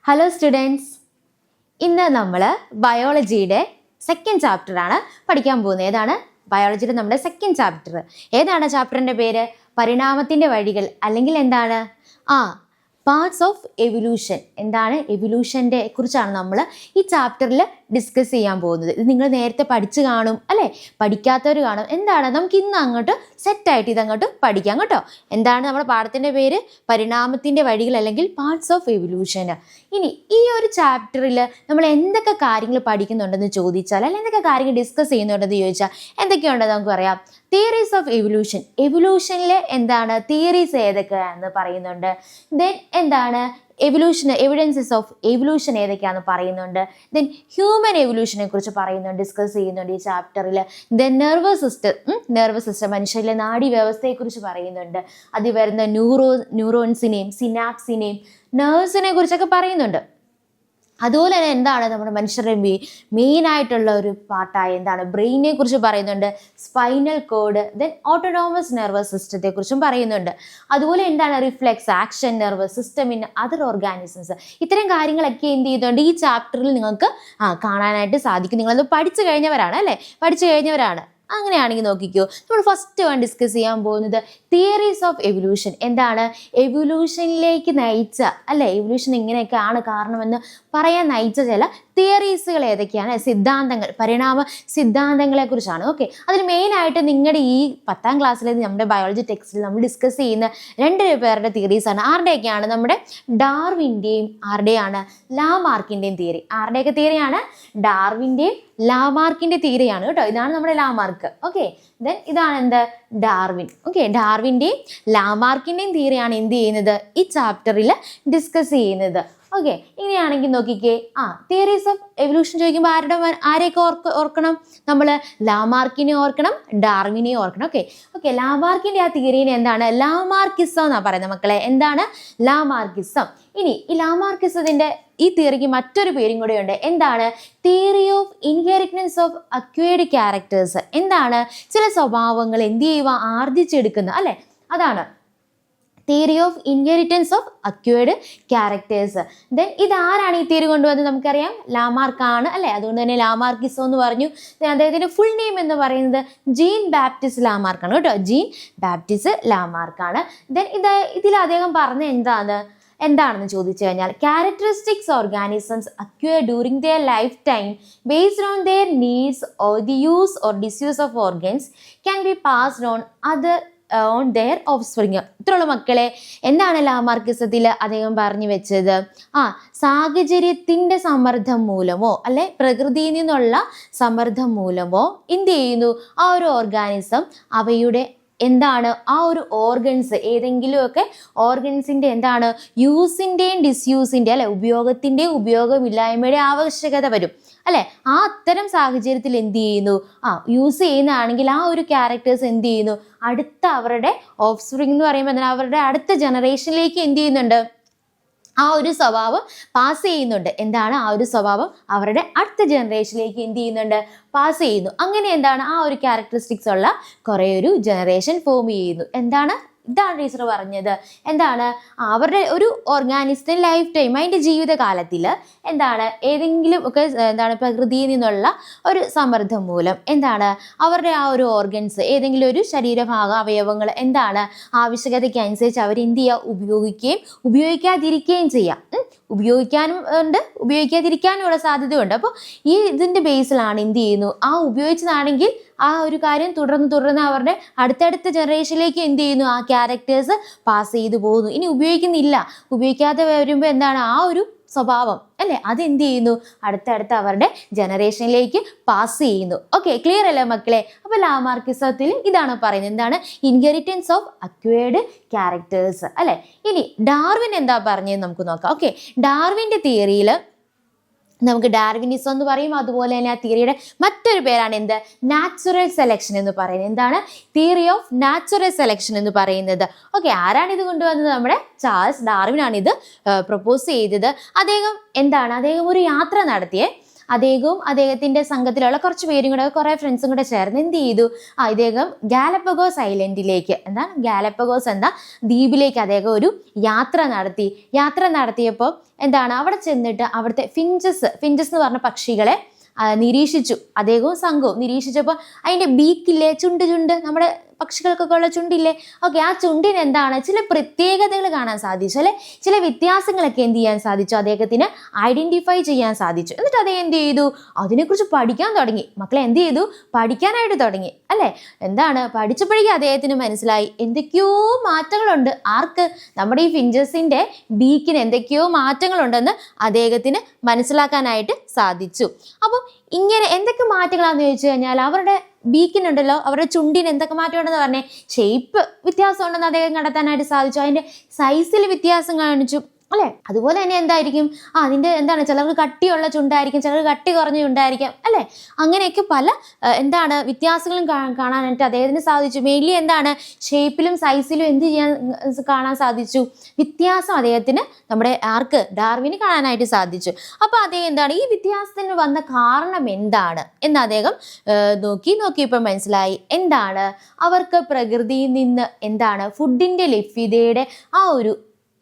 Hello students, ഇന്ന് നമ്മൾ ബയോളജിയുടെ second ചാപ്റ്ററാണ് പഠിക്കാൻ പോകുന്നത്. ഏതാണ് ബയോളജിയുടെ നമ്മുടെ സെക്കൻഡ് ചാപ്റ്റർ? ഏതാണ് ചാപ്റ്ററിൻ്റെ പേര്? പരിണാമത്തിൻ്റെ വഴികൾ, അല്ലെങ്കിൽ എന്താണ് പാർട്സ് ഓഫ് എവല്യൂഷൻ. എന്താണ് എവല്യൂഷൻ്റെ കുറിച്ചാണ് നമ്മൾ ഈ ചാപ്റ്ററിൽ ഡിസ്കസ് ചെയ്യാൻ പോകുന്നത്. ഇത് നിങ്ങൾ നേരത്തെ പഠിച്ചു കാണും അല്ലേ? പഠിക്കാത്തവർ കാണും. എന്താണ് നമുക്ക് ഇന്ന് അങ്ങോട്ട് സെറ്റായിട്ട് ഇതങ്ങോട്ട് പഠിക്കാം കേട്ടോ. എന്താണ് നമ്മുടെ പാഠത്തിൻ്റെ പേര്? പരിണാമത്തിൻ്റെ വഴികൾ, അല്ലെങ്കിൽ പാർട്സ് ഓഫ് എവല്യൂഷൻ. ഇനി ഈ ഒരു ചാപ്റ്ററിൽ നമ്മൾ എന്തൊക്കെ കാര്യങ്ങൾ പഠിക്കുന്നുണ്ടെന്ന് ചോദിച്ചാൽ, അല്ലെങ്കിൽ എന്തൊക്കെ കാര്യങ്ങൾ ഡിസ്കസ് ചെയ്യുന്നുണ്ടെന്ന് ചോദിച്ചാൽ എന്തൊക്കെയുണ്ടെന്ന് നമുക്ക് പറയാം. തിയറീസ് ഓഫ് എവല്യൂഷൻ, എവല്യൂഷനിലെ എന്താണ് തിയറീസ് ഏതൊക്കെയാണെന്ന് പറയുന്നുണ്ട്. ദെൻ എന്താണ് എവിഡൻസസ് ഓഫ് എവല്യൂഷൻ ഏതൊക്കെയാണെന്ന് പറയുന്നുണ്ട്. ദെൻ ഹ്യൂമൻ എവല്യൂഷനെ കുറിച്ച് പറയുന്നുണ്ട്, ഡിസ്കസ് ചെയ്യുന്നുണ്ട് ഈ ചാപ്റ്ററിൽ. ദെൻ നെർവസ് സിസ്റ്റം മനുഷ്യരിലെ നാഡീവ്യവസ്ഥയെക്കുറിച്ച് പറയുന്നുണ്ട്. അതിൽ വരുന്ന ന്യൂറോൺസിനെയും സിനാപ്സിനെയും നെർവ്സിനെ കുറിച്ചൊക്കെ പറയുന്നുണ്ട്. അതുപോലെ തന്നെ എന്താണ് നമ്മുടെ മനുഷ്യരുടെ മെയിനായിട്ടുള്ള ഒരു പാർട്ടായ എന്താണ് ബ്രെയിനെ കുറിച്ച് പറയുന്നുണ്ട്, spinal cord, then autonomous nervous സിസ്റ്റത്തെക്കുറിച്ചും പറയുന്നുണ്ട്. അതുപോലെ എന്താണ് reflex action nervous system in other organisms. ഇത്തരം കാര്യങ്ങളൊക്കെ എന്ത് ചെയ്യുന്നുണ്ട് ഈ ചാപ്റ്ററിൽ നിങ്ങൾക്ക് കാണാനായിട്ട് സാധിക്കും. നിങ്ങളത് പഠിച്ചു കഴിഞ്ഞവരാണ് അല്ലേ? പഠിച്ചു കഴിഞ്ഞവരാണ്. അങ്ങനെയാണെങ്കിൽ നോക്കിക്കോ, നമ്മൾ ഫസ്റ്റ് ഡിസ്കസ് ചെയ്യാൻ പോകുന്നത് തിയറീസ് ഓഫ് എവല്യൂഷൻ. എന്താണ് എവല്യൂഷനിലേക്ക് നയിച്ച അല്ലെ, എവല്യൂഷൻ ഇങ്ങനെയൊക്കെയാണ് കാരണമെന്ന് പറയാൻ നയിച്ച ചില തിയറീസുകൾ ഏതൊക്കെയാണ്, സിദ്ധാന്തങ്ങൾ, പരിണാമ സിദ്ധാന്തങ്ങളെ കുറിച്ചാണ്. ഓക്കെ, അതിൽ മെയിനായിട്ട് നിങ്ങളുടെ ഈ 10ാം ക്ലാസ്സിലെ നമ്മുടെ ബയോളജി ടെക്സ്റ്റിൽ നമ്മൾ ഡിസ്കസ് ചെയ്യുന്ന 2 പേരുടെ തിയറീസാണ്. ആരുടെയൊക്കെയാണ്? നമ്മുടെ ഡാർവിൻ്റെയും ആരുടെയാണ്? ലാമാർക്കിൻ്റെയും തിയറി. ആരുടെയൊക്കെ തിയറിയാണ്? ഡാർവിൻ്റെയും ലാമാർക്കിൻ്റെ തിയറിയാണ് കേട്ടോ. ഇതാണ് നമ്മുടെ ലാമാർക്ക്. ഓക്കെ, ദെൻ ഇതാണ് എന്ത്? ഡാർവിൻ. ഓക്കെ, ഡാർവിൻ്റെയും ലാമാർക്കിൻ്റെയും തിയറിയാണ് എന്ത് ചെയ്യുന്നത് ഈ ചാപ്റ്ററിൽ ഡിസ്കസ് ചെയ്യുന്നത്. ഓക്കെ, ഇങ്ങനെയാണെങ്കിൽ നോക്കിക്കേ, തിയറീസ് ഓഫ് എവല്യൂഷൻ ചോദിക്കുമ്പോൾ ആരെയൊക്കെ ഓർക്കണം നമ്മൾ? ലാമാർക്കിനെ ഓർക്കണം, ഡാർവിനെ ഓർക്കണം. ഓക്കെ, ലാമാർക്കിൻ്റെ ആ തിയറിനെ എന്താണ്? ലാമാർക്കിസം എന്നാണ് പറയുന്നത് മക്കളെ. എന്താണ് ലാമാർക്കിസം? ഇനി ഈ ലാമാർക്കിസത്തിൻ്റെ ഈ തിയറിക്ക് മറ്റൊരു പേരും കൂടെ ഉണ്ട്. എന്താണ്? Theory of inheritance of acquired characters. എന്താണ്? ചില സ്വഭാവങ്ങൾ എന്ത് ചെയ്യുക? ആർജിച്ചെടുക്കുന്ന അല്ലേ, അതാണ് theory of inheritance of acquired characters. Then ഇതാരാണ് ഈ തിയറി കൊണ്ടുവന്നത്? നമുക്കറിയാം, ലാമാർക്കാണ് അല്ലേ? അതുകൊണ്ട് തന്നെ ലാമാർക്കിസം എന്ന് പറഞ്ഞു. അദ്ദേഹത്തിൻ്റെ ഫുൾ നെയിം എന്ന് പറയുന്നത് ജീൻ ബാപ്റ്റിസ്റ്റ് ലാമാർക്കാണ് കേട്ടോ. Gene Baptist ലാമാർക്കാണ്. ദെൻ ഇതിൽ അദ്ദേഹം പറഞ്ഞ എന്താണെന്ന് ചോദിച്ചു കഴിഞ്ഞാൽ, characteristics organisms acquire during their life time based on their needs or the use or disuse of organs can be passed on their of spring. ഇത്രയുള്ള മക്കളെ എന്താണ് ലാമാർക്കിസത്തിൽ അദ്ദേഹം പറഞ്ഞു വെച്ചത്? സാഹചര്യത്തിൻ്റെ സമ്മർദ്ദം മൂലമോ അല്ലെ പ്രകൃതിയിൽ നിന്നുള്ള സമ്മർദ്ദം മൂലമോ എന്ത് ചെയ്യുന്നു ആ ഒരു ഓർഗാനിസം അവയുടെ എന്താണ് ആ ഒരു ഓർഗൻസ്, ഏതെങ്കിലുമൊക്കെ ഓർഗൻസിൻ്റെ എന്താണ് യൂസിൻ്റെയും ഡിസ്യൂസിൻ്റെ അല്ലെ ഉപയോഗത്തിൻ്റെയും ഉപയോഗമില്ലായ്മയുടെ ആവശ്യകത വരും അല്ലെ. അത്തരം സാഹചര്യത്തിൽ എന്ത് ചെയ്യുന്നു? യൂസ് ചെയ്യുന്നതാണെങ്കിൽ ആ ഒരു ക്യാരക്ടേഴ്സ് എന്ത് ചെയ്യുന്നു? അടുത്ത അവരുടെ ഓഫ് സ്പ്രിങ് എന്ന് പറയുമ്പോൾ എന്താണ് അവരുടെ അടുത്ത ജനറേഷനിലേക്ക് എന്ത് ചെയ്യുന്നുണ്ട്? ആ ഒരു സ്വഭാവം പാസ് ചെയ്യുന്നുണ്ട്. എന്താണ് ആ ഒരു സ്വഭാവം? അവരുടെ അടുത്ത ജനറേഷനിലേക്ക് എന്ത് ചെയ്യുന്നുണ്ട്? പാസ് ചെയ്യുന്നു. അങ്ങനെ എന്താണ് ആ ഒരു ക്യാരക്ടറിസ്റ്റിക്സ് ഉള്ള കുറേ ഒരു ജനറേഷൻ ഫോം ചെയ്യുന്നു. ഇതാണ് ടീച്ചർ പറഞ്ഞത്. എന്താണ് അവരുടെ ഒരു ഓർഗാനിസത്തിൻ്റെ ലൈഫ് ടൈം, അതിൻ്റെ ജീവിതകാലത്തിൽ എന്താണ് ഏതെങ്കിലും ഒക്കെ എന്താണ് പ്രകൃതിയിൽ നിന്നുള്ള ഒരു സമ്മർദ്ദം മൂലം എന്താണ് അവരുടെ ആ ഒരു ഓർഗൻസ്, ഏതെങ്കിലും ഒരു ശരീരഭാഗ അവയവങ്ങൾ എന്താണ് ആവശ്യകതയ്ക്ക് അനുസരിച്ച് അവർ എന്ത് ചെയ്യുക? ഉപയോഗിക്കുകയും ഉപയോഗിക്കാതിരിക്കുകയും ചെയ്യാം. ഉപയോഗിക്കാനും ഉണ്ട്, ഉപയോഗിക്കാതിരിക്കാനുള്ള സാധ്യതയുണ്ട്. അപ്പോൾ ഇതിൻ്റെ ബേസിലാണ് എന്ത് ചെയ്യുന്നു? ഉപയോഗിച്ചതാണെങ്കിൽ ആ ഒരു കാര്യം തുടർന്ന് അവരുടെ അടുത്തടുത്ത ജനറേഷനിലേക്ക് എന്ത് ചെയ്യുന്നു? ആ ക്യാരക്ടേഴ്സ് പാസ് ചെയ്തു പോകുന്നു. ഇനി ഉപയോഗിക്കാതെ വരുമ്പോൾ എന്താണ് ആ ഒരു സ്വഭാവം അല്ലേ, അതെന്ത് ചെയ്യുന്നു? അടുത്തടുത്ത് അവരുടെ ജനറേഷനിലേക്ക് പാസ് ചെയ്യുന്നു. ഓക്കെ, ക്ലിയർ അല്ലേ മക്കളെ? അപ്പോൾ ലാമാർക്കിസത്തിൽ ഇതാണ് പറയുന്നത്. എന്താണ്? ഇൻഹെറിറ്റൻസ് ഓഫ് അക്വയർഡ് ക്യാരക്ടേഴ്സ് അല്ലേ. ഇനി ഡാർവിൻ എന്താ പറഞ്ഞതെന്ന് നമുക്ക് നോക്കാം. ഓക്കെ, ഡാർവിൻ്റെ തിയറിയിൽ നമുക്ക് ഡാർവിനിസം എന്ന് പറയും. അതുപോലെ തന്നെ ആ തിയറിയുടെ മറ്റൊരു പേരാണ് എന്ത്? നാച്ചുറൽ സെലക്ഷൻ എന്ന് പറയുന്നത്. എന്താണ്? തിയറി ഓഫ് നാച്ചുറൽ സെലക്ഷൻ എന്ന് പറയുന്നത്. ഓക്കെ, ആരാണ് ഇത് കൊണ്ടുവന്നത്? നമ്മുടെ ചാൾസ് ഡാർവിൻ ആണ് ഇത് പ്രപ്പോസ് ചെയ്തത്. അദ്ദേഹം ഒരു യാത്ര നടത്തിയേ. അദ്ദേഹവും അദ്ദേഹത്തിന്റെ സംഘത്തിലുള്ള കുറച്ച് പേരും കൂടെ കുറെ ഫ്രണ്ട്സും കൂടെ ചേർന്ന് എന്ത് ചെയ്തു, ഇദ്ദേഹം ഗാലപ്പഗോസ് ഐലൻഡിലേക്ക്, ഗാലപ്പഗോസ് എന്ന ദ്വീപിലേക്ക് അദ്ദേഹം ഒരു യാത്ര നടത്തിയപ്പോൾ അവിടെ ചെന്നിട്ട് അവിടുത്തെ ഫിഞ്ചസ് എന്ന് പറഞ്ഞ പക്ഷികളെ നിരീക്ഷിച്ചു. അദ്ദേഹവും സംഘവും നിരീക്ഷിച്ചപ്പോൾ അതിന്റെ ബീക്കില്ലേ, ചുണ്ട് നമ്മുടെ പക്ഷികൾക്കൊക്കെ ഉള്ള ചുണ്ടില്ലേ, ഓക്കെ, ആ ചുണ്ടിന് എന്താണ് ചില പ്രത്യേകതകൾ കാണാൻ സാധിച്ചു, അല്ലെ ചില വ്യത്യാസങ്ങളൊക്കെ എന്ത് ചെയ്യാൻ സാധിച്ചു, അദ്ദേഹത്തിന് ഐഡന്റിഫൈ ചെയ്യാൻ സാധിച്ചു. എന്നിട്ട് അദ്ദേഹം എന്ത് ചെയ്തു, അതിനെക്കുറിച്ച് പഠിക്കാൻ തുടങ്ങി. മക്കളെ എന്ത് ചെയ്തു, പഠിക്കാനായിട്ട് തുടങ്ങി, അല്ലെ. പഠിച്ചപ്പോഴേക്കും അദ്ദേഹത്തിന് മനസ്സിലായി എന്തൊക്കെയോ മാറ്റങ്ങളുണ്ട്. ആർക്ക്, നമ്മുടെ ഈ ഫിഞ്ചസിന്റെ ബീക്കിന് എന്തൊക്കെയോ മാറ്റങ്ങളുണ്ടെന്ന് അദ്ദേഹത്തിന് മനസ്സിലാക്കാനായിട്ട് സാധിച്ചു. അപ്പം ഇങ്ങനെ എന്തൊക്കെ മാറ്റങ്ങളാണെന്ന് ചോദിച്ചു കഴിഞ്ഞാൽ അവരുടെ ബീക്കിനുണ്ടല്ലോ, അവരുടെ ചുണ്ടിന് എന്തൊക്കെ മാറ്റം ഉണ്ടെന്ന് പറഞ്ഞേ, ഷേപ്പ് വ്യത്യാസം ഉണ്ടെന്ന് അദ്ദേഹം കണ്ടെത്താനായിട്ട് സാധിച്ചു. അതിന്റെ സൈസിൽ വ്യത്യാസം കാണിച്ചു, അല്ലെ. അതുപോലെ തന്നെ എന്തായിരിക്കും, അതിന്റെ ചിലർക്ക് കട്ടിയുള്ള ചുണ്ടായിരിക്കും, ചിലർക്ക് കട്ടി കുറഞ്ഞ ചുണ്ടായിരിക്കാം, അല്ലെ. അങ്ങനെയൊക്കെ പല വ്യത്യാസങ്ങളും കാണാനായിട്ട് അദ്ദേഹത്തിന് സാധിച്ചു. മെയിൻലി ഷേപ്പിലും സൈസിലും എന്ത് ചെയ്യാൻ കാണാൻ സാധിച്ചു, വ്യത്യാസം അദ്ദേഹത്തിന്, നമ്മുടെ ഡാർവിന് കാണാനായിട്ട് സാധിച്ചു. അപ്പൊ അദ്ദേഹം ഈ വ്യത്യാസത്തിന് വന്ന കാരണം എന്താണ് എന്ന് അദ്ദേഹം നോക്കിയപ്പോൾ മനസ്സിലായി. അവർക്ക് പ്രകൃതിയിൽ നിന്ന് ഫുഡിന്റെ ലഭ്യതയുടെ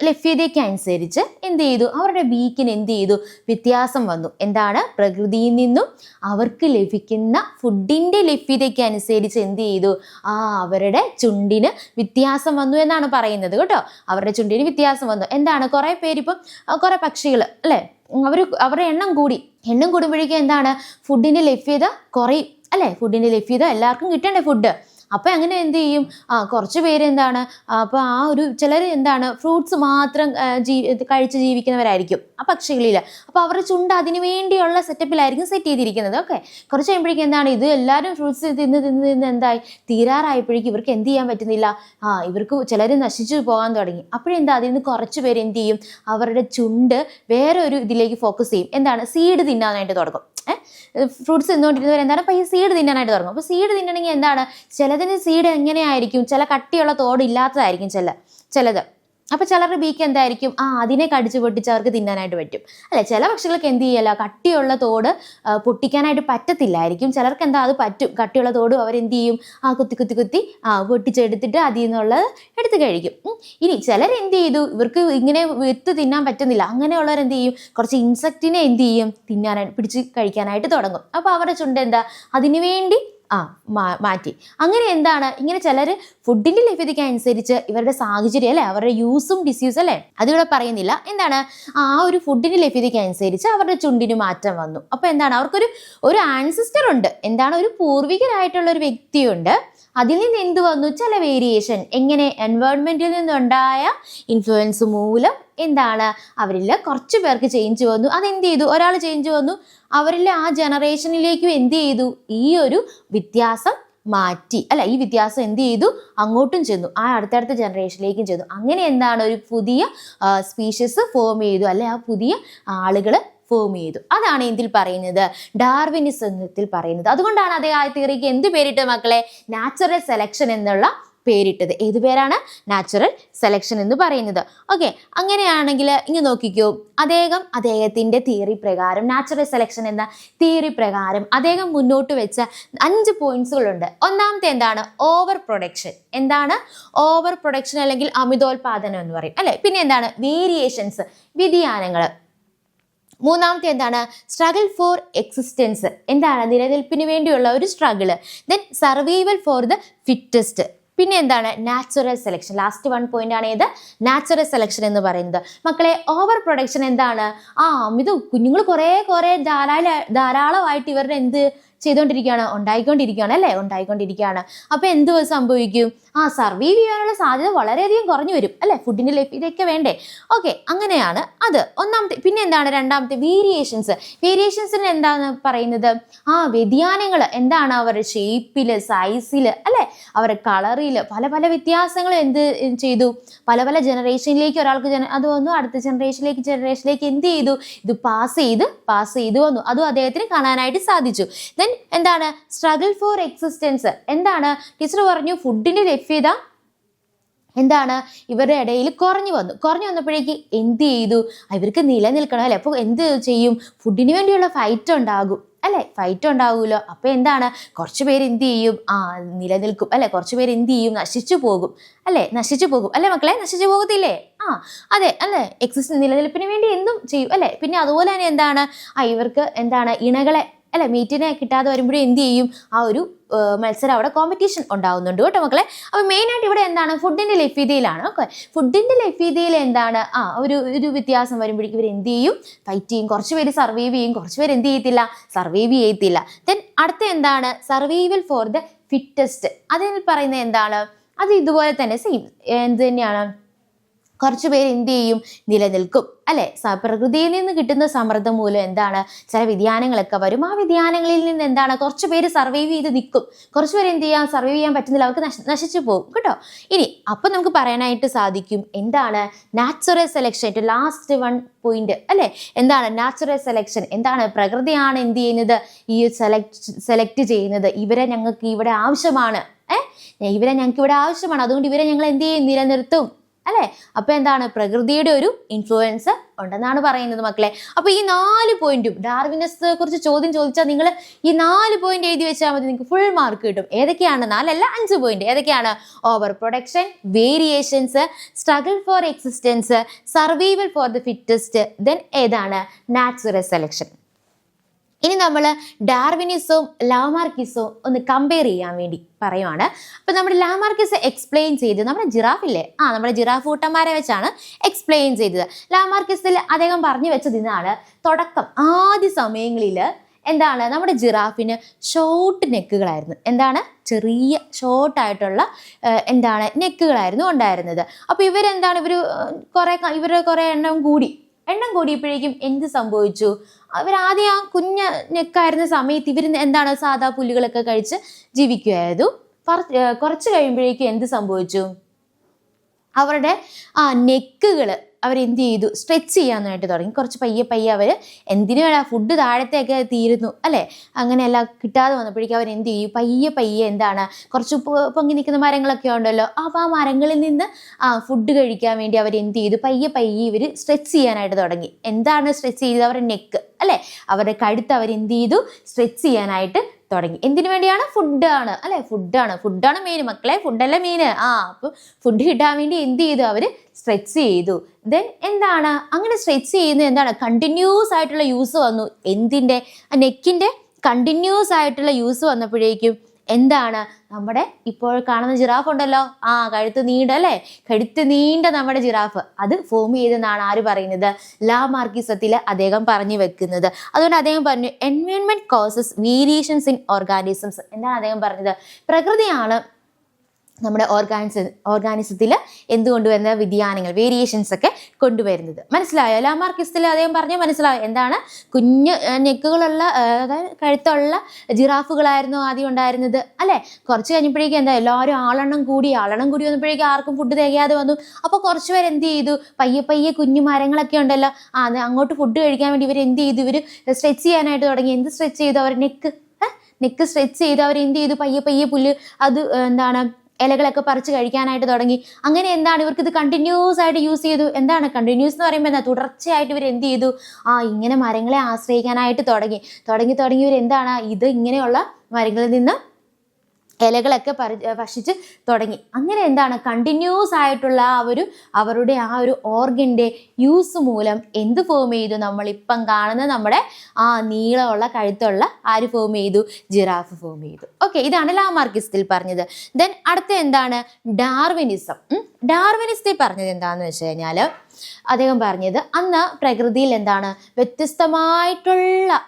ലഭ്യതയ്ക്ക് അനുസരിച്ച് എന്ത് ചെയ്തു, അവരുടെ ബീക്കിന് എന്ത് ചെയ്തു, വ്യത്യാസം വന്നു. പ്രകൃതിയിൽ നിന്നും അവർക്ക് ലഭിക്കുന്ന ഫുഡിന്റെ ലഭ്യതയ്ക്ക് അനുസരിച്ച് എന്ത് ചെയ്തു, അവരുടെ ചുണ്ടിന് വ്യത്യാസം വന്നു എന്നാണ് പറയുന്നത് കേട്ടോ. അവരുടെ ചുണ്ടിന് വ്യത്യാസം വന്നു. കുറെ പേരിപ്പം കുറെ പക്ഷികൾ, അല്ലെ, അവരുടെ എണ്ണം കൂടുമ്പോഴേക്കും ഫുഡിന്റെ ലഭ്യത കുറയും, അല്ലെ. ഫുഡിന്റെ ലഭ്യത എല്ലാവർക്കും കിട്ടണ്ടേ ഫുഡ്. അപ്പൊ അങ്ങനെ എന്ത് ചെയ്യും, കുറച്ച് പേര് അപ്പൊ ചിലർ ഫ്രൂട്ട്സ് മാത്രം കഴിച്ച് ജീവിക്കുന്നവരായിരിക്കും ആ പക്ഷികളിൽ. അപ്പൊ അവരുടെ ചുണ്ട് അതിനു വേണ്ടിയുള്ള സെറ്റപ്പിലായിരിക്കും സെറ്റ് ചെയ്തിരിക്കുന്നത്. ഓക്കെ, കുറച്ച് കഴിയുമ്പോഴേക്കും ഇത് എല്ലാവരും ഫ്രൂട്ട്സ് തിന്ന് തീരാറായപ്പോഴേക്കും ഇവർക്ക് എന്ത് ചെയ്യാൻ പറ്റുന്നില്ല, ഇവർക്ക് ചിലർ നശിച്ചു പോകാൻ തുടങ്ങി. അതിൽ നിന്ന് കുറച്ച് പേര് എന്ത് ചെയ്യും, അവരുടെ ചുണ്ട് വേറെ ഒരു ഇതിലേക്ക് ഫോക്കസ് ചെയ്യും. സീഡ് തിന്നാനായിട്ട് തുടങ്ങും. ഫ്രൂട്ട്സ് തിന്നുകൊണ്ടിരുന്നവർ പയ്യെ സീഡ് തിന്നാനായിട്ട് തുടങ്ങും. അപ്പോൾ സീഡ് തിന്നണമെങ്കിൽ ചിലതിന് സീഡ് എങ്ങനെയായിരിക്കും, ചില കട്ടിയുള്ള തോട് ഇല്ലാത്തതായിരിക്കും ചിലത്. അപ്പൊ ചിലരുടെ ബീക്ക് എന്തായിരിക്കും, അതിനെ കടിച്ചു പൊട്ടിച്ച് അവർക്ക് തിന്നാനായിട്ട് പറ്റും, അല്ലെ. ചില പക്ഷികൾക്ക് എന്ത് ചെയ്യല, കട്ടിയുള്ള തോട് പൊട്ടിക്കാനായിട്ട് പറ്റത്തില്ലായിരിക്കും. ചിലർക്ക് അത് പറ്റും, കട്ടിയുള്ള തോട് അവരെന്ത് ചെയ്യും, കുത്തി പൊട്ടിച്ചെടുത്തിട്ട് അതിൽ നിന്നുള്ളത് എടുത്ത് കഴിക്കും. ഇനി ചിലരെന്ത് ചെയ്തു, ഇവർക്ക് ഇങ്ങനെ വിത്ത് തിന്നാൻ പറ്റുന്നില്ല, അങ്ങനെയുള്ളവരെന്ത് ചെയ്യും, കുറച്ച് ഇൻസെക്റ്റിനെ എന്ത് ചെയ്യും, പിടിച്ച് കഴിക്കാനായിട്ട് തുടങ്ങും. അപ്പൊ അവരുടെ ചുണ്ട് അതിനു വേണ്ടി മാറ്റി. അങ്ങനെ ഇങ്ങനെ ചിലർ ഫുഡിന്റെ ലഭ്യതയ്ക്ക് അനുസരിച്ച് ഇവരുടെ സാഹചര്യം, അല്ലെ, അവരുടെ യൂസും ഡിസ്യൂസും, അല്ലെ, അതിവിടെ പറയുന്നില്ല. ഒരു ഫുഡിന്റെ ലഭ്യതയ്ക്ക് അനുസരിച്ച് അവരുടെ ചുണ്ടിന് മാറ്റം വന്നു. അപ്പൊ അവർക്കൊരു ആൻസിസ്റ്റർ ഉണ്ട്, ഒരു പൂർവികരായിട്ടുള്ള ഒരു വ്യക്തിയുണ്ട്. അതിൽ നിന്ന് എന്ത് വന്നു, ചില വേരിയേഷൻ, എങ്ങനെ എൻവയോൺമെന്റിൽ നിന്നുണ്ടായ ഇൻഫ്ലുവൻസ് മൂലം അവരിൽ കുറച്ച് പേർക്ക് ചേഞ്ച് വന്നു. അതെന്ത് ചെയ്തു, ഒരാൾ ചേഞ്ച് വന്നു, അവരിൽ ആ ജനറേഷനിലേക്കും എന്ത് ചെയ്തു, ഈ ഒരു വ്യത്യാസം മാറ്റി, അല്ല, ഈ വ്യത്യാസം എന്ത് ചെയ്തു, അങ്ങോട്ടും ചെന്നു, അടുത്തടുത്ത ജനറേഷനിലേക്കും ചെന്നു. അങ്ങനെ ഒരു പുതിയ സ്പീഷീസ് ഫോം ചെയ്തു, അല്ലെ, ആ പുതിയ ആളുകൾ ഫോം ചെയ്തു. അതാണ് ഇതിൽ പറയുന്നത്, ഡാർവിനിസത്തിൽ പറയുന്നത്. അതുകൊണ്ടാണ് അദ്ദേഹം ആ തിയറിക്ക് എന്ത് പേരിട്ട് മക്കളെ, നാച്ചുറൽ സെലക്ഷൻ എന്നുള്ള പേരിട്ടത്. ഏത് പേരാണ്, നാച്ചുറൽ സെലക്ഷൻ എന്ന് പറയുന്നത്. ഓക്കെ, അങ്ങനെയാണെങ്കിൽ ഇങ്ങ് നോക്കിക്കോ, അദ്ദേഹത്തിന്റെ തിയറി പ്രകാരം, നാച്ചുറൽ സെലക്ഷൻ എന്ന തിയറി പ്രകാരം അദ്ദേഹം മുന്നോട്ട് വെച്ച 5 പോയിന്റ്സുകളുണ്ട്. ഒന്നാമത്തെ ഓവർ പ്രൊഡക്ഷൻ. ഓവർ പ്രൊഡക്ഷൻ അല്ലെങ്കിൽ അമിതോൽപാദനം എന്ന് പറയും, അല്ലെ. പിന്നെ വേരിയേഷൻസ്, വ്യതിയാനങ്ങൾ. മൂന്നാമത്തെ സ്ട്രഗിൾ ഫോർ എക്സിസ്റ്റൻസ്. നിലനിൽപ്പിന് വേണ്ടിയുള്ള ഒരു struggle. Then survival for the fittest. പിന്നെ നാച്ചുറൽ സെലക്ഷൻ. ലാസ്റ്റ് 1 പോയിന്റ് ആണ് ഏത്, നാച്ചുറൽ സെലക്ഷൻ എന്ന് പറയുന്നത്. മക്കളെ, ഓവർ പ്രൊഡക്ഷൻ ഇത് കുഞ്ഞുങ്ങൾ കുറെ ധാരാളമായിട്ട് ഇവരുടെ ഉണ്ടായിക്കൊണ്ടിരിക്കുകയാണ്, അല്ലേ, ഉണ്ടായിക്കൊണ്ടിരിക്കുകയാണ്. അപ്പൊ എന്ത് സംഭവിക്കും, സർവൈവ് ചെയ്യാനുള്ള സാധ്യത വളരെയധികം കുറഞ്ഞു വരും, അല്ലെ. ഫുഡിന്റെ ലഭ്യതയൊക്കെ വേണ്ടേ. ഓക്കെ, അങ്ങനെയാണ് അത് ഒന്നാമത്തെ. പിന്നെ രണ്ടാമത്തെ, വേരിയേഷൻസിന് പറയുന്നത്, വ്യതിയാനങ്ങൾ. അവരുടെ ഷേപ്പില്, സൈസില്, അല്ലെ, അവരുടെ കളറില് പല പല വ്യത്യാസങ്ങൾ എന്ത് ചെയ്തു, പല പല ജനറേഷനിലേക്ക് ഒരാൾക്ക് അത് വന്നു, അടുത്ത ജനറേഷനിലേക്ക് എന്ത് ചെയ്തു, ഇത് പാസ് ചെയ്ത് വന്നു. അതും അദ്ദേഹത്തിന് കാണാനായിട്ട് സാധിച്ചു. Then struggle for existence. Teacher പറഞ്ഞു, ഫുഡിന്റെ ലഭ്യത എന്താണ് ഇവരുടെ ഇടയിൽ കുറഞ്ഞു വന്നപ്പോഴേക്ക് എന്ത് ചെയ്തു, ഇവർക്ക് നിലനിൽക്കണം അല്ലെ. അപ്പോൾ എന്ത് ചെയ്യും, ഫുഡിന് വേണ്ടിയുള്ള ഫൈറ്റ് ഉണ്ടാകും അല്ലെ, ഫൈറ്റ് ഉണ്ടാകുമല്ലോ. അപ്പൊ എന്താണ്, കുറച്ചു പേര് എന്ത് ചെയ്യും, നിലനിൽക്കും അല്ലെ, കുറച്ചു പേര് എന്ത് ചെയ്യും, നശിച്ചു പോകും അല്ലെ മക്കളെ, നശിച്ചു പോകത്തില്ലേ? അതെ അല്ലെ, നിലനിൽപ്പിന് വേണ്ടി എന്തും ചെയ്യും അല്ലെ. പിന്നെ അതുപോലെ തന്നെ എന്താണ്, ഇവർക്ക് എന്താണ് ഇണകളെ അല്ലെ, മീറ്റിനെ കിട്ടാതെ വരുമ്പോഴും എന്ത് ചെയ്യും, ആ ഒരു മത്സരം അവിടെ കോമ്പറ്റീഷൻ ഉണ്ടാവുന്നുണ്ട് കേട്ടോ മക്കളെ. അപ്പൊ മെയിൻ ആയിട്ട് ഇവിടെ എന്താണ്, ഫുഡിന്റെ ലഭ്യതയിലാണ്. ഓക്കെ, ഫുഡിന്റെ ലഭ്യതയിൽ എന്താണ് ഒരു വ്യത്യാസം വരുമ്പോഴേക്കും ഇവർ എന്ത് ചെയ്യും, ഫൈറ്റ് ചെയ്യും. കുറച്ച് പേര് സർവൈവ് ചെയ്യും, കുറച്ച് പേര് എന്ത് ചെയ്യത്തില്ല, സർവൈവ് ചെയ്യത്തില്ല. ദെൻ അടുത്ത എന്താണ്, സർവൈവൽ ഫോർ ദ ഫിറ്റസ്റ്റ്. അതിൽ പറയുന്നത് എന്താണ്, അത് ഇതുപോലെ തന്നെ സെയിം എന്ത് തന്നെയാണ്, കുറച്ചു പേര് എന്ത് ചെയ്യും, നിലനിൽക്കും അല്ലെ. പ്രകൃതിയിൽ നിന്ന് കിട്ടുന്ന സമ്മർദ്ദം മൂലം എന്താണ്, ചില വ്യതിയാനങ്ങളൊക്കെ വരും. ആ വ്യതിയാനങ്ങളിൽ നിന്ന് എന്താണ്, കുറച്ചു പേര് സർവൈവ് ചെയ്ത് നിൽക്കും, കുറച്ചു പേര് എന്ത് ചെയ്യാം, സർവൈവ് ചെയ്യാൻ പറ്റുന്നില്ല, അവർക്ക് നശിച്ചു പോകും കേട്ടോ. ഇനി അപ്പം നമുക്ക് പറയാനായിട്ട് സാധിക്കും എന്താണ്, നാച്ചുറൽ സെലക്ഷൻ. ലാസ്റ്റ് 1 പോയിന്റ് അല്ലെ, എന്താണ് നാച്ചുറൽ സെലക്ഷൻ, എന്താണ് പ്രകൃതിയാണ് എന്ത് ചെയ്യുന്നത്, ഈ സെലക്ട് ചെയ്യുന്നത്. ഇവരെ ഞങ്ങൾക്ക് ഇവിടെ ആവശ്യമാണ്, ഇവരെ ഞങ്ങൾക്ക് ഇവിടെ ആവശ്യമാണ്, അതുകൊണ്ട് ഇവരെ ഞങ്ങൾ എന്ത് ചെയ്യും, നിലനിർത്തും അല്ലെ. അപ്പൊ എന്താണ്, പ്രകൃതിയുടെ ഒരു ഇൻഫ്ലുവൻസ് ഉണ്ടെന്നാണ് പറയുന്നത് മക്കളെ. അപ്പൊ ഈ 4 പോയിന്റും ഡാർവിനിസത്തെ കുറിച്ച് ചോദ്യം ചോദിച്ചാൽ നിങ്ങൾ ഈ 4 പോയിന്റ് എഴുതി വെച്ചാൽ മതി, നിങ്ങൾക്ക് ഫുൾ മാർക്ക് കിട്ടും. ഏതൊക്കെയാണ്, 4 അല്ല 5 പോയിന്റ്. ഏതൊക്കെയാണ്, over production, variations, struggle for existence, survival for the fittest, then ഏതാണ്, നാച്ചുറൽ സെലക്ഷൻ. ഇനി നമ്മൾ ഡാർവിനിസവും ലാമാർക്കിസവും ഒന്ന് കമ്പയർ ചെയ്യാൻ വേണ്ടി പറയുവാണ്. അപ്പൊ നമ്മുടെ ലാമാർക്കിസ് എക്സ്പ്ലെയിൻ ചെയ്ത് നമ്മുടെ ജിറാഫില്ലേ, നമ്മുടെ ജിറാഫ് കൂട്ടന്മാരെ വെച്ചാണ് എക്സ്പ്ലെയിൻ ചെയ്തത്. ലാമാർക്കിസിൽ അദ്ദേഹം പറഞ്ഞു വെച്ചത് ഇതാണ്, തുടക്കം ആദ്യ സമയങ്ങളിൽ എന്താണ്, നമ്മുടെ ജിറാഫിന് ഷോർട്ട് നെക്കുകളായിരുന്നു. എന്താണ്, ചെറിയ ഷോർട്ടായിട്ടുള്ള എന്താണ് നെക്കുകളായിരുന്നു ഉണ്ടായിരുന്നത്. അപ്പോൾ ഇവരെന്താണ്, ഇവരുടെ കുറേ എണ്ണം കൂടിയപ്പോഴേക്കും എന്ത് സംഭവിച്ചു, ആദ്യം ആ കുഞ്ഞ നെക്കായിരുന്ന സമയത്ത് ഇവർ എന്താണ്, സാധാ പുല്ലുകളൊക്കെ കഴിച്ച് ജീവിക്കുമായിരുന്നു. കുറച്ച് കഴിയുമ്പോഴേക്കും എന്ത് സംഭവിച്ചു, അവരുടെ നെക്കുകൾ അവരെന്ത് ചെയ്തു, സ്ട്രെച്ച് ചെയ്യാനായിട്ട് തുടങ്ങി. കുറച്ച് പയ്യെ അവർ എന്തിനു വേണം, ഫുഡ് താഴത്തേക്ക് തീരുന്നു അല്ലേ, അങ്ങനെയല്ല കിട്ടാതെ വന്നപ്പോഴേക്കും അവർ എന്ത് ചെയ്യും, പയ്യെ എന്താണ്, കുറച്ച് പൊങ്ങി നിൽക്കുന്ന മരങ്ങളൊക്കെ ഉണ്ടല്ലോ, അപ്പോൾ ആ മരങ്ങളിൽ നിന്ന് ഫുഡ് കഴിക്കാൻ വേണ്ടി അവർ എന്ത് ചെയ്തു, പയ്യെ ഇവർ സ്ട്രെച്ച് ചെയ്യാനായിട്ട് തുടങ്ങി. എന്താണ് സ്ട്രെച്ച് ചെയ്തത്, അവരുടെ നെക്ക് അല്ലേ, അവരുടെ കഴുത്ത് അവരെന്ത് ചെയ്തു, സ്ട്രെച്ച് ചെയ്യാനായിട്ട് തുടങ്ങി. എന്തിനു വേണ്ടിയാണ്, ഫുഡാണ് അല്ലെ, ഫുഡാണ് മെയിൻ മക്കളെ, ഫുഡല്ല മെയിൻ. അപ്പോൾ ഫുഡ് കിട്ടാൻ വേണ്ടി എന്ത് ചെയ്തു, അവർ സ്ട്രെച്ച് ചെയ്തു. ദെൻ എന്താണ്, അങ്ങനെ സ്ട്രെച്ച് ചെയ്യുന്നത് എന്താണ്, കണ്ടിന്യൂസ് ആയിട്ടുള്ള യൂസ് വന്നു. എന്തിൻ്റെ, നെക്കിൻ്റെ കണ്ടിന്യൂസ് ആയിട്ടുള്ള യൂസ് വന്നപ്പോഴേക്കും എന്താണ്, നമ്മുടെ ഇപ്പോൾ കാണുന്ന ജിറാഫ് ഉണ്ടല്ലോ, കഴുത്ത് നീണ്ട നമ്മുടെ ജിറാഫ് അത് ഫോം ചെയ്തെന്നാണ് ആര് പറയുന്നത്, ലാമാർക്കിസത്തിൽ അദ്ദേഹം പറഞ്ഞു വെക്കുന്നത്. അതുകൊണ്ട് അദ്ദേഹം പറഞ്ഞു, environment causes variations in organisms. എന്താണ് അദ്ദേഹം പറഞ്ഞത്, പ്രകൃതിയാണ് നമ്മുടെ ഓർഗാനിസത്തിൽ എന്ത് കൊണ്ടുവരുന്ന വ്യതിയാനങ്ങൾ, വേരിയേഷൻസ് ഒക്കെ കൊണ്ടുവരുന്നത്. മനസ്സിലായോ? ലാമാർക്കിസത്തിൽ അദ്ദേഹം പറഞ്ഞാൽ മനസ്സിലായോ, എന്താണ്, കുഞ്ഞ് നെക്കുകളുള്ള അതായത് കഴുത്തുള്ള ജിറാഫുകളായിരുന്നു ആദ്യം ഉണ്ടായിരുന്നത് അല്ലേ. കുറച്ച് കഴിഞ്ഞപ്പോഴേക്കും എന്താ, എല്ലാവരും ആളെണ്ണം കൂടി വന്നപ്പോഴേക്കും ആർക്കും ഫുഡ് തികയാതെ വന്നു. അപ്പോൾ കുറച്ച് പേർ എന്ത് ചെയ്തു, പയ്യെ കുഞ്ഞു മരങ്ങളൊക്കെ ഉണ്ടല്ലോ, അങ്ങോട്ട് ഫുഡ് കഴിക്കാൻ വേണ്ടി ഇവർ എന്ത് ചെയ്തു, ഇവർ സ്ട്രെച്ച് ചെയ്യാനായിട്ട് തുടങ്ങി. എന്ത് സ്ട്രെച്ച് ചെയ്തു, അവർ നെക്ക് സ്ട്രെച്ച് ചെയ്ത് അവർ എന്ത് ചെയ്തു, പയ്യെ പുല്ല് അത് എന്താണ് ഇലകളൊക്കെ പറിച്ച് കഴിക്കാനായിട്ട് തുടങ്ങി. അങ്ങനെ എന്താണ്, ഇവർക്ക് ഇത് കണ്ടിന്യൂസ് ആയിട്ട് യൂസ് ചെയ്തു. എന്താണ് കണ്ടിന്യൂസ് എന്ന് പറയുമ്പോൾ എന്താ, തുടർച്ചയായിട്ട് ഇവർ എന്ത് ചെയ്തു, ഇങ്ങനെ മരങ്ങളെ ആശ്രയിക്കാനായിട്ട് തുടങ്ങി ഇവർ എന്താണ്, ഇത് ഇങ്ങനെയുള്ള മരങ്ങളിൽ നിന്ന് ഇലകളൊക്കെ ഭക്ഷിച്ച് തുടങ്ങി. അങ്ങനെ എന്താണ്, കണ്ടിന്യൂസ് ആയിട്ടുള്ള അവരുടെ ഓർഗൻ്റെ യൂസ് മൂലം എന്ത് ഫോം ചെയ്തു, നമ്മളിപ്പം കാണുന്ന നമ്മുടെ നീളമുള്ള കഴുത്തുള്ള ആര് ഫോം ചെയ്തു, ജിറാഫ് ഫോം ചെയ്തു. ഓക്കെ, ഇതാണ് ലാമാർക്കിസത്തിൽ പറഞ്ഞത്. ദെൻ അടുത്ത എന്താണ്, ഡാർവിനിസത്തിൽ പറഞ്ഞത് എന്താണെന്ന് വെച്ച് കഴിഞ്ഞാൽ അദ്ദേഹം പറഞ്ഞത്, അന്ന് പ്രകൃതിയിൽ എന്താണ്, വ്യത്യസ്തമായിട്ടുള്ള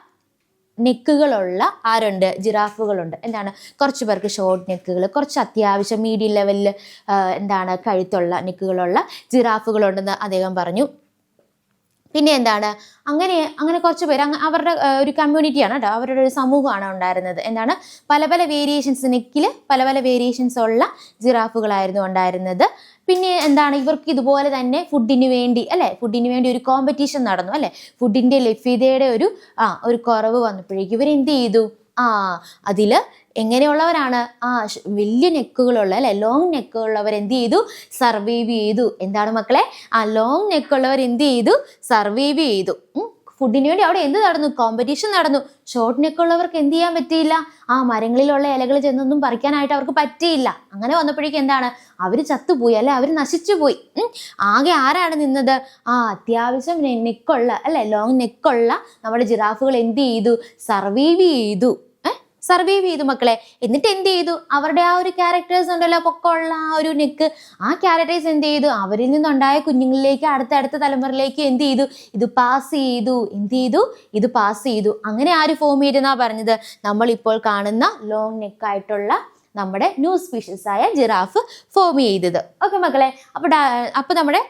നെക്കുകളുള്ള ആരുണ്ട്, ജിറാഫുകളുണ്ട്. എന്താണ്, കുറച്ച് പേർക്ക് ഷോർട്ട് നെക്കുകൾ, കുറച്ച് അത്യാവശ്യം മീഡിയം ലെവലിൽ എന്താണ് കഴുത്തുള്ള നെക്കുകളുള്ള ജിറാഫുകളുണ്ടെന്ന് അദ്ദേഹം പറഞ്ഞു. പിന്നെ എന്താണ്, അങ്ങനെ കുറച്ച് പേര് അവരുടെ ഒരു കമ്മ്യൂണിറ്റിയാണ് കേട്ടോ, അവരുടെ ഒരു സമൂഹമാണ് ഉണ്ടായിരുന്നത്. എന്താണ്, പല വേരിയേഷൻസ്, നെക്കിൽ പല വേരിയേഷൻസ് ഉള്ള ജിറാഫുകളായിരുന്നു ഉണ്ടായിരുന്നത്. പിന്നെ എന്താണ്, ഇവർക്ക് ഇതുപോലെ തന്നെ ഫുഡിന് വേണ്ടി ഒരു കോമ്പറ്റീഷൻ നടന്നു അല്ലെ. ഫുഡിൻ്റെ ലഭ്യതയുടെ ഒരു കുറവ് വന്നപ്പോഴേക്കും ഇവരെന്ത് ചെയ്തു, ആ അതിൽ എങ്ങനെയുള്ളവരാണ്? വലിയ നെക്കുകളുള്ള അല്ലെ, ലോങ് നെക്കുള്ളവർ എന്ത് ചെയ്തു? സർവൈവ് ചെയ്തു. എന്താണ് മക്കളെ? ലോങ് നെക്കുള്ളവർ എന്ത് ചെയ്തു? സർവൈവ് ചെയ്തു. ഫുഡിന് വേണ്ടി അവിടെ എന്ത് നടന്നു? കോമ്പറ്റീഷൻ നടന്നു. ഷോർട്ട് നെക്കുള്ളവർക്ക് എന്ത് ചെയ്യാൻ പറ്റിയില്ല? മരങ്ങളിലുള്ള ഇലകൾ ചെന്നൊന്നും പറിക്കാനായിട്ട് അവർക്ക് പറ്റിയില്ല. അങ്ങനെ വന്നപ്പോഴേക്കും എന്താണ്? അവർ ചത്തുപോയി അല്ലെ, അവർ നശിച്ചു പോയി. ആകെ ആരാണ് നിന്നത്? അത്യാവശ്യം നെക്കുള്ള അല്ലെ, ലോങ് നെക്കുള്ള നമ്മുടെ ജിറാഫുകൾ എന്ത് ചെയ്തു? സർവൈവ് ചെയ്തു. സർവൈവ് ചെയ്തു മക്കളെ. എന്നിട്ട് എന്ത് ചെയ്തു? അവരുടെ ആ ഒരു ക്യാരക്ടേഴ്സ് ഉണ്ടല്ലോ, പൊക്കമുള്ള ആ ഒരു നെക്ക്, ആ ക്യാരക്ടേഴ്സ് എന്ത് ചെയ്തു? അവരിൽ നിന്നുണ്ടായ കുഞ്ഞുങ്ങളിലേക്ക്, അടുത്ത തലമുറയിലേക്ക് എന്ത് ചെയ്തു? ഇത് പാസ് ചെയ്തു. എന്ത് ചെയ്തു? ഇത് പാസ് ചെയ്തു. അങ്ങനെ ആര് ഫോം ചെയ്തെന്നാ പറഞ്ഞത്? നമ്മളിപ്പോൾ കാണുന്ന ലോങ് നെക്കായിട്ടുള്ള നമ്മുടെ ന്യൂ സ്പീഷീസ് ആയ ജിറാഫ് ഫോം ചെയ്തത്. ഓക്കെ മക്കളെ, അപ്പൊ നമ്മുടെ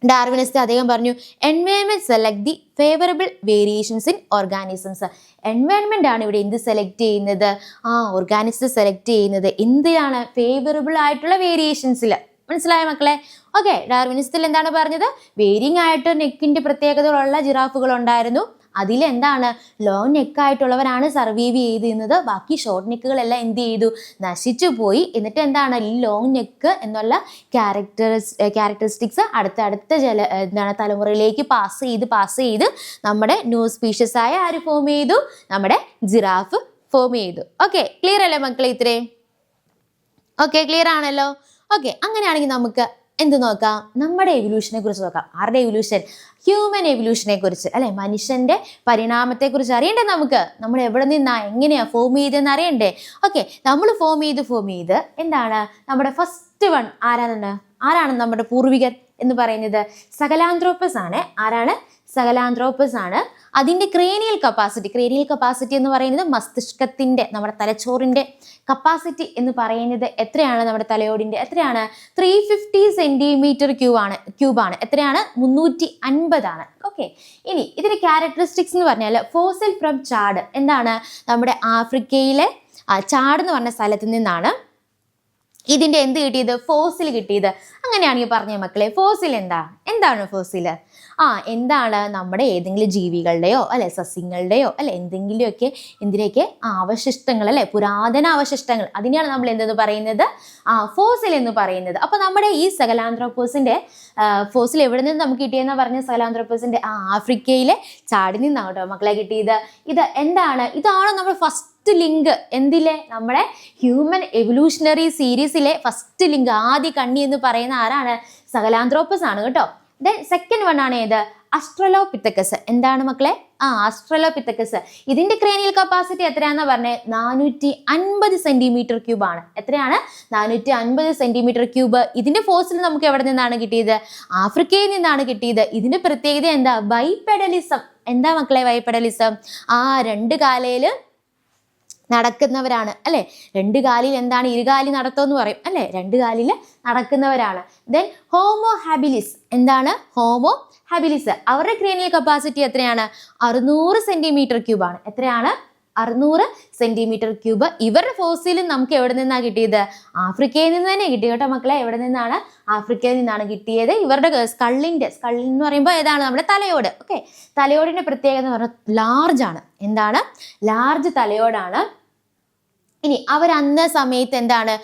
ഡാർവിനിസ്റ്റ് അദ്ദേഹം പറഞ്ഞു, environment select the favourable variations in organisms. Environment ആണ് ഇവിടെ എന്ത് സെലക്ട് ചെയ്യുന്നത്? ഓർഗാനിസം സെലക്ട് ചെയ്യുന്നത് എന്തിനാണ്? ഫേവറബിൾ ആയിട്ടുള്ള വേരിയേഷൻസിൽ. മനസ്സിലായ മക്കളെ? ഓക്കെ, ഡാർവിനിസത്തിൽ എന്താണ് പറഞ്ഞത്? വേരിങ് ആയിട്ട് നെക്കിന്റെ പ്രത്യേകതകളുള്ള ജിറാഫുകൾ ഉണ്ടായിരുന്നു. അതിലെന്താണ്? ലോങ് നെക്കായിട്ടുള്ളവരാണ് സർവൈവ് ചെയ്തിരുന്നത്. ബാക്കി ഷോർട്ട് നെക്കുകളെല്ലാം എന്ത് ചെയ്തു? നശിച്ചു പോയി. എന്നിട്ട് എന്താണ്? ഈ ലോങ് നെക്ക് എന്നുള്ള ക്യാരക്ടറിസ്റ്റിക്സ് അടുത്ത തലമുറയിലേക്ക് പാസ് ചെയ്ത് നമ്മുടെ ന്യൂ സ്പീഷീസ് ആയ ആര് ഫോം ചെയ്തു? നമ്മുടെ ജിറാഫ് ഫോം ചെയ്തു. ഓക്കെ, ക്ലിയർ അല്ലേ മക്കളെ? ഇത്രയും ഓക്കെ, ക്ലിയർ ആണല്ലോ? ഓക്കെ, അങ്ങനെയാണെങ്കിൽ നമുക്ക് എന്ത് നോക്കാം? നമ്മുടെ എവല്യൂഷനെ കുറിച്ച് നോക്കാം. ആരുടെ എവല്യൂഷൻ? ഹ്യൂമൻ എവല്യൂഷനെ കുറിച്ച് അല്ലെ, മനുഷ്യന്റെ പരിണാമത്തെ കുറിച്ച് അറിയണ്ടേ നമുക്ക്? നമ്മൾ എവിടെ നിന്നാ എങ്ങനെയാ ഫോം ചെയ്തെന്ന് അറിയണ്ടേ? ഓക്കെ, നമ്മൾ ഫോം ചെയ്ത് എന്താണ്? നമ്മുടെ ഫസ്റ്റ് വൺ ആരാണ് നമ്മുടെ പൂർവികർ എന്ന് പറയുന്നത്? സഹലാന്ത്രോപ്പസ് ആണ്. ആരാണ്? സഹലാന്ത്രോപ്പസ് ആണ്. അതിൻ്റെ ക്രേനിയൽ കപ്പാസിറ്റി എന്ന് പറയുന്നത് മസ്തിഷ്കത്തിൻ്റെ, നമ്മുടെ തലച്ചോറിൻ്റെ കപ്പാസിറ്റി എന്ന് പറയുന്നത് എത്രയാണ്? നമ്മുടെ തലയോടിൻ്റെ എത്രയാണ്? 350 സെൻറ്റിമീറ്റർ ക്യൂബാണ്. എത്രയാണ്? 350 ആണ്. ഓക്കെ, ഇനി ഇതിൻ്റെ ക്യാരക്ടറിസ്റ്റിക്സ് എന്ന് പറഞ്ഞാൽ ഫോസിൽ ഫ്രം ചാഡ്. എന്താണ്? നമ്മുടെ ആഫ്രിക്കയിലെ ചാഡ് എന്ന് പറഞ്ഞ സ്ഥലത്ത് നിന്നാണ് ഇതിൻ്റെ എന്ത് കിട്ടിയത്? ഫോസിൽ കിട്ടിയത്. അങ്ങനെയാണെങ്കിൽ പറഞ്ഞ മക്കളെ, ഫോസിൽ എന്താണ് ഫോസിൽ? എന്താണ്? നമ്മുടെ ഏതെങ്കിലും ജീവികളുടെയോ അല്ലെ, സസ്യങ്ങളുടെയോ അല്ലെ, എന്തിൻ്റെയൊക്കെ അവശിഷ്ടങ്ങൾ അല്ലെ, പുരാതന അവശിഷ്ടങ്ങൾ, അതിനെയാണ് നമ്മൾ എന്തെന്ന് പറയുന്നത്? ഫോസിൽ എന്ന് പറയുന്നത്. അപ്പൊ നമ്മുടെ ഈ സഹലാന്ത്രോപ്പോസിന്റെ ഫോസിൽ എവിടെ നിന്ന് നമുക്ക് കിട്ടിയെന്ന് പറഞ്ഞ സഹലാന്ത്രോപ്പോസിന്റെ ആഫ്രിക്കയിലെ ചാടിൽ നിന്നാണ് കേട്ടോ മക്കളെ കിട്ടിയത്. ഇത് എന്താണ്? ഇതാണ് നമ്മൾ ഫസ്റ്റ് ലിങ്ക്. എന്തിലെ? നമ്മുടെ ഹ്യൂമൻ എവല്യൂഷണറി സീരീസിലെ ഫസ്റ്റ് ലിങ്ക്, ആദ്യ കണ്ണി എന്ന് പറയുന്ന ആരാണ്? സഹലാന്ത്രോപ്പസ് ആണ് കേട്ടോ. ദെൻ സെക്കൻഡ് വൺ ആണ് ഏത്? അസ്ട്രലോപിത്തക്കസ്. എന്താണ് മക്കളെ? അസ്ട്രലോപിത്തക്കസ്. ഇതിന്റെ ക്രേനിയൽ കപ്പാസിറ്റി എത്രയാണെന്ന് പറഞ്ഞേ? 450 സെന്റിമീറ്റർ ക്യൂബ് ആണ്. എത്രയാണ്? 450 സെന്റിമീറ്റർ ക്യൂബ്. ഇതിന്റെ ഫോസിൽ നമുക്ക് എവിടെ നിന്നാണ് കിട്ടിയത്? ആഫ്രിക്കയിൽ നിന്നാണ് കിട്ടിയത്. ഇതിന്റെ പ്രത്യേകത എന്താ? ബൈപെഡലിസം. എന്താ മക്കളെ ബൈപെഡലിസം? രണ്ട് കാലയില് നടക്കുന്നവരാണ് അല്ലെ. രണ്ട് കാലിൽ എന്താണ്? ഇരുകാലി നടത്തമെന്ന് പറയും അല്ലെ. രണ്ട് കാലിൽ നടക്കുന്നവരാണ്. Then Homo habilis. എന്താണ്? Homo habilis. അവരുടെ ക്രേനിയൽ കപ്പാസിറ്റി എത്രയാണ്? 600 സെന്റിമീറ്റർ ക്യൂബാണ്. എത്രയാണ്? 600 സെന്റിമീറ്റർ ക്യൂബ്. ഇവരുടെ ഫോസിലും നമുക്ക് എവിടെ നിന്നാണ് കിട്ടിയത്? ആഫ്രിക്കയിൽ നിന്ന് തന്നെ കിട്ടി കേട്ടോ മക്കളെ. എവിടെ നിന്നാണ്? ആഫ്രിക്കയിൽ നിന്നാണ് കിട്ടിയത്. ഇവരുടെ സ്കള്ളിൻ എന്ന് പറയുമ്പോൾ ഏതാണ്? നമ്മുടെ തലയോട്. ഓക്കെ, തലയോടിന്റെ പ്രത്യേകത എന്ന് പറഞ്ഞാൽ ലാർജ് ആണ്. എന്താണ്? ലാർജ് തലയോടാണ്. ഇനി അവർ അന്ന സമയത്ത് എന്താണ്?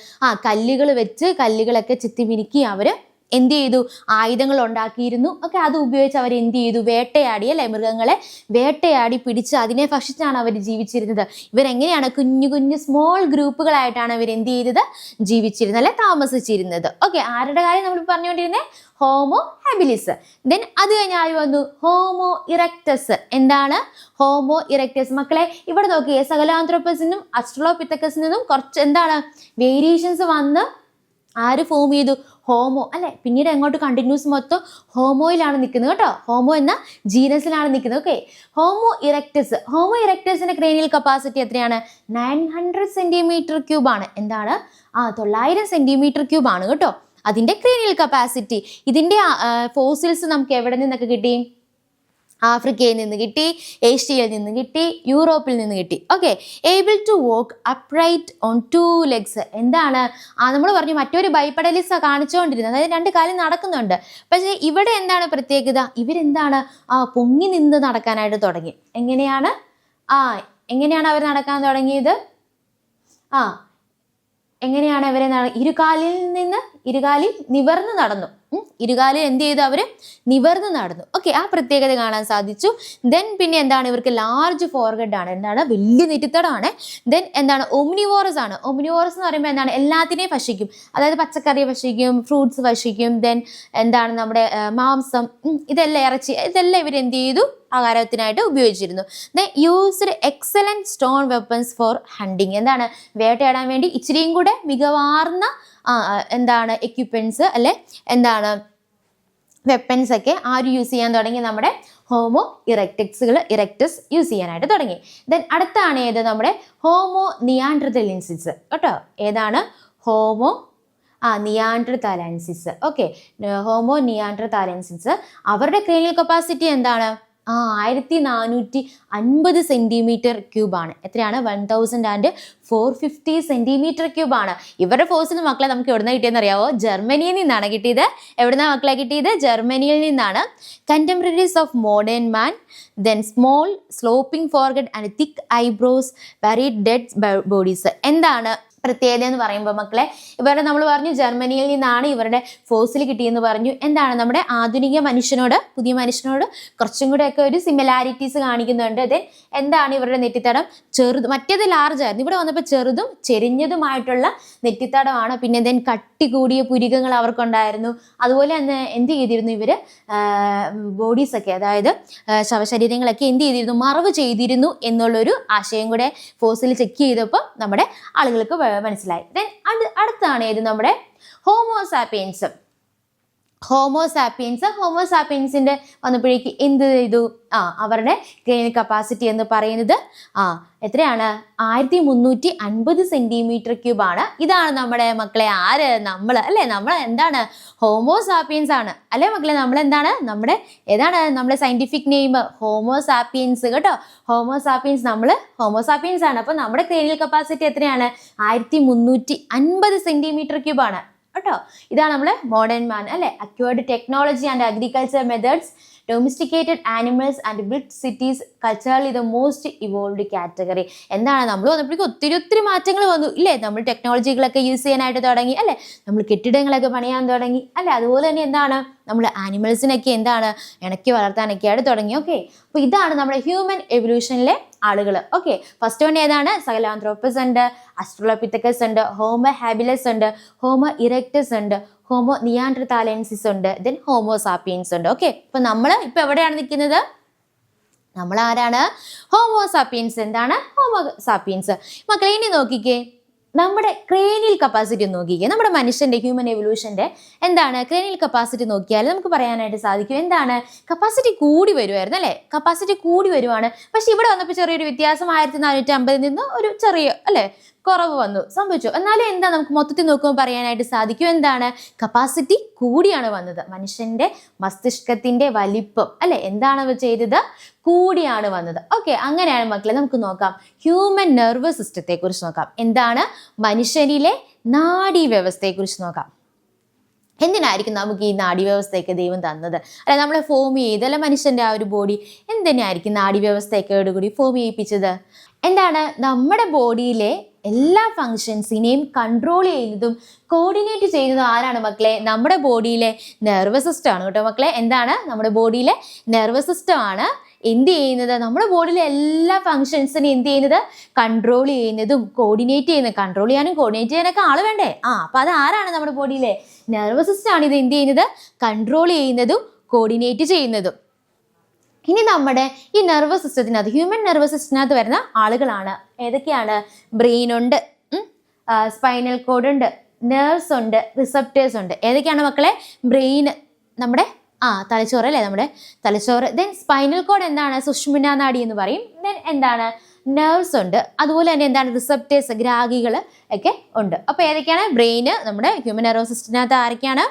കല്ലുകൾ വെച്ച് കല്ലുകളൊക്കെ ചെത്തിമിനുക്കി അവർ എന്ത് ചെയ്തു? ആയുധങ്ങൾ ഉണ്ടാക്കിയിരുന്നു. ഒക്കെ അത് ഉപയോഗിച്ച് അവർ എന്ത് ചെയ്തു? വേട്ടയാടി അല്ലെ, മൃഗങ്ങളെ വേട്ടയാടി പിടിച്ച് അതിനെ ഭക്ഷിച്ചാണ് അവർ ജീവിച്ചിരുന്നത്. ഇവരെങ്ങനെയാണ്? കുഞ്ഞു കുഞ്ഞു സ്മോൾ ഗ്രൂപ്പുകളായിട്ടാണ് ഇവർ എന്ത് ചെയ്തത്? ജീവിച്ചിരുന്നത് അല്ലെ, താമസിച്ചിരുന്നത്. ഓക്കെ, ആരുടെ കാര്യം നമ്മൾ പറഞ്ഞുകൊണ്ടിരുന്നത്? Homo habilis. ദെൻ അത് കഴിഞ്ഞ് ആര് വന്നു? Homo erectus. എന്താണ്? Homo erectus. മക്കളെ ഇവിടെ നോക്കിയേ, സഹലാന്ത്രോപ്പസിനും അസ്ട്രലോപിത്തക്കസിനും കുറച്ച് എന്താണ് വേരിയേഷൻസ് വന്ന് ആര് ഫോം ചെയ്തു? ഹോമോ അല്ലെ. പിന്നീട് എങ്ങോട്ട് കണ്ടിന്യൂസ് മൊത്തം ഹോമോയിലാണ് നിൽക്കുന്നത് കേട്ടോ. ഹോമോ എന്ന ജീനസിലാണ് നിൽക്കുന്നത്. ഓക്കെ, ഹോമോ ഇറക്ടസിന്റെ ക്രേനിയൽ കപ്പാസിറ്റി എത്രയാണ്? 900 സെന്റിമീറ്റർ ക്യൂബ് ആണ്. എന്താണ്? 900 സെന്റിമീറ്റർ ക്യൂബ് ആണ് കേട്ടോ അതിന്റെ ക്രേനിയൽ കപ്പാസിറ്റി. ഇതിന്റെ ഫോസിൽസ് നമുക്ക് എവിടെ നിന്നൊക്കെ കിട്ടി? ആഫ്രിക്കയിൽ നിന്ന് കിട്ടി, ഏഷ്യയിൽ നിന്ന് കിട്ടി, യൂറോപ്പിൽ നിന്ന് കിട്ടി. Okay, able to walk upright on 2 legs. എന്താണ്? നമ്മൾ പറഞ്ഞു മറ്റൊരു ബൈപെഡലിസ കാണിച്ചുകൊണ്ടിരുന്നത്, അതായത് 2 കാലിൽ നടക്കുന്നുണ്ട്. പക്ഷേ ഇവിടെ എന്താണ് പ്രത്യേകത? ഇവരെന്താണ്? പൊങ്ങി നിന്ന് നടക്കാനായിട്ട് തുടങ്ങി. എങ്ങനെയാണ്? എങ്ങനെയാണ് അവർ നടക്കാൻ തുടങ്ങിയത്? എങ്ങനെയാണ് അവരെ ഇരുകാലിൽ നിവർന്ന് നടന്നു. ഇരുകാലിൽ എന്ത് ചെയ്തു? അവര് നിവർന്ന് നടന്നു. ഓക്കെ, ആ പ്രത്യേകത കാണാൻ സാധിച്ചു. ദെൻ പിന്നെ എന്താണ്? ഇവർക്ക് ലാർജ് ഫോർഹെഡ് ആണ്. എന്താണ്? വലിയ നെറ്റിത്തടമാണ്. ദെൻ എന്താണ്? ഒംനിവോറസ് ആണ്. ഒംനിവോറസ് എന്ന് പറയുമ്പോൾ എന്താണ്? എല്ലാത്തിനെയും ഭക്ഷിക്കും. അതായത് പച്ചക്കറി ഭക്ഷിക്കും, ഫ്രൂട്ട്സ് ഭക്ഷിക്കും, ദെൻ എന്താണ്? നമ്മുടെ മാംസം, ഇതെല്ലാം ഇറച്ചി, ഇതെല്ലാം ഇവർ എന്ത് ചെയ്തു? ആഹാരത്തിനായിട്ട് ഉപയോഗിച്ചിരുന്നു. Then used excellent stone weapons for hunting. എന്താണ്? വേട്ടയാടാൻ വേണ്ടി ഇച്ചിരിയും കൂടെ മികവാർന്ന എന്താണ്? എക്യുപ്മെന്റ്സ് അല്ലെ എന്താണ്? വെപ്പൻസ് ഒക്കെ ആര് യൂസ് ചെയ്യാൻ തുടങ്ങി? നമ്മുടെ ഹോമോ ഇറക്ടസ് യൂസ് ചെയ്യാനായിട്ട് തുടങ്ങി. ദെൻ അടുത്താണ് ഏത്? നമ്മുടെ ഹോമോ നിയാൻഡർതലൻസിസ് കേട്ടോ. ഏതാണ്? Homo neanderthalensis. Okay, Homo neanderthalensis. അവരുടെ ക്രേനിയൽ കപ്പാസിറ്റി എന്താണ്? 1450 സെന്റിമീറ്റർ ക്യൂബാണ്. എത്രയാണ്? 1450 സെന്റിമീറ്റർ ക്യൂബാണ്. ഇവരുടെ ഫോസിൽ മക്കളെ നമുക്ക് എവിടെ നിന്ന് കിട്ടിയെന്ന് അറിയാവോ? ജർമ്മനിയിൽ നിന്നാണ് കിട്ടിയത്. എവിടുന്നാ മക്കളെ കിട്ടിയത്? ജർമ്മനിയിൽ നിന്നാണ്. Contemporaries of modern man, then small sloping forehead and thick eyebrows, buried dead bodies. എന്താണ് പ്രത്യേകത എന്ന് പറയുമ്പോൾ മക്കളെ, ഇവരുടെ നമ്മൾ പറഞ്ഞു ജർമ്മനിയിൽ നിന്നാണ് ഇവരുടെ ഫോസിൽ കിട്ടിയെന്ന് പറഞ്ഞു. എന്താണ്? നമ്മുടെ ആധുനിക മനുഷ്യനോട്, പുതിയ മനുഷ്യനോട് കുറച്ചും കൂടെ ഒക്കെ ഒരു സിമിലാരിറ്റീസ് കാണിക്കുന്നുണ്ട്. ദെൻ എന്താണ്? ഇവരുടെ നെറ്റിത്തടം ചെറുത്, മറ്റേത് ലാർജ് ആയിരുന്നു. ഇവിടെ വന്നപ്പോൾ ചെറുതും ചെരിഞ്ഞതുമായിട്ടുള്ള നെറ്റിത്തടമാണ്. പിന്നെ ദെൻ കട്ടി കൂടിയ പുരികങ്ങൾ അവർക്കുണ്ടായിരുന്നു. അതുപോലെ തന്നെ എന്ത് ചെയ്തിരുന്നു ഇവര്? ബോഡീസൊക്കെ, അതായത് ശവശരീരങ്ങളൊക്കെ എന്ത് ചെയ്തിരുന്നു? മറവ് ചെയ്തിരുന്നു എന്നുള്ളൊരു ആശയം കൂടെ ഫോസിൽ ചെക്ക് ചെയ്തപ്പോൾ നമ്മുടെ ആളുകൾക്ക് മനസ്സിലായി. ദെൻ അടുത്താണ് ഏത്? നമ്മുടെ ഹോമോസാപ്പിയൻസ്. ഹോമോസാപ്പിയൻസിന്റെ വന്നപ്പോഴേക്ക് എന്ത് ചെയ്തു? അവരുടെ ക്രേനിയൽ കപ്പാസിറ്റി എന്ന് പറയുന്നത് എത്രയാണ്? 1350 സെന്റിമീറ്റർ ക്യൂബാണ്. ഇതാണ് നമ്മുടെ മക്കളെ ആര്? നമ്മൾ അല്ലേ? നമ്മൾ എന്താണ്? ഹോമോസാപ്പിയൻസ് ആണ് അല്ലേ മക്കളെ? നമ്മൾ എന്താണ്? നമ്മുടെ ഏതാണ് നമ്മുടെ സയന്റിഫിക് നെയിം? ഹോമോസാപ്പിയൻസ് കേട്ടോ. ഹോമോസാപ്പിയൻസ്, നമ്മൾ ഹോമോസാപ്പിയൻസ് ആണ്. അപ്പൊ നമ്മുടെ ക്രേനിയൽ കപ്പാസിറ്റി എത്രയാണ്? 1350 സെന്റിമീറ്റർ ക്യൂബാണ് കേട്ടോ. ഇതാണ് നമ്മൾ മോഡേൺ മാൻ അല്ലെ. Acquired technology and agriculture methods, domesticated animals and build cities, culturally the most evolved category. എന്താണ്? നമ്മൾ വന്നപ്പോഴേക്കും ഒത്തിരി മാറ്റങ്ങൾ വന്നു ഇല്ലേ? നമ്മൾ ടെക്നോളജികളൊക്കെ യൂസ് ചെയ്യാനായിട്ട് തുടങ്ങി അല്ലേ? നമ്മൾ കെട്ടിടങ്ങളൊക്കെ പണിയാൻ തുടങ്ങി അല്ലേ? അതുപോലെ തന്നെ എന്താണ്? നമ്മൾ ആനിമൽസിനൊക്കെ എന്താണ്? ഇണക്കി വളർത്താനൊക്കെ ആയിട്ട് തുടങ്ങി. ഓക്കെ, അപ്പോൾ ഇതാണ് നമ്മുടെ ഹ്യൂമൻ എവല്യൂഷനിലെ ആളുകൾ. ഓക്കെ, ഫസ്റ്റ് വൺ ഏതാണ്? സഹലാന്ത്രോപ്പസ് ഉണ്ട്, അസ്ട്രലോപിത്തക്കസ് ഉണ്ട്, ഹോമോ ഹാബിലസ് ഉണ്ട്, ഹോമോ ഇറക്ടസ് ഉണ്ട്, ഹോമോ നിയാൻഡർതാലൻസിസ് ഉണ്ട്, ദെൻ ഹോമോസാപ്പിയൻസ് ഉണ്ട്. ഓക്കെ, അപ്പൊ നമ്മൾ ഇപ്പൊ എവിടെയാണ് നിൽക്കുന്നത്? നമ്മൾ ആരാണ്? ഹോമോസാപ്പിയൻസ്. എന്താണ്? ഹോമോസാപ്പിയൻസ്. മക്കളെ ഇനി നോക്കിക്കേ, നമ്മുടെ ക്രേനിയൽ കപ്പാസിറ്റി നോക്കിക്കേ. നമ്മുടെ മനുഷ്യന്റെ ഹ്യൂമൻ എവല്യൂഷന്റെ എന്താണ് ക്രേനിയൽ കപ്പാസിറ്റി നോക്കിയാൽ നമുക്ക് പറയാനായിട്ട് സാധിക്കും. എന്താണ്? കപ്പാസിറ്റി കൂടി വരുമായിരുന്നു അല്ലെ? കപ്പാസിറ്റി കൂടി വരുവാണ്. പക്ഷെ ഇവിടെ വന്നപ്പോൾ ചെറിയൊരു വ്യത്യാസം, 1450 നിന്ന് ഒരു ചെറിയ അല്ലെ കുറവ് വന്നു സംഭവിച്ചു. എന്നാലും എന്താ നമുക്ക് മൊത്തത്തിൽ നോക്കുമ്പോൾ പറയാനായിട്ട് സാധിക്കും? എന്താണ്? കപ്പാസിറ്റി കൂടിയാണ് വന്നത്. മനുഷ്യന്റെ മസ്തിഷ്കത്തിന്റെ വലിപ്പം അല്ലെ എന്താണ് ചെയ്തത്? കൂടിയാണ് വന്നത്. ഓക്കെ, അങ്ങനെയാണ് മക്കളെ നമുക്ക് നോക്കാം ഹ്യൂമൻ നെർവസ് സിസ്റ്റത്തെ കുറിച്ച് നോക്കാം. എന്താണ്? മനുഷ്യനിലെ നാഡീവ്യവസ്ഥയെ കുറിച്ച് നോക്കാം. എന്തിനായിരിക്കും നമുക്ക് ഈ നാഡീവ്യവസ്ഥയൊക്കെ ദൈവം തന്നത്? അല്ലെ നമ്മളെ ഫോം ചെയ്തല്ല മനുഷ്യന്റെ ആ ഒരു ബോഡി എന്തിനായിരിക്കും നാഡീവ്യവസ്ഥയൊക്കെ കൂടി ഫോം ചെയ്യിപ്പിച്ചത്? എന്താണ്? നമ്മുടെ ബോഡിയിലെ എല്ലാ ഫങ്ഷൻസിനെയും കൺട്രോൾ ചെയ്യുന്നതും കോർഡിനേറ്റ് ചെയ്യുന്നതും ആരാണ് മക്കളെ? നമ്മുടെ ബോഡിയിലെ നെർവസ് സിസ്റ്റം ആണ് കേട്ടോ മക്കളെ. എന്താണ്? നമ്മുടെ ബോഡിയിലെ നെർവസ് സിസ്റ്റം ആണ് എന്ത് ചെയ്യുന്നത്? നമ്മുടെ ബോഡിയിലെ എല്ലാ ഫങ്ഷൻസിനും എന്ത് ചെയ്യുന്നത്? കൺട്രോൾ ചെയ്യുന്നതും കോർഡിനേറ്റ് ചെയ്യുന്നത്. കൺട്രോൾ ചെയ്യാനും കോർഡിനേറ്റ് ചെയ്യാനൊക്കെ ആള് വേണ്ടേ? അപ്പൊ അത് ആരാണ്? നമ്മുടെ ബോഡിയിലെ നെർവസ് സിസ്റ്റം ആണ് ഇത് എന്ത് ചെയ്യുന്നത്? കൺട്രോൾ ചെയ്യുന്നതും കോർഡിനേറ്റ് ചെയ്യുന്നതും. ഇനി നമ്മുടെ ഈ നെർവസ് സിസ്റ്റത്തിനകത്ത്, ഹ്യൂമൻ നെർവസ് സിസ്റ്റത്തിനകത്ത് വരുന്ന ആളുകളാണ് ഏതൊക്കെയാണ്? ബ്രെയിൻ ഉണ്ട്, സ്പൈനൽ കോഡ് ഉണ്ട്, നെർവ്സ് ഉണ്ട്, റിസപ്റ്റേഴ്സ് ഉണ്ട്. ഏതൊക്കെയാണ് മക്കളെ? ബ്രെയിൻ, നമ്മുടെ തലച്ചോറ് അല്ലേ? നമ്മുടെ തലച്ചോറ്. ദെൻ സ്പൈനൽ കോഡ് എന്താണ്? സുഷ്മിന നാഡി എന്ന് പറയും. ദെൻ എന്താണ്? നെർവ്സ് ഉണ്ട്. അതുപോലെ തന്നെ എന്താണ്? റിസപ്റ്റേഴ്സ്, ഗ്രാഹികൾ ഒക്കെ ഉണ്ട്. അപ്പോൾ ഏതൊക്കെയാണ്? ബ്രെയിന്, നമ്മുടെ ഹ്യൂമൻ നെർവസ് സിസ്റ്റത്തിനകത്ത് ആരൊക്കെയാണ്?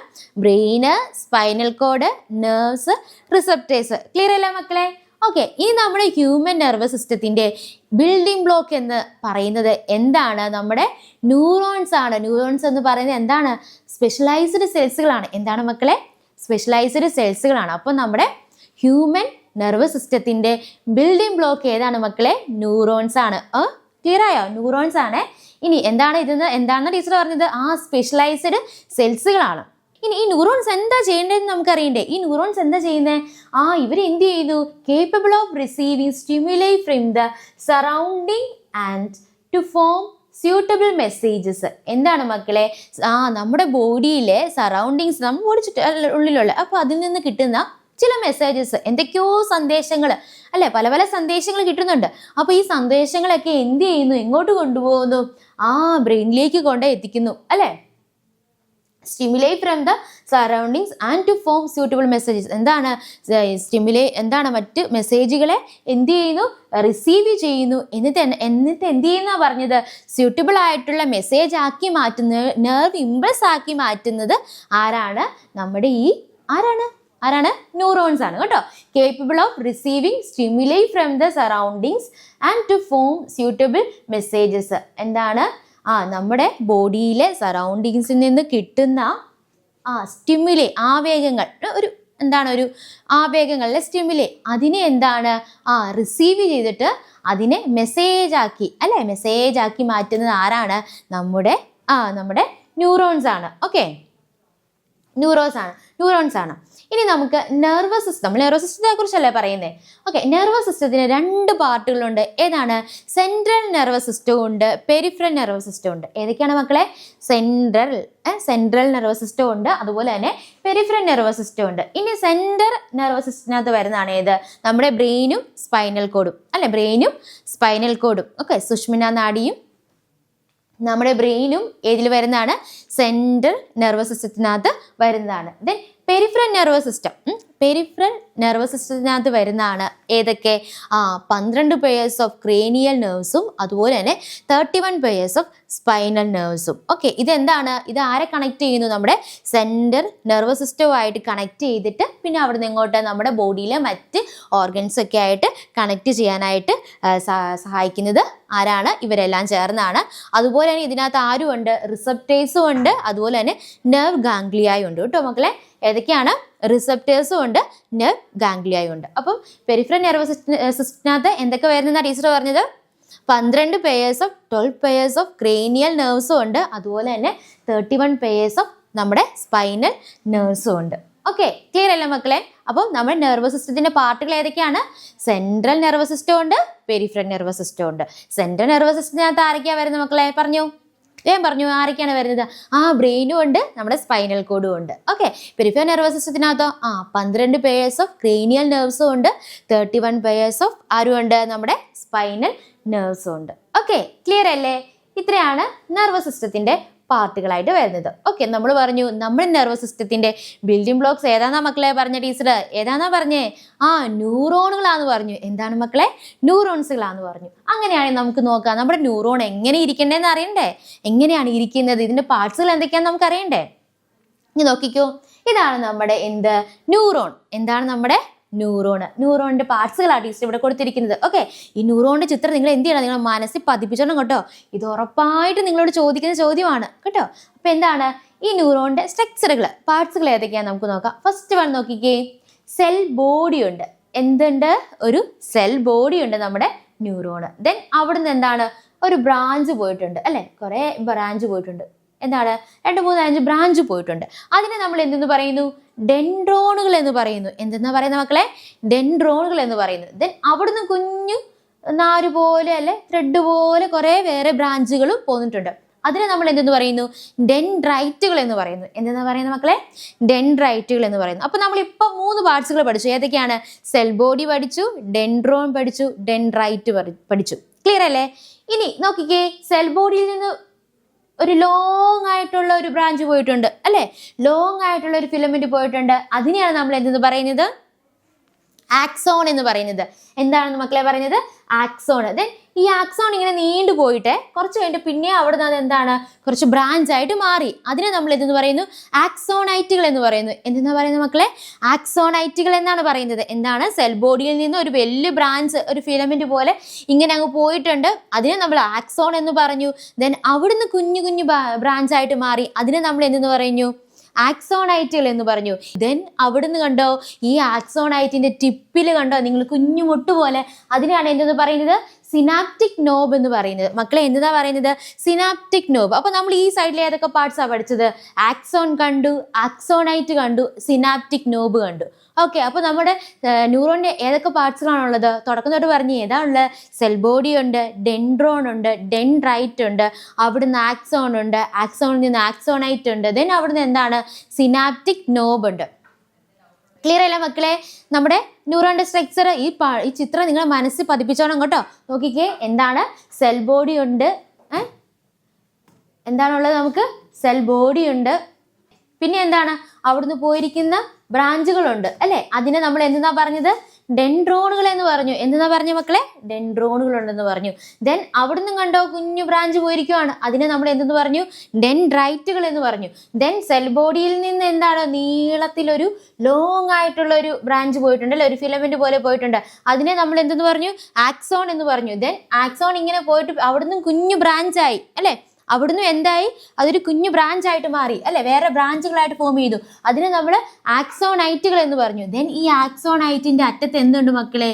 Brain, spinal cord, nerves, receptors. Clear അല്ലേ മക്കളെ? ഓക്കെ, ഈ നമ്മുടെ ഹ്യൂമൻ നെർവസ് സിസ്റ്റത്തിന്റെ ബിൽഡിംഗ് ബ്ലോക്ക് എന്ന് പറയുന്നത് എന്താണ്? നമ്മുടെ ന്യൂറോൺസ് ആണ്. ന്യൂറോൺസ് എന്ന് പറയുന്നത് എന്താണ്? സ്പെഷ്യലൈസ്ഡ് സെൽസുകളാണ്. എന്താണ് മക്കളെ? സ്പെഷ്യലൈസ്ഡ് സെൽസുകളാണ്. അപ്പോൾ നമ്മുടെ ഹ്യൂമൻ നെർവസ് സിസ്റ്റത്തിന്റെ ബിൽഡിംഗ് ബ്ലോക്ക് ഏതാണ് മക്കളെ? ന്യൂറോൺസ് ആണ്. ക്ലിയർ ആയോ? ന്യൂറോൺസ് ആണ്. ഇനി എന്താണെന്ന് ടീച്ചർ പറഞ്ഞത്? സ്പെഷ്യലൈസ്ഡ് സെൽസുകളാണ്. ഇനി ഈ ന്യൂറോൺസ് എന്താ ചെയ്യേണ്ടതെന്ന് നമുക്കറിയണ്ടേ? ഈ ന്യൂറോൺസ് എന്താ ചെയ്യുന്നത്? ഇവർ എന്ത് ചെയ്യുന്നു? Capable of receiving stimuli from the surrounding and to form suitable messages. എന്താണ് മക്കളെ? നമ്മുടെ ബോഡിയിലെ സറൗണ്ടിങ്സ്, നമ്മുടെ ബോഡി ഉള്ളിലുള്ള, അപ്പോൾ അതിൽ നിന്ന് കിട്ടുന്ന ചില മെസ്സേജസ്, എന്തൊക്കെയോ സന്ദേശങ്ങൾ അല്ലെ, പല പല സന്ദേശങ്ങൾ കിട്ടുന്നുണ്ട്. അപ്പോൾ ഈ സന്ദേശങ്ങളൊക്കെ എന്ത് ചെയ്യുന്നു? എങ്ങോട്ട് കൊണ്ടുപോകുന്നു? ബ്രെയിനിലേക്ക് എത്തിക്കുന്നു അല്ലെ. Stimulate from the surroundings and to form suitable messages. എന്താണ് മറ്റ് മെസ്സേജുകളെ എന്ത് ചെയ്യുന്നു? റിസീവ് ചെയ്യുന്നു. എന്നിട്ട് എന്ത് ചെയ്യുന്ന പറഞ്ഞത്? സ്യൂട്ടബിൾ ആയിട്ടുള്ള മെസ്സേജ് ആക്കി മാറ്റുന്നത്, നെർവ് ഇമ്പൾസ് ആക്കി മാറ്റുന്നത് ആരാണ്? നമ്മുടെ ആരാണ്? ന്യൂറോൺസ് ആണ് കേട്ടോ. Capable of receiving stimuli from the surroundings and to form suitable messages. എന്താണ്? നമ്മുടെ ബോഡിയിലെ സറൗണ്ടിങ്സിൽ നിന്ന് കിട്ടുന്ന സ്റ്റിമുലേ, ആവേഗങ്ങൾ, ഒരു ആവേഗങ്ങളിലെ സ്റ്റിമുലേ, അതിനെ എന്താണ്? റിസീവ് ചെയ്തിട്ട് അതിനെ മെസ്സേജ് ആക്കി മാറ്റുന്നത് ആരാണ്? നമ്മുടെ ന്യൂറോൺസ് ആണ്. ഓക്കെ, ന്യൂറോൺസ് ആണ്. ഇനി നമുക്ക് നെർവസ് സിസ്റ്റത്തെ കുറിച്ചല്ലേ പറയുന്നത്? ഓക്കെ, നെർവസ് സിസ്റ്റത്തിന് 2 പാർട്ടുകളുണ്ട്. ഏതാണ്? സെൻട്രൽ നെർവസ് സിസ്റ്റം ഉണ്ട്, പെരിഫറൽ നെർവസ് സിസ്റ്റം ഉണ്ട്. ഏതൊക്കെയാണ് മക്കളെ? സെൻട്രൽ നെർവസ് സിസ്റ്റം ഉണ്ട്, അതുപോലെ തന്നെ പെരിഫറൽ നെർവസ് സിസ്റ്റം ഉണ്ട്. ഇനി സെൻട്രൽ നെർവസ് സിസ്റ്റത്തിനകത്ത് വരുന്നതാണ് ഏത്? നമ്മുടെ ബ്രെയിനും സ്പൈനൽ കോഡും അല്ലെ. ബ്രെയിനും സ്പൈനൽ കോഡും ഒക്കെ, സുഷ്മിന നാഡിയും നമ്മുടെ ബ്രെയിനും ഏതിൽ വരുന്നതാണ്? സെൻട്രൽ നെർവസ് സിസ്റ്റത്തിനകത്ത് വരുന്നതാണ്. ദെൻ പെരിഫറൽ നെർവസ് സിസ്റ്റത്തിനകത്ത് വരുന്നതാണ് ഏതൊക്കെ? 12 പെയേഴ്സ് ഓഫ് ക്രേനിയൽ നെർവ്സും അതുപോലെ തന്നെ 31 പെയേഴ്സ് ഓഫ് സ്പൈനൽ നെർവ്സും. ഓക്കെ, ഇതെന്താണ്? ഇത് ആരെ കണക്ട് ചെയ്യുന്നു? നമ്മുടെ സെൻട്രൽ നെർവസ് സിസ്റ്റവുമായിട്ട് കണക്ട് ചെയ്തിട്ട് പിന്നെ അവിടെ നിന്ന് ഇങ്ങോട്ട് നമ്മുടെ ബോഡിയിലെ മറ്റ് ഓർഗൻസ് ഒക്കെ ആയിട്ട് കണക്ട് ചെയ്യാനായിട്ട് സഹായിക്കുന്നത് ആരാണ്? ഇവരെല്ലാം ചേർന്നാണ്. അതുപോലെ തന്നെ ഇതിനകത്ത് ആരുമുണ്ട്? റിസപ്റ്റേഴ്സും ഉണ്ട്, അതുപോലെ തന്നെ നെർവ് ഗാംഗ്ലിയായും ഉണ്ട് കേട്ടോ മക്കളെ. ഏതൊക്കെയാണ്? റിസപ്റ്റേഴ്സും ഉണ്ട്, നെർവ് ഗാംഗ്ലിയായും ഉണ്ട്. അപ്പം പെരിഫറൽ നെർവസ് സിസ്റ്റത്തിനകത്ത് എന്തൊക്കെ വരുന്നതാണ് ടീച്ചർ പറഞ്ഞത്? 12 pairs of 12 pairs of cranial നെർവ്സും ഉണ്ട്, അതുപോലെ തന്നെ 31 പെയേഴ്സ് ഓഫ് നമ്മുടെ സ്പൈനൽ നെർവ്സും ഉണ്ട്. ഓക്കെ, ക്ലിയർ അല്ലേ മക്കളെ? അപ്പം നമ്മുടെ നെർവസ് സിസ്റ്റത്തിന്റെ പാർട്ടുകൾ ഏതൊക്കെയാണ്? സെൻട്രൽ നെർവസ് സിസ്റ്റം ഉണ്ട്, പെരിഫറൽ നെർവസ് സിസ്റ്റം ഉണ്ട്. സെൻട്രൽ നെർവസ് സിസ്റ്റത്തിനകത്ത് ആരൊക്കെയാണ് വരുന്നത് മക്കളെ? പറഞ്ഞു ആരൊക്കെയാണ് വരുന്നത്? ബ്രെയിനും ഉണ്ട്, നമ്മുടെ സ്പൈനൽ കോഡും ഉണ്ട്. ഓക്കെ, പെരിഫറൽ നെർവസ് സിസ്റ്റത്തിനകത്തോ 12 പെയേഴ്സ് ഓഫ് ക്രേനിയൽ നെർവ്സും ഉണ്ട്, 31 പെയേഴ്സ് ഓഫ് ആരും ഉണ്ട്? നമ്മുടെ സ്പൈനൽ നെർവ്സും ഉണ്ട്. ഓക്കെ, ക്ലിയർ അല്ലേ? ഇത്രയാണ് നെർവസ് സിസ്റ്റത്തിന്റെ പാർട്ടുകളായിട്ട് വരുന്നത്. ഓക്കെ, നമ്മൾ പറഞ്ഞു നമ്മുടെ നെർവസ് സിസ്റ്റത്തിന്റെ ബിൽഡിംഗ് ബ്ലോക്സ് ഏതാന്നാ മക്കളെ പറഞ്ഞ ടീച്ചർ? ഏതാന്നാ പറഞ്ഞേ? ന്യൂറോണുകളാന്ന് പറഞ്ഞു. എന്താണ് മക്കളെ? ന്യൂറോൺസുകളാന്ന് പറഞ്ഞു. അങ്ങനെയാണെങ്കിൽ നമുക്ക് നോക്കാം നമ്മുടെ ന്യൂറോൺ എങ്ങനെ ഇരിക്കണ്ടേന്ന് അറിയണ്ടേ? എങ്ങനെയാണ് ഇരിക്കുന്നത്, ഇതിന്റെ പാർട്സുകൾ എന്തൊക്കെയാന്ന് നമുക്ക് അറിയണ്ടേ? ഇനി നോക്കിക്കോ, ഇതാണ് നമ്മുടെ ന്യൂറോൺ. എന്താണ് നമ്മുടെ ന്യൂറോണിന്റെ പാർട്സുകളാണ് ടീച്ചർ ഇവിടെ കൊടുത്തിരിക്കുന്നത്. ഓക്കെ, ഈ ന്യൂറോണിന്റെ ചിത്രം നിങ്ങൾ എന്ത് ചെയ്യണം? നിങ്ങൾ മനസ്സിൽ പതിപ്പിച്ചോണം കേട്ടോ. ഇത് ഉറപ്പായിട്ട് നിങ്ങളോട് ചോദിക്കുന്ന ചോദ്യമാണ് കേട്ടോ. അപ്പൊ എന്താണ് ഈ ന്യൂറോണിന്റെ സ്ട്രക്ചറുകൾ, പാർട്സുകൾ ഏതൊക്കെയാന്ന് നമുക്ക് നോക്കാം. ഫസ്റ്റ് വൺ നോക്കിക്കേ, സെൽ ബോഡി ഉണ്ട്. എന്തുണ്ട്? ഒരു സെൽ ബോഡി ഉണ്ട് നമ്മുടെ ന്യൂറോണ്. ദെൻ അവിടുന്ന് എന്താണ്? ഒരു ബ്രാഞ്ച് പോയിട്ടുണ്ട് അല്ലെ, കുറെ ബ്രാഞ്ച് പോയിട്ടുണ്ട്. എന്താണ്? 2, 3, 5 ബ്രാഞ്ച് പോയിട്ടുണ്ട്. അതിനെ നമ്മൾ എന്തെന്ന് പറയുന്നു? ഡെൻഡ്രോണുകൾ എന്ന് പറയുന്നു. എന്തെന്നാ പറയുന്നത് മക്കളെ? ഡെൻഡ്രോണുകൾ എന്ന് പറയുന്നത്. ദെൻ അവിടുന്ന് കുഞ്ഞു നാര് പോലെ അല്ലെ, ത്രെഡ് പോലെ കുറെ വേറെ ബ്രാഞ്ചുകളും പോന്നിട്ടുണ്ട്. അതിനെ നമ്മൾ എന്തെന്ന് പറയുന്നു? ഡെൻഡ്രൈറ്റുകൾ എന്ന് പറയുന്നു. എന്തെന്നാ പറയുന്നത് മക്കളെ? ഡെൻഡ്രൈറ്റുകൾ എന്ന് പറയുന്നു. അപ്പൊ നമ്മളിപ്പോൾ 3 പാർട്സുകൾ പഠിച്ചു. ഏതൊക്കെയാണ്? സെൽ ബോഡി പഠിച്ചു, ഡെൻഡ്രോൺ പഠിച്ചു, ഡെൻഡ്രൈറ്റ് പഠിച്ചു. ക്ലിയർ അല്ലേ? ഇനി നോക്കിക്കേ, സെൽ ബോഡിയിൽ നിന്ന് ഒരു ലോങ് ആയിട്ടുള്ള ഒരു ബ്രാഞ്ച് പോയിട്ടുണ്ട് അല്ലെ, ലോങ് ആയിട്ടുള്ള ഒരു ഫിലമെന്റ് പോയിട്ടുണ്ട്. അതിനെയാണ് നമ്മൾ എന്തെന്ന് പറയുന്നത്? ആക്സോൺ എന്ന് പറയുന്നത്. എന്താണെന്ന് മക്കളെ പറയുന്നത്? ആക്സോൺ. ദെൻ ഈ ആക്സോൺ ഇങ്ങനെ നീണ്ടു പോയിട്ട് കുറച്ച് കഴിഞ്ഞിട്ട് പിന്നെ അവിടെ നിന്ന് എന്താണ്? കുറച്ച് ബ്രാഞ്ച് ആയിട്ട് മാറി. അതിനെ നമ്മൾ എന്തെന്ന് പറയുന്നു? ആക്സോണൈറ്റുകൾ എന്ന് പറയുന്നു. എന്തെന്നാ പറയുന്നത് മക്കളെ? ആക്സോണൈറ്റുകൾ എന്നാണ് പറയുന്നത്. എന്താണ്? സെൽ ബോഡിയിൽ നിന്ന് ഒരു വലിയ ബ്രാഞ്ച്, ഒരു ഫിലമെന്റ് പോലെ ഇങ്ങനെ അങ്ങ് പോയിട്ടുണ്ട്. അതിനെ നമ്മൾ ആക്സോൺ എന്ന് പറഞ്ഞു. ദെൻ അവിടുന്ന് കുഞ്ഞു കുഞ്ഞു ബ്രാഞ്ച് ആയിട്ട് മാറി. അതിനെ നമ്മൾ എന്തെന്ന് പറഞ്ഞു? ആക്സോണൈറ്റുകൾ എന്ന് പറഞ്ഞു. ദെൻ അവിടുന്ന് കണ്ടോ ഈ ആക്സോണൈറ്റിന്റെ ടിപ്പിൽ കണ്ടോ നിങ്ങൾ കുഞ്ഞു മുട്ട് പോലെ, അതിനാണ് എന്തെന്ന് പറയുന്നത്, സിനാപ്റ്റിക് നോബ് എന്ന് പറയുന്നത്. മക്കളെ എന്താ പറയുന്നത്, സിനാപ്റ്റിക് നോബ്. അപ്പൊ നമ്മൾ ഈ സൈഡിൽ ഏതൊക്കെ പാർട്സാണ് പഠിച്ചത്, ആക്സോൺ കണ്ടു, ആക്സോണൈറ്റ് കണ്ടു, സിനാപ്റ്റിക് നോബ് കണ്ടു. ഓക്കെ, അപ്പൊ നമ്മുടെ ന്യൂറോണിന്റെ ഏതൊക്കെ പാർട്സുകളാണുള്ളത്, തുടക്കം തൊട്ട് പറഞ്ഞ് ഏതാ ഉള്ളത്, സെൽ ബോഡി ഉണ്ട്, ഡെൻഡ്രോൺ ഉണ്ട്, ഡെൻഡ്രൈറ്റ് ഉണ്ട്, അവിടുന്ന് ആക്സോൺ ഉണ്ട്, ആക്സോണിൽ നിന്ന് ആക്സോണൈറ്റ് ഉണ്ട്, ദെൻ അവിടുന്ന് എന്താണ്, സിനാപ്റ്റിക് നോബ് ഉണ്ട്. ക്ലിയർ അല്ല മക്കളെ? നമ്മുടെ ന്യൂറോണിന്റെ സ്ട്രക്ചർ ഈ ചിത്രം നിങ്ങൾ മനസ്സിൽ പതിപ്പിച്ചോണം കേട്ടോ. നോക്കിക്കേ, എന്താണ്, സെൽ ബോഡി ഉണ്ട്, എന്താണുള്ളത്, നമുക്ക് സെൽ ബോഡി ഉണ്ട്, പിന്നെ എന്താണ്, അവിടുന്ന് പോയിരിക്കുന്ന ബ്രാഞ്ചുകളുണ്ട് അല്ലെ, അതിനെ നമ്മൾ എന്തെന്നാ പറഞ്ഞത്, ഡെൻഡ്രോണുകൾ എന്ന് പറഞ്ഞു. എന്തെന്നാ പറഞ്ഞ മക്കളെ, ഡെൻഡ്രോണുകൾ ഉണ്ടെന്ന് പറഞ്ഞു. ദെൻ അവിടുന്ന് കണ്ടോ കുഞ്ഞു ബ്രാഞ്ച് പോയിരിക്കുവാണ്, അതിനെ നമ്മൾ എന്തെന്ന് പറഞ്ഞു, ഡെൻഡ്രൈറ്റുകൾ എന്ന് പറഞ്ഞു. ദെൻ സെൽ ബോഡിയിൽ നിന്ന് എന്താണ്, നീളത്തിലൊരു ലോങ് ആയിട്ടുള്ള ഒരു ബ്രാഞ്ച് പോയിട്ടുണ്ട് അല്ലെ, ഒരു ഫിലമെന്റ് പോലെ പോയിട്ടുണ്ട്, അതിനെ നമ്മൾ എന്തെന്ന് പറഞ്ഞു, ആക്സോൺ എന്ന് പറഞ്ഞു. ദെൻ ആക്സോൺ ഇങ്ങനെ പോയിട്ട് അവിടുന്ന് കുഞ്ഞു ബ്രാഞ്ചായി അല്ലെ, അവിടുന്ന് എന്തായി, അതൊരു കുഞ്ഞു ബ്രാഞ്ച് ആയിട്ട് മാറി അല്ലെ, വേറെ ബ്രാഞ്ചുകളായിട്ട് ഫോം ചെയ്തു, അതിനെ നമ്മൾ ആക്സോണൈറ്റുകൾ എന്ന് പറഞ്ഞു. ദെൻ ഈ ആക്സോണൈറ്റിന്റെ അറ്റത്ത് എന്തുണ്ട് മക്കളെ,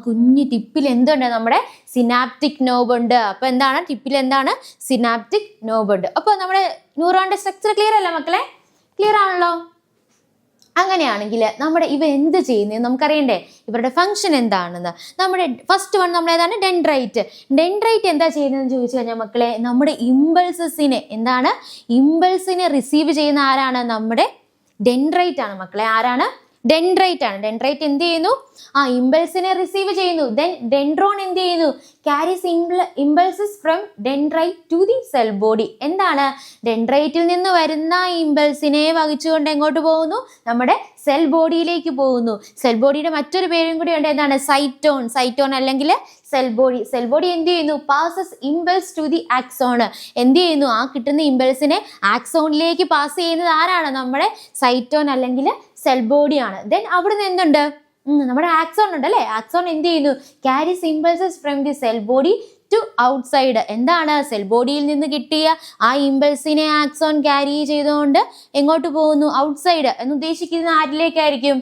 കുഞ്ഞു ടിപ്പിൽ എന്തുണ്ട്, നമ്മുടെ സിനാപ്റ്റിക് നോബ് ഉണ്ട്. അപ്പൊ എന്താണ്, ടിപ്പിൽ എന്താണ്, സിനാപ്റ്റിക് നോബ് ഉണ്ട്. അപ്പൊ നമ്മുടെ ന്യൂറോണിന്റെ സ്ട്രക്ചർ ക്ലിയർ അല്ല മക്കളെ, ക്ലിയർ ആണല്ലോ? അങ്ങനെയാണെങ്കിൽ നമ്മുടെ ഇവ എന്ത് ചെയ്യുന്നത് നമുക്കറിയണ്ടേ, ഇവരുടെ ഫംഗ്ഷൻ എന്താണെന്ന്. നമ്മുടെ ഫസ്റ്റ് വൺ നമ്മൾ ഏതാണ്, ഡെൻഡ്രൈറ്റ്. ഡെൻഡ്രൈറ്റ് എന്താ ചെയ്യുന്നതെന്ന് ചോദിച്ചു കഴിഞ്ഞാൽ മക്കളെ, നമ്മുടെ ഇമ്പൾസിനെ എന്താണ്, ഇമ്പൾസിനെ റിസീവ് ചെയ്യുന്ന ആരാണ്, നമ്മുടെ ഡെൻഡ്രൈറ്റ് ആണ് മക്കളെ. ആരാണ്, ഡെൻഡ്രൈറ്റ് ആണ്. ഡെൻഡ്രൈറ്റ് എന്ത് ചെയ്യുന്നു, ഇമ്പൾസിനെ റിസീവ് ചെയ്യുന്നു. ദെൻ ഡെൻഡ്രോൺ എന്ത് ചെയ്യുന്നു, carries impulses from dendrite to the cell body. എന്താണ്, ഡെൻഡ്രൈറ്റിൽ നിന്ന് വരുന്ന ഇമ്പൾസിനെ വഹിച്ചുകൊണ്ട് എങ്ങോട്ട് പോകുന്നു, നമ്മുടെ സെൽ ബോഡിയിലേക്ക് പോകുന്നു. സെൽ ബോഡിയുടെ മറ്റൊരു പേരും കൂടി ഉണ്ട്, എന്താണ്, സൈറ്റോൺ. സൈറ്റോൺ അല്ലെങ്കിൽ സെൽ ബോഡി. സെൽ ബോഡി എന്ത് ചെയ്യുന്നു, passes impulse to the axon. എന്ത് ചെയ്യുന്നു, ആ കിട്ടുന്ന ഇമ്പൾസിനെ ആക്സോണിലേക്ക് പാസ് ചെയ്യുന്നത് ആരാണ്, നമ്മുടെ സൈറ്റോൺ അല്ലെങ്കിൽ സെൽ ബോഡിയാണ്. ദെൻ അവിടുന്ന് എന്തുണ്ട്, നമ്മുടെ ആക്സോൺ ഉണ്ട് അല്ലെ, ആക്സോൺ എന്ത് ചെയ്യുന്നു, carries impulses from the cell body to outside. എന്താണ്, സെൽ ബോഡിയിൽ നിന്ന് കിട്ടിയ ആ ഇമ്പൾസിനെ ആക്സോൺ ക്യാരി ചെയ്തുകൊണ്ട് എങ്ങോട്ട് പോകുന്നു, ഔട്ട്സൈഡ് എന്ന് ഉദ്ദേശിക്കുന്ന ആരിലേക്കായിരിക്കും,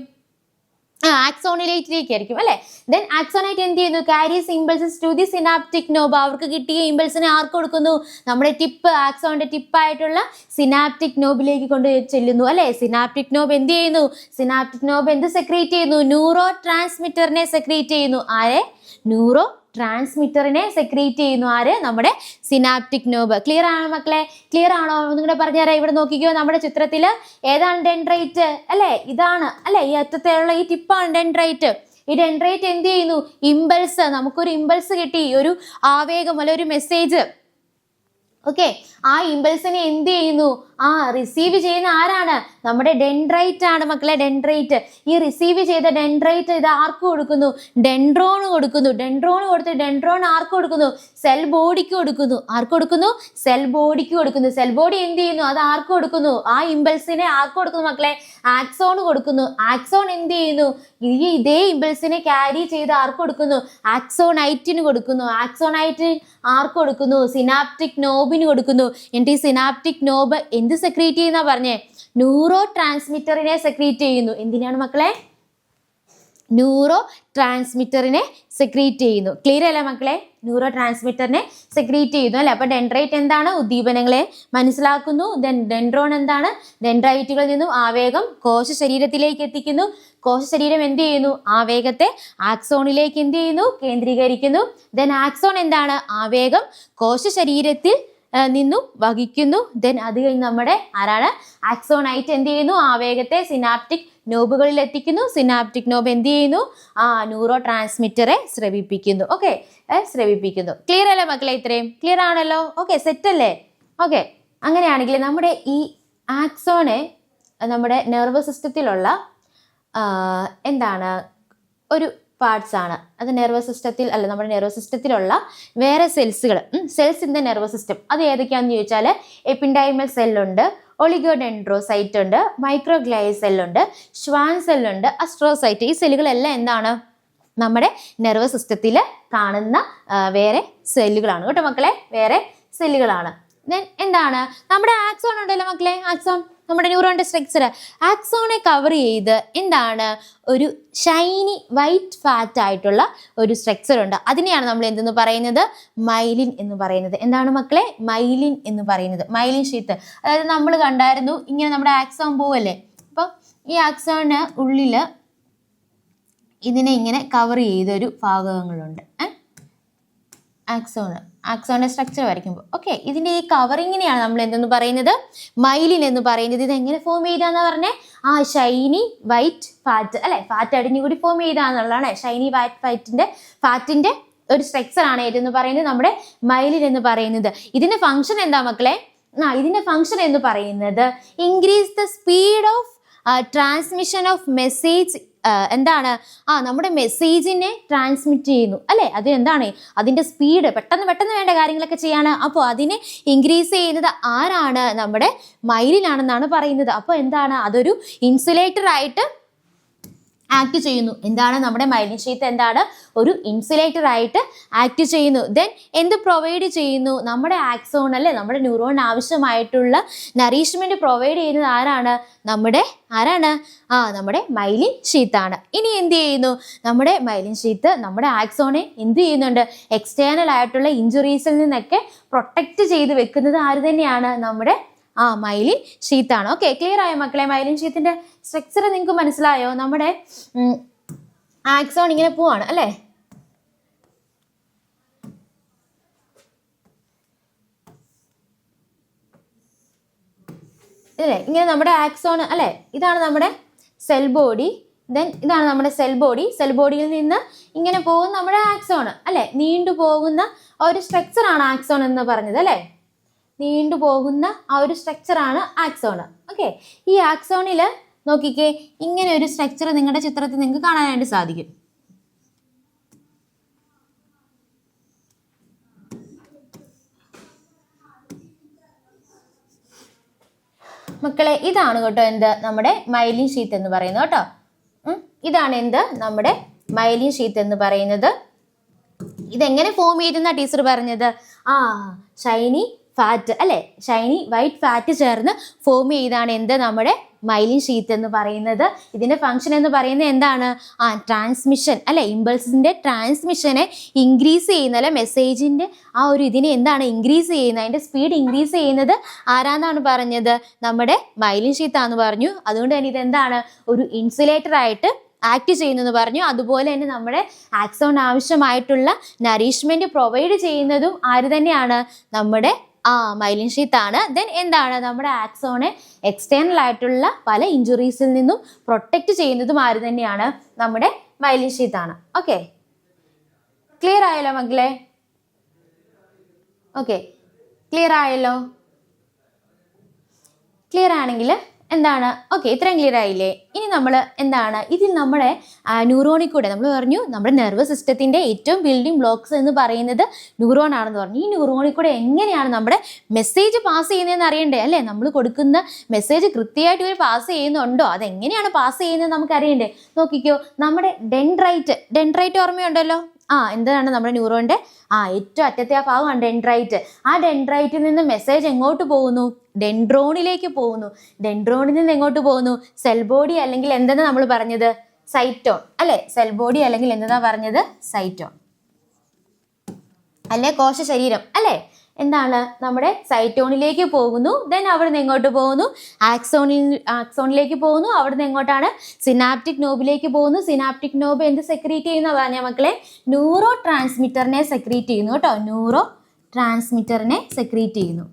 ആക്സോണിലേറ്റിലേക്കായിരിക്കും അല്ലെ. ദെൻ ആക്സോണൈറ്റ് എന്ത് ചെയ്യുന്നു, carries impulses to the synaptic knob. അവർക്ക് കിട്ടിയ ഇമ്പൾസിനെ ആർക്ക് കൊടുക്കുന്നു, നമ്മുടെ ടിപ്പ്, ആക്സോണിന്റെ ടിപ്പായിട്ടുള്ള സിനാപ്റ്റിക് നോബിലേക്ക് കൊണ്ട് ചെല്ലുന്നു അല്ലെ. സിനാപ്റ്റിക് നോബ് എന്ത് ചെയ്യുന്നു, സിനാപ്റ്റിക് നോബ് എന്ത് സെക്രീറ്റ് ചെയ്യുന്നു, ന്യൂറോ ട്രാൻസ്മിറ്ററിനെ സെക്രീറ്റ് ചെയ്യുന്നു. ആരെ, ന്യൂറോ ട്രാൻസ്മിറ്ററിനെ സെക്രീറ്റ് ചെയ്യുന്നു. ആര്, നമ്മുടെ സിനാപ്റ്റിക് നോബ്. ക്ലിയർ ആണോ മക്കളെ, ക്ലിയർ ആണോ? നിങ്ങളുടെ പറഞ്ഞുതരാം. ഇവിടെ നോക്കിക്കോ, നമ്മുടെ ചിത്രത്തിൽ ഏതാണ് ഡെൻഡ്രൈറ്റ് അല്ലെ, ഇതാണ് അല്ലെ, ഈ അറ്റത്തുള്ള ഈ ടിപ്പാണ് ഡെൻഡ്രൈറ്റ്. ഈ ഡെൻഡ്രൈറ്റ് എന്ത് ചെയ്യുന്നു, ഇമ്പൾസ്, നമുക്കൊരു ഇമ്പൾസ് കിട്ടി, ഒരു ആവേഗം അല്ലെ, ഒരു മെസ്സേജ്. ഓക്കെ, ആ ഇമ്പൾസിനെ എന്ത് ചെയ്യുന്നു, റിസീവ് ചെയ്യുന്ന ആരാണ്, നമ്മുടെ ഡെൻഡ്രൈറ്റ് ആണ് മക്കളെ, ഡെൻഡ്രൈറ്റ്. ഈ റിസീവ് ചെയ്ത ഡെൻഡ്രൈറ്റ് ഇത് ആർക്ക് കൊടുക്കുന്നു, ഡെൻഡ്രോണ് കൊടുക്കുന്നു. ഡെൻഡ്രോണ് കൊടുത്ത് ഡെൻഡ്രോൺ ആർക്ക് കൊടുക്കുന്നു, സെൽ ബോഡിക്ക് കൊടുക്കുന്നു. ആർക്ക് കൊടുക്കുന്നു, സെൽ ബോഡിക്ക് കൊടുക്കുന്നു. സെൽ ബോഡി എന്ത് ചെയ്യുന്നു, അത് ആർക്ക് കൊടുക്കുന്നു, ആ ഇമ്പൾസിനെ ആർക്ക് കൊടുക്കുന്നു മക്കളെ, ആക്സോൺ കൊടുക്കുന്നു. ആക്സോൺ എന്ത് ചെയ്യുന്നു, ഇതേ ഇമ്പൾസിനെ ക്യാരി ചെയ്ത് ആർക്ക് കൊടുക്കുന്നു, ആക്സോണൈറ്റിന് കൊടുക്കുന്നു. ആക്സോണൈറ്റിന് ആർക്ക് കൊടുക്കുന്നു, സിനാപ്റ്റിക് നോബിന് കൊടുക്കുന്നു. എന്നിട്ട് ഈ സിനാപ്റ്റിക് നോബ് എന്ത് സെക്രീറ്റ് ചെയ്യുന്ന പറഞ്ഞേ, ന്യൂറോ ട്രാൻസ്മിറ്ററിനെ സെക്രീറ്റ് ചെയ്യുന്നു. എന്തിനാണ് മക്കളെ, ന്യൂറോ ട്രാൻസ്മിറ്ററിനെ സെക്രീറ്റ് ചെയ്യുന്നു. ക്ലിയർ അല്ലേ മക്കളെ, ന്യൂറോ ട്രാൻസ്മിറ്ററിനെ സെക്രീറ്റ് ചെയ്യുന്നു അല്ലെ. അപ്പൊ ഡെൻഡ്രൈറ്റ് എന്താണ്, ഉദ്ദീപനങ്ങളെ മനസ്സിലാക്കുന്നു. ഡെൻഡ്രോൺ എന്താണ്, ഡെൻഡ്രൈറ്റുകളിൽ നിന്നും ആവേഗം കോശ ശരീരത്തിലേക്ക് എത്തിക്കുന്നു. കോശ ശരീരം എന്ത് ചെയ്യുന്നു, ആവേഗത്തെ ആക്സോണിലേക്ക് എന്ത് ചെയ്യുന്നു, കേന്ദ്രീകരിക്കുന്നു. ദെൻ ആക്സോൺ എന്താണ്, ആവേഗം കോശ ശരീരത്തിൽ നിന്നും വഹിക്കുന്നു. ദെൻ അത് കഴിഞ്ഞ് നമ്മുടെ ആരാണ്, ആക്സോണൈറ്റ് എന്ത് ചെയ്യുന്നു, ആവേഗത്തെ സിനാപ്റ്റിക് നോബുകളിൽ എത്തിക്കുന്നു. സിനാപ്റ്റിക് നോബ് എന്ത് ചെയ്യുന്നു, ന്യൂറോ ട്രാൻസ്മിറ്ററെ സ്രവിപ്പിക്കുന്നു. ഓക്കെ, സ്രവിപ്പിക്കുന്നു. ക്ലിയർ അല്ലേ മക്കളെ, ഇത്രയും ക്ലിയർ ആണല്ലോ. ഓക്കെ, സെറ്റ് അല്ലേ? ഓക്കെ, അങ്ങനെയാണെങ്കിൽ നമ്മുടെ ഈ ആക്സോണെ നമ്മുടെ നെർവസ് സിസ്റ്റത്തിലുള്ള എന്താണ് ഒരു പാർട്സ് ആണ്. അത് നെർവസ് സിസ്റ്റത്തിൽ അല്ല, നമ്മുടെ നെർവസ് സിസ്റ്റത്തിലുള്ള വേറെ സെൽസുകൾ, cells in the nervous system. അത് ഏതൊക്കെയാണെന്ന് ചോദിച്ചാൽ എപ്പിൻഡൈമൽ സെല്ലുണ്ട്, ഒളിഗോഡെൻഡ്രോസൈറ്റ് ഉണ്ട്, മൈക്രോഗ്ലൈ സെല്ലുണ്ട്, ഷ്വാൻ സെല്ലുണ്ട്, അസ്ട്രോസൈറ്റ്. ഈ സെല്ലുകളെല്ലാം എന്താണ്, നമ്മുടെ നെർവസ് സിസ്റ്റത്തിൽ കാണുന്ന വേറെ സെല്ലുകളാണ് കേട്ടോ മക്കളെ, വേറെ സെല്ലുകളാണ്. ദെൻ എന്താണ്, നമ്മുടെ ആക്സോൺ ഉണ്ടല്ലോ മക്കളെ, ആക്സോൺ നമ്മുടെ ന്യൂറോണിന്റെ സ്ട്രക്ചർ. ആക്സോണെ കവർ ചെയ്ത് എന്താണ് ഒരു ഷൈനി വൈറ്റ് ഫാറ്റ് ആയിട്ടുള്ള ഒരു സ്ട്രക്ചർ ഉണ്ട്. അതിനെയാണ് നമ്മൾ എന്തെന്ന് പറയുന്നത്? മൈലിൻ എന്ന് പറയുന്നത്. എന്താണ് മക്കളെ? മൈലിൻ എന്ന് പറയുന്നത്. Myelin sheath. അതായത് നമ്മൾ കണ്ടായിരുന്നു ഇങ്ങനെ നമ്മുടെ ആക്സോൺ പോവല്ലേ, അപ്പം ഈ ആക്സോണിന് ഉള്ളിൽ ഇതിനെ ഇങ്ങനെ കവർ ചെയ്തൊരു ഭാഗങ്ങളുണ്ട്. ആക്സോണിന്റെ സ്ട്രക്ചർ വരയ്ക്കുമ്പോൾ ഓക്കെ, ഇതിന്റെ ഈ കവറിങ്ങിനെയാണ് നമ്മൾ എന്തെന്ന് പറയുന്നത്? മൈലിൻ എന്ന് പറയുന്നത്. ഇത് എങ്ങനെ ഫോം ചെയ്താന്ന് പറഞ്ഞേ? ഷൈനി വൈറ്റ് ഫാറ്റ് അല്ലെ, ഫാറ്റ് അടിഞ്ഞുകൂടി ഫോം ചെയ്താന്നുള്ളതാണ്. ഷൈനി വൈറ്റ് ഫാറ്റിന്റെ ഒരു സ്ട്രക്ചർ ആണ് ഏതെന്ന് പറയുന്നത് നമ്മുടെ മൈലിൻ എന്ന് പറയുന്നത്. ഇതിന്റെ ഫംഗ്ഷൻ എന്താ മക്കളെ? ഇതിന്റെ ഫംഗ്ഷൻ എന്ന് പറയുന്നത് increase the speed of transmission of message. എന്താണ്? നമ്മുടെ മെസ്സേജിനെ ട്രാൻസ്മിറ്റ് ചെയ്യുന്നു അല്ലേ. അത് എന്താണ്? അതിൻ്റെ സ്പീഡ് പെട്ടെന്ന് വേണ്ട കാര്യങ്ങളൊക്കെ ചെയ്യാണ്. അപ്പോൾ അതിനെ ഇൻക്രീസ് ചെയ്യുന്നത് ആരാണ്? നമ്മുടെ മൈലിനാണെന്നാണ് പറയുന്നത്. അപ്പോൾ എന്താണ്? അതൊരു ഇൻസുലേറ്റർ ആയിട്ട് ആക്ട് ചെയ്യുന്നു. എന്താണ്? നമ്മുടെ മൈലിൻ ഷീത്ത് എന്താണ്? ഒരു ഇൻസുലേറ്റർ ആയിട്ട് ആക്ട് ചെയ്യുന്നു. ദെൻ എന്ത് പ്രൊവൈഡ് ചെയ്യുന്നു? നമ്മുടെ ആക്സോൺ അല്ലേ, നമ്മുടെ ന്യൂറോണിന് ആവശ്യമായിട്ടുള്ള നറീഷ്മെന്റ് പ്രൊവൈഡ് ചെയ്യുന്നത് ആരാണ്? നമ്മുടെ മൈലിൻ ഷീത്താണ്. ഇനി എന്ത് ചെയ്യുന്നു? നമ്മുടെ മൈലിൻ ഷീത്ത് നമ്മുടെ ആക്സോണെ എന്ത് ചെയ്യുന്നുണ്ട്? എക്സ്റ്റേണൽ ആയിട്ടുള്ള ഇഞ്ചുറീസിൽ നിന്നൊക്കെ പ്രൊട്ടക്റ്റ് ചെയ്ത് വെക്കുന്നത് ആര് തന്നെയാണ്? നമ്മുടെ മൈലിൻ ഷീത്താണ്. ഓക്കെ, ക്ലിയർ ആയോ മക്കളെ? മൈലിൻ ഷീത്തിന്റെ സ്ട്രക്ചർ നിങ്ങൾക്ക് മനസ്സിലായോ? നമ്മുടെ ആക്സോൺ ഇങ്ങനെ പോവാണ് അല്ലേ, ഇങ്ങനെ നമ്മുടെ ആക്സോൺ അല്ലേ. ഇതാണ് നമ്മുടെ സെൽ ബോഡി. ദെൻ ഇതാണ് നമ്മുടെ സെൽ ബോഡി. സെൽ ബോഡിയിൽ നിന്ന് ഇങ്ങനെ പോകുന്ന നമ്മുടെ ആക്സോൺ അല്ലേ, നീണ്ടു പോകുന്ന ഒരു സ്ട്രക്ചർ ആണ് ആക്സോൺ എന്ന് പറഞ്ഞത് അല്ലേ. നീണ്ടു പോകുന്ന ഒരു സ്ട്രക്ചറാണ് ആക്സോൺ. ഓക്കെ, ഈ ആക്സോണിൽ നോക്കിക്കേ, ഇങ്ങനെ ഒരു സ്ട്രക്ചർ നിങ്ങളുടെ ചിത്രത്തിൽ നിങ്ങൾക്ക് കാണാനായിട്ട് സാധിക്കും. മക്കളെ, ഇതാണ് കേട്ടോ എന്ത്? നമ്മുടെ മൈലിൻ ഷീത്ത് എന്ന് പറയുന്നത് കേട്ടോ. ഇതാണ് എന്ത്? നമ്മുടെ മൈലിൻ ഷീത്ത് എന്ന് പറയുന്നത്. ഇതെങ്ങനെ ഫോം ചെയ്തെന്നാ ടീച്ചർ പറഞ്ഞത്? ഷൈനി ഫാറ്റ് അല്ലെ, ഷൈനി വൈറ്റ് ഫാറ്റ് ചേർന്ന് ഫോം ചെയ്താണ് എന്ത്? നമ്മുടെ മൈലിൻ ഷീത്ത് എന്ന് പറയുന്നത്. ഇതിന്റെ ഫംഗ്ഷൻ എന്ന് പറയുന്നത് എന്താണ്? ട്രാൻസ്മിഷൻ അല്ലെ, ഇമ്പൾസിന്റെ ട്രാൻസ്മിഷനെ ഇൻക്രീസ് ചെയ്യുന്ന അല്ലെ, മെസ്സേജിന്റെ ഇതിനെ എന്താണ് ഇൻക്രീസ് ചെയ്യുന്നത്, അതിന്റെ സ്പീഡ് ഇൻക്രീസ് ചെയ്യുന്നത് ആരാന്നാണ് പറഞ്ഞത്? നമ്മുടെ മൈലിൻ ഷീത്താന്ന് പറഞ്ഞു. അതുകൊണ്ട് തന്നെ ഇതെന്താണ്? ഒരു ഇൻസുലേറ്റർ ആയിട്ട് ആക്ട് ചെയ്യുന്നെന്ന് പറഞ്ഞു. അതുപോലെ തന്നെ നമ്മുടെ ആക്സോൺ ആവശ്യമായിട്ടുള്ള നറീഷ്മെന്റ് പ്രൊവൈഡ് ചെയ്യുന്നതും ആര് തന്നെയാണ്? നമ്മുടെ മൈലിൻ ഷീത്താണ്. ദെൻ എന്താണ്? നമ്മുടെ ആക്സോണെ എക്സ്റ്റേണൽ ആയിട്ടുള്ള പല ഇഞ്ചുറീസിൽ നിന്നും പ്രൊട്ടക്റ്റ് ചെയ്യുന്നതും ആര് തന്നെയാണ്? നമ്മുടെ മൈലിൻ ഷീത്താണ്. ഓക്കെ, ക്ലിയർ ആയല്ലോ മക്കളെ? ഓക്കെ, ക്ലിയർ ആയല്ലോ? ക്ലിയർ ആണെങ്കിൽ എന്താണ്? ഓക്കെ, ഇത്രയും ക്ലിയർ ആയില്ലേ? ഇനി നമ്മൾ എന്താണ് ഇതിൽ നമ്മുടെ ന്യൂറോണിൽ കൂടെ നമ്മൾ പറഞ്ഞു നമ്മുടെ നെർവസ് സിസ്റ്റത്തിന്റെ ഏറ്റവും ബിൽഡിംഗ് ബ്ലോക്സ് എന്ന് പറയുന്നത് ന്യൂറോൺ ആണെന്ന് പറഞ്ഞു. ഈ ന്യൂറോണിൽ കൂടെ എങ്ങനെയാണ് നമ്മുടെ മെസ്സേജ് പാസ് ചെയ്യുന്നതെന്ന് അറിയണ്ടേ അല്ലേ? നമ്മൾ കൊടുക്കുന്ന മെസ്സേജ് കൃത്യമായിട്ട് ഇവർ പാസ് ചെയ്യുന്നുണ്ടോ, അതെങ്ങനെയാണ് പാസ് ചെയ്യുന്നത് നമുക്ക് അറിയണ്ടേ? നോക്കിക്കോ, നമ്മുടെ ഡെൻഡ്രൈറ്റ് ഓർമ്മയുണ്ടല്ലോ. എന്താണ് നമ്മുടെ ന്യൂറോണിന്റെ ഏറ്റവും അറ്റത്തെ ഭാഗമാണ് ഡെൻഡ്രൈറ്റ്. ഡെൻഡ്രൈറ്റിൽ നിന്ന് മെസ്സേജ് എങ്ങോട്ട് പോകുന്നു? ഡെൻഡ്രോണിലേക്ക് പോകുന്നു. ഡെൻഡ്രോണിൽ നിന്ന് എങ്ങോട്ട് പോകുന്നു? സെൽ ബോഡി അല്ലെങ്കിൽ എന്തെന്ന് നമ്മൾ പറഞ്ഞത്? സൈറ്റോൺ അല്ലെ. സെൽ ബോഡി അല്ലെങ്കിൽ എന്താ പറഞ്ഞത്? സൈറ്റോൺ അല്ലെ, കോശ ശരീരം അല്ലെ. എന്താണ്? നമ്മുടെ സൈറ്റോണിലേക്ക് പോകുന്നു. ദെൻ അവിടെ നിന്ന് എങ്ങോട്ട് പോകുന്നു? ആക്സോണിലേക്ക് പോകുന്നു. അവിടെ നിന്ന് എങ്ങോട്ടാണ്? സിനാപ്റ്റിക് നോബിലേക്ക് പോകുന്നു. സിനാപ്റ്റിക് നോബ് എന്ത് സെക്രീറ്റ് ചെയ്യുന്ന പറഞ്ഞ മക്കളെ? ന്യൂറോ ട്രാൻസ്മിറ്ററിനെ സെക്രീറ്റ് ചെയ്യുന്നു കേട്ടോ. ന്യൂറോ ട്രാൻസ്മിറ്ററിനെ സെക്രീറ്റ് ചെയ്യുന്നു.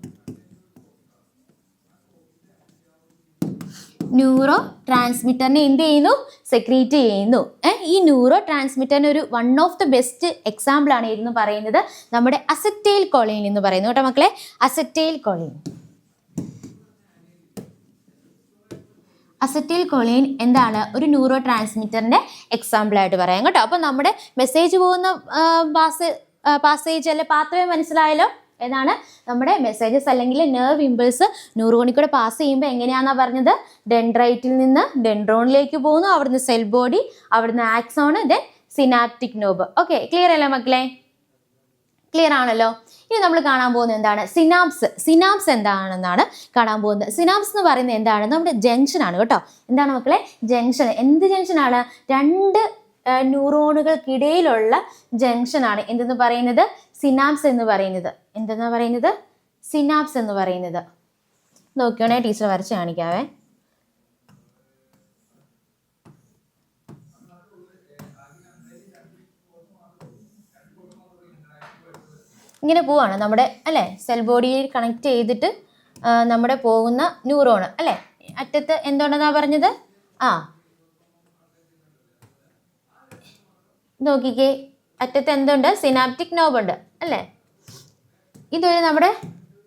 ന്യൂറോ ട്രാൻസ്മിറ്ററിനെ എന്ത് ചെയ്യുന്നു? സെക്രീറ്റ് ചെയ്യുന്നു. ഈ ന്യൂറോ ട്രാൻസ്മിറ്ററിന് ഒരു one of the best example ആണ് എന്ന് പറയുന്നത് നമ്മുടെ അസറ്റൈൽ കോളിൻ എന്ന് പറയുന്നു കേട്ടോ മക്കളെ. അസറ്റൈൽ കോളിൻ എന്താണ്? ഒരു ന്യൂറോ ട്രാൻസ്മിറ്ററിന്റെ എക്സാമ്പിൾ ആയിട്ട് പറയാം കേട്ടോ. അപ്പൊ നമ്മുടെ മെസ്സേജ് പോകുന്ന പാസേജ് അല്ലെ, പാത്രമേ മനസ്സിലായല്ലോ? ഏതാണ്? നമ്മുടെ മെസ്സേജസ് അല്ലെങ്കിൽ നെർവ് ഇമ്പൾസ് ന്യൂറോണിൽ കൂടെ പാസ് ചെയ്യുമ്പോൾ എങ്ങനെയാണെന്നാ പറഞ്ഞത്? ഡെൻഡ്രൈറ്റിൽ നിന്ന് ഡെൻഡ്രോണിലേക്ക് പോകുന്നു. അവിടുന്ന് സെൽ ബോഡി, അവിടുന്ന് axon, then synaptic knob. Okay, clear അല്ലേ മക്കളെ? ക്ലിയർ ആണല്ലോ. ഇനി നമ്മൾ കാണാൻ പോകുന്നത് എന്താണ്? സിനാപ്സ്. സിനാപ്സ് എന്താണെന്നാണ് കാണാൻ പോകുന്നത്. സിനാപ്സ് എന്ന് പറയുന്നത് എന്താണ്? നമ്മുടെ ജംഗ്ഷൻ ആണ് കേട്ടോ. എന്താണ് മക്കളെ? ജംഗ്ഷൻ. എന്ത് ജംഗ്ഷനാണ്? രണ്ട് ന്യൂറോണുകൾക്കിടയിലുള്ള ജംഗ്ഷനാണ് എന്തെന്ന് പറയുന്നത്? സിനാപ്സ് എന്ന് പറയുന്നത്. എന്തെന്നാ പറയുന്നത്? സിനാപ്സ് എന്ന് പറയുന്നത്. നോക്കിയോണേ, ടീച്ചർ വരച്ച് കാണിക്കാവേ. ഇങ്ങനെ പോവാണ് നമ്മുടെ അല്ലേ സെൽ ബോഡിയിൽ കണക്ട് ചെയ്തിട്ട് നമ്മുടെ പോകുന്ന ന്യൂറോണ് അല്ലേ. അറ്റത്ത് എന്തുണ്ടെന്നാ പറഞ്ഞത്? നോക്കിക്കേ, അറ്റത്ത് എന്തുണ്ട്? സിനാപ്റ്റിക് നോബ് ഉണ്ട് അല്ലേ. ഇതൊരു നമ്മുടെ